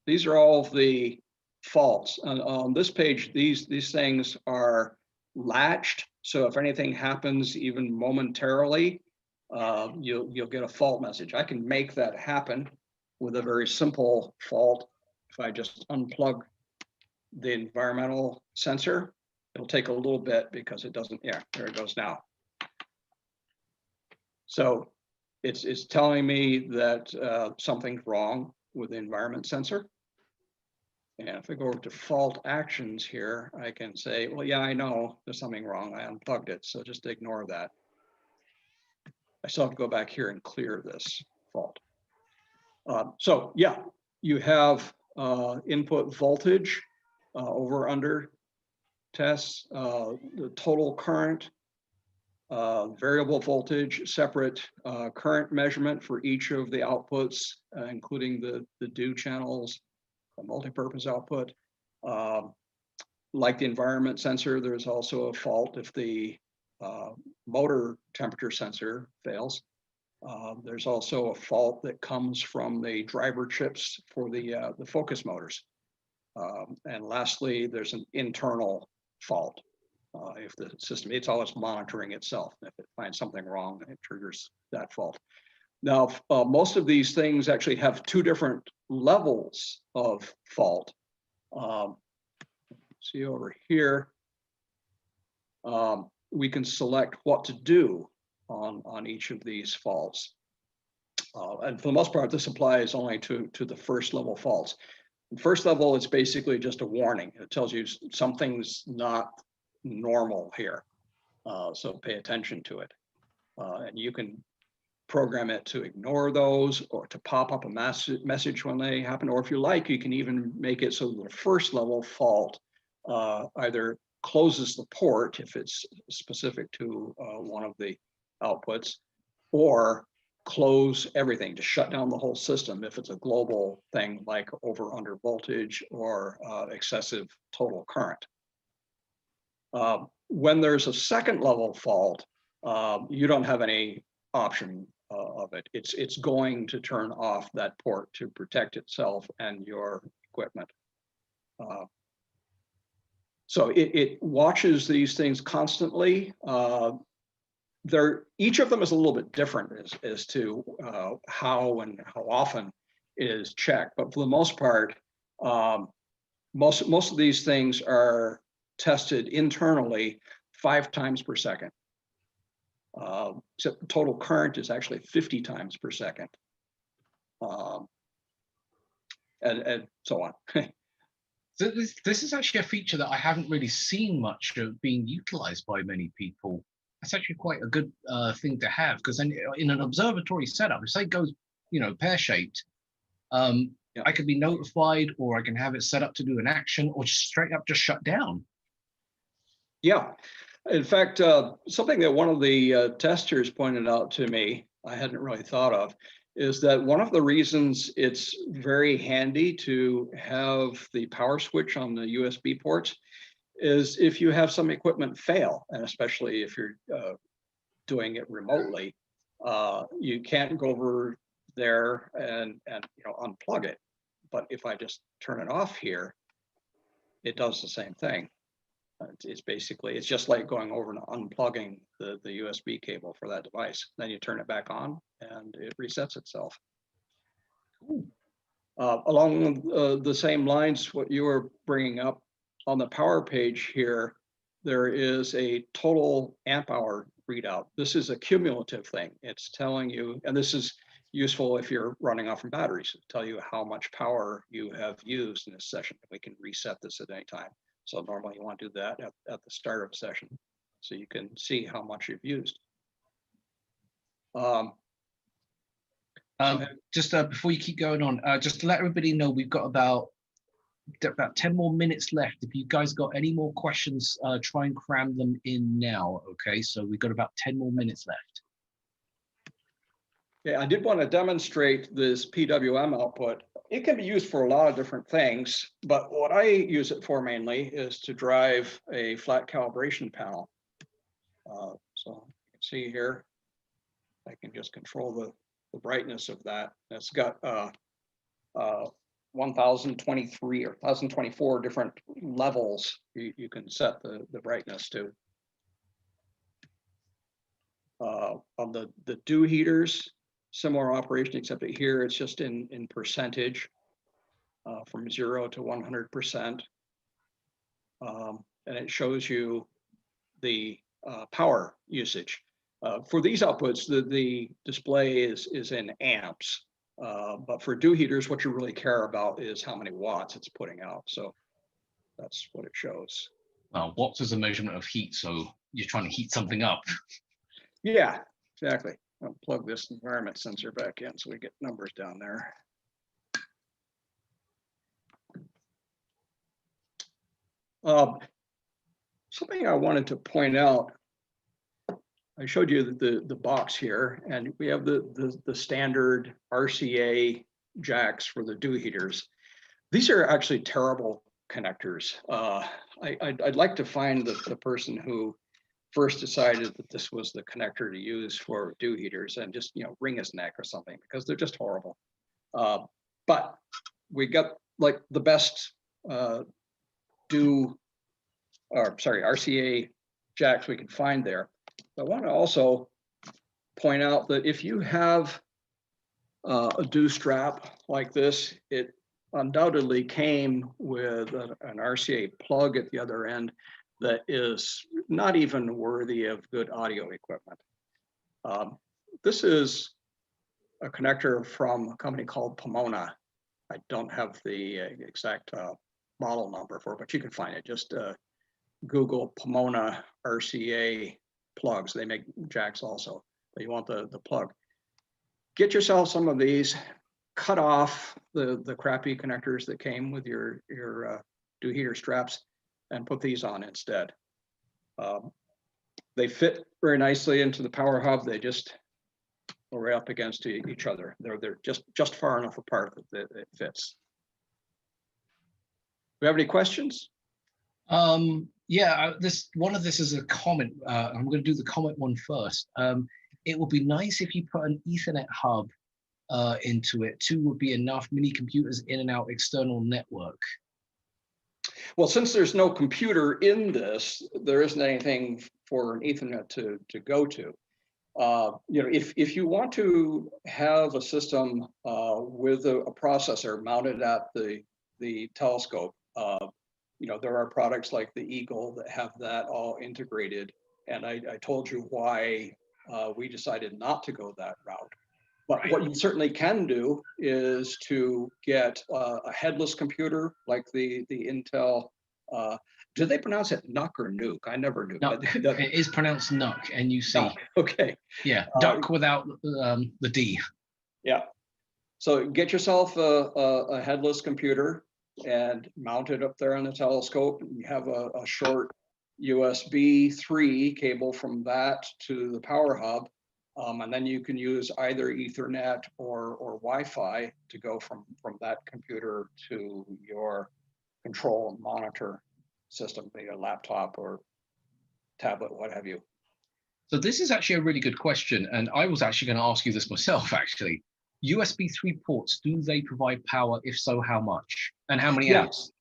[SPEAKER 7] These are all the faults. On this page, these things are latched. So if anything happens even momentarily, you'll get a fault message. I can make that happen with a very simple fault. If I just unplug the environmental sensor, it'll take a little bit because it doesn't, yeah, there it goes now. So it's telling me that something's wrong with the environment sensor. And if I go over to fault actions here, I can say, well, yeah, I know there's something wrong. I unplugged it, so just ignore that. I still have to go back here and clear this fault. So yeah, you have input voltage over under tests, the total current, variable voltage, separate current measurement for each of the outputs, including the DO channels, a multi-purpose output. Like the environment sensor, there's also a fault if the motor temperature sensor fails. There's also a fault that comes from the driver chips for the focus motors. And lastly, there's an internal fault. If the system, it's always monitoring itself. If it finds something wrong, it triggers that fault. Now, most of these things actually have two different levels of fault. See over here, we can select what to do on each of these faults. And for the most part, this applies only to the first level faults. The first level is basically just a warning. It tells you something's not normal here. So pay attention to it. And you can program it to ignore those or to pop up a message when they happen. Or if you like, you can even make it so that the first level fault either closes the port if it's specific to one of the outputs, or close everything to shut down the whole system if it's a global thing like over under voltage or excessive total current. When there's a second level fault, you don't have any option of it. It's going to turn off that port to protect itself and your equipment. So it watches these things constantly. Each of them is a little bit different as to how and how often it is checked. But for the most part, most of these things are tested internally 5 times per second. Except the total current is actually 50 times per second. And so on.
[SPEAKER 1] So this is actually a feature that I haven't really seen much of being utilized by many people. That's actually quite a good thing to have, because in an observatory setup, if say it goes, pear-shaped, I could be notified, or I can have it set up to do an action, or just straight up just shut down.
[SPEAKER 7] Yeah. In fact, something that one of the testers pointed out to me, I hadn't really thought of, is that one of the reasons it's very handy to have the power switch on the USB ports is if you have some equipment fail, and especially if you're doing it remotely, you can't go over there and unplug it. But if I just turn it off here, it does the same thing. It's just like going over and unplugging the USB cable for that device. Then you turn it back on and it resets itself.
[SPEAKER 1] Cool.
[SPEAKER 7] Along the same lines, what you were bringing up on the power page here, there is a total amp hour readout. This is a cumulative thing. It's telling you, and this is useful if you're running off from batteries, it'll tell you how much power you have used in this session. We can reset this at any time. So normally you want to do that at the start of a session, so you can see how much you've used.
[SPEAKER 1] Just before you keep going on, just to let everybody know, we've got about 10 more minutes left. If you guys got any more questions, try and cram them in now. Okay, so we've got about 10 more minutes left.
[SPEAKER 7] Yeah, I did want to demonstrate this PWM output. It can be used for a lot of different things, but what I use it for mainly is to drive a flat calibration panel. So you can see here, I can just control the brightness of that. It's got 1023 or 1024 different levels you can set the brightness to. On the dew heaters, similar operation, except that here it's just in percentage, from 0 to 100%. And it shows you the power usage. For these outputs, the display is in amps. But for dew heaters, what you really care about is how many watts it's putting out. So that's what it shows.
[SPEAKER 1] Watts is a measurement of heat, so you're trying to heat something up.
[SPEAKER 7] Yeah, exactly. I'll plug this environment sensor back in so we get numbers down there. Something I wanted to point out, I showed you the box here, and we have the standard RCA jacks for the dew heaters. These are actually terrible connectors. I'd like to find the person who first decided that this was the connector to use for dew heaters and just wring his neck or something, because they're just horrible. But we got like the best RCA jacks we could find there. I want to also point out that if you have a dew strap like this, it undoubtedly came with an RCA plug at the other end that is not even worthy of good audio equipment. This is a connector from a company called Pomona. I don't have the exact model number for it, but you can find it. Just Google Pomona RCA plugs. They make jacks also, but you want the plug. Get yourself some of these, cut off the crappy connectors that came with your dew heater straps, and put these on instead. They fit very nicely into the power hub. They just go right up against each other. They're just far enough apart that it fits. Do you have any questions?
[SPEAKER 1] Yeah, one of this is a comment. I'm going to do the comment one first. It would be nice if you put an Ethernet hub into it. 2 would be enough. Mini computers in and out external network.
[SPEAKER 7] Well, since there's no computer in this, there isn't anything for an Ethernet to go to. If you want to have a system with a processor mounted at the telescope, there are products like the Eagle that have that all integrated. And I told you why we decided not to go that route. But what you certainly can do is to get a headless computer like the Intel. Do they pronounce it NUC or Nuke? I never knew.
[SPEAKER 1] It is pronounced NUC, N-U-C.
[SPEAKER 7] Okay.
[SPEAKER 1] Yeah, duck without the D.
[SPEAKER 7] Yeah. So get yourself a headless computer and mount it up there on the telescope. You have a short USB 3 cable from that to the power hub. And then you can use either Ethernet or Wi-Fi to go from that computer to your control and monitor system, be it a laptop or tablet, what have you.
[SPEAKER 1] So this is actually a really good question, and I was actually going to ask you this myself, actually. USB 3 ports, do they provide power? If so, how much? And how many amps?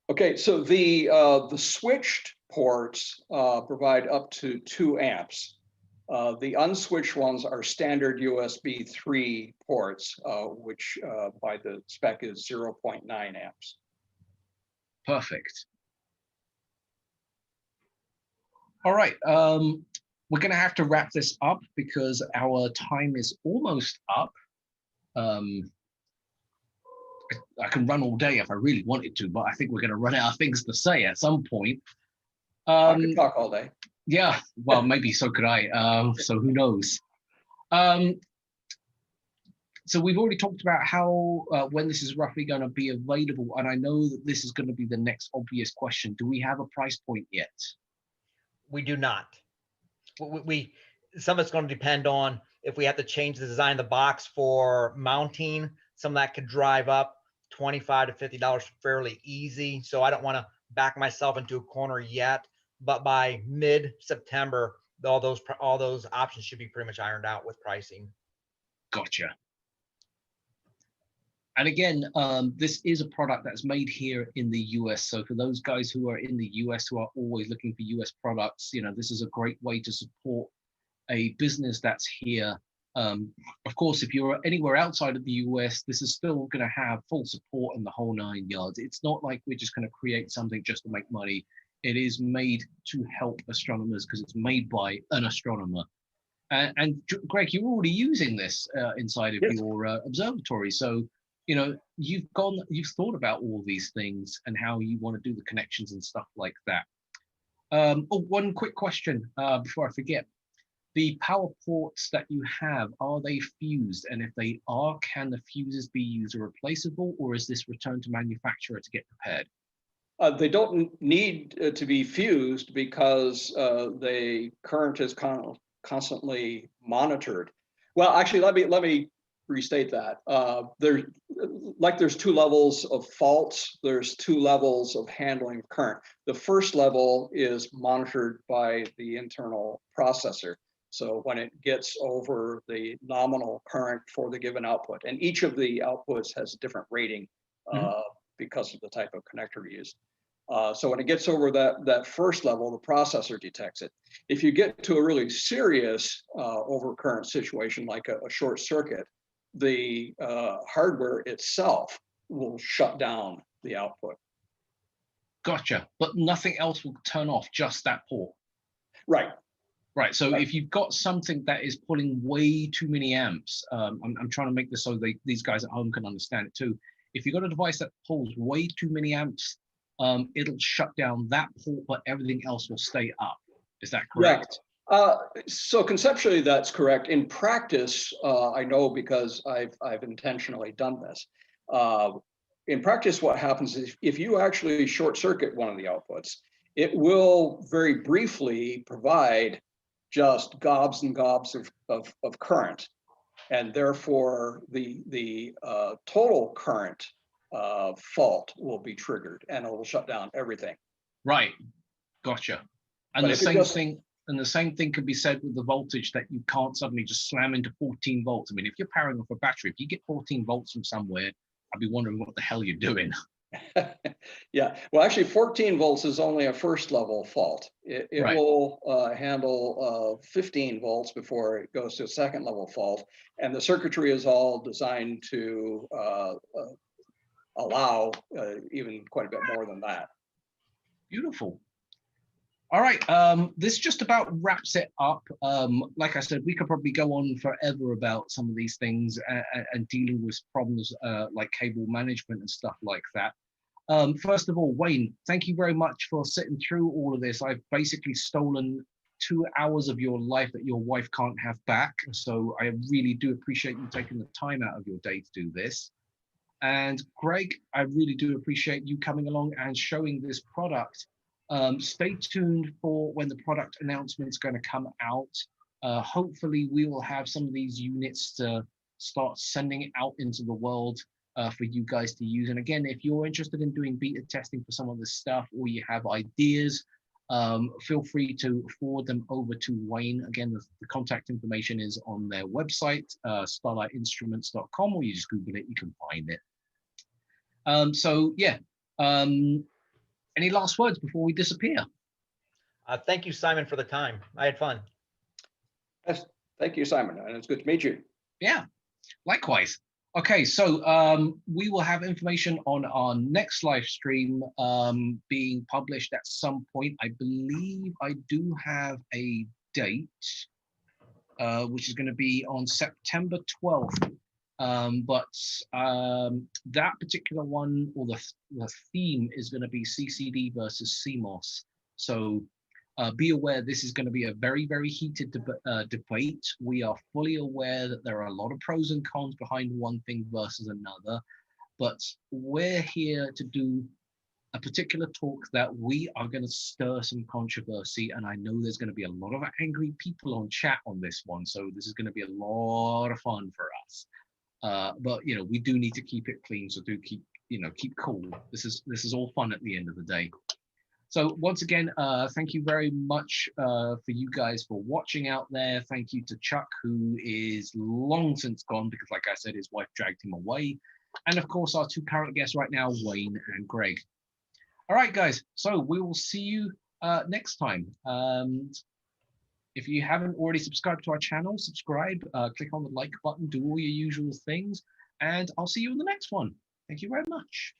[SPEAKER 7] Okay, so the switched ports provide up to 2 amps. The unswitched ones are standard USB 3 ports, which by the spec is 0.9 amps.
[SPEAKER 1] Perfect. All right, we're going to have to wrap this up because our time is almost up. I can run all day if I really wanted to, but I think we're going to run out of things to say at some point.
[SPEAKER 7] I could talk all day.
[SPEAKER 1] Yeah, well, maybe so could I. So who knows? So we've already talked about how when this is roughly going to be available, and I know that this is going to be the next obvious question. Do we have a price point yet?
[SPEAKER 6] We do not. Some of it's going to depend on if we have to change the design of the box for mounting. Some of that could drive up $25 to $50 fairly easy. So I don't want to back myself into a corner yet. But by mid-September, all those options should be pretty much ironed out with pricing.
[SPEAKER 1] Gotcha. And again, this is a product that's made here in the US. So for those guys who are in the US who are always looking for US products, you know, this is a great way to support a business that's here. Of course, if you're anywhere outside of the US, this is still going to have full support in the whole 9 yards. It's not like we're just going to create something just to make money. It is made to help astronomers because it's made by an astronomer. And Greg, you're already using this inside of your observatory. So, you know, you've thought about all these things and how you want to do the connections and stuff like that. Oh, one quick question before I forget. The power ports that you have, are they fused? And if they are, can the fuses be used or replaceable, or is this returned to manufacturer to get repaired?
[SPEAKER 7] They don't need to be fused because the current is constantly monitored. Well, actually, let me restate that. There's 2 levels of faults. There's 2 levels of handling current. The first level is monitored by the internal processor. So when it gets over the nominal current for the given output, and each of the outputs has a different rating because of the type of connector used. So when it gets over that first level, the processor detects it. If you get to a really serious overcurrent situation, like a short circuit, the hardware itself will shut down the output.
[SPEAKER 1] Gotcha. But nothing else will turn off, just that port.
[SPEAKER 7] Right.
[SPEAKER 1] Right. So if you've got something that is pulling way too many amps, I'm trying to make this so these guys at home can understand it too. If you've got a device that pulls way too many amps, it'll shut down that port, but everything else will stay up. Is that correct?
[SPEAKER 7] Yeah. So conceptually, that's correct. In practice, I know because I've intentionally done this. In practice, what happens is if you actually short circuit one of the outputs, it will very briefly provide just gobs and gobs of current, and therefore the total current fault will be triggered and it will shut down everything.
[SPEAKER 1] Right. Gotcha. And the same thing can be said with the voltage, that you can't suddenly just slam into 14 volts. I mean, if you're powering off a battery, if you get 14 volts from somewhere, I'd be wondering what the hell you're doing.
[SPEAKER 7] Yeah, well, actually 14 volts is only a first level fault. It
[SPEAKER 1] Right.
[SPEAKER 7] will handle 15 volts before it goes to a second level fault. And the circuitry is all designed to allow even quite a bit more than that.
[SPEAKER 1] Beautiful. All right, this just about wraps it up. Like I said, we could probably go on forever about some of these things and dealing with problems like cable management and stuff like that. First of all, Wayne, thank you very much for sitting through all of this. I've basically stolen 2 hours of your life that your wife can't have back. So I really do appreciate you taking the time out of your day to do this. And Greg, I really do appreciate you coming along and showing this product. Stay tuned for when the product announcement is going to come out. Hopefully we will have some of these units to start sending it out into the world for you guys to use. And again, if you're interested in doing beta testing for some of this stuff, or you have ideas, feel free to forward them over to Wayne. Again, the contact information is on their website, starlightinstruments.com, or you just Google it, you can find it. So yeah, any last words before we disappear?
[SPEAKER 6] Thank you, Simon, for the time. I had fun.
[SPEAKER 7] Yes, thank you, Simon, and it's good to meet you.
[SPEAKER 1] Yeah, likewise. Okay, so we will have information on our next live stream being published at some point. I believe I do have a date, which is going to be on September 12th. That particular one, or the theme, is going to be CCD versus CMOS. So be aware this is going to be a very, very heated debate. We are fully aware that there are a lot of pros and cons behind one thing versus another, but we're here to do a particular talk that we are going to stir some controversy, and I know there's going to be a lot of angry people on chat on this one, so this is going to be a lot of fun for us. But you know, we do need to keep it clean, so do keep cool. This is all fun at the end of the day. So once again, thank you very much for you guys for watching out there. Thank you to Chuck, who is long since gone because, like I said, his wife dragged him away. And of course, our two current guests right now, Wayne and Greg. All right, guys. So we will see you next time. If you haven't already subscribed to our channel, subscribe, click on the like button, do all your usual things, and I'll see you in the next one. Thank you very much.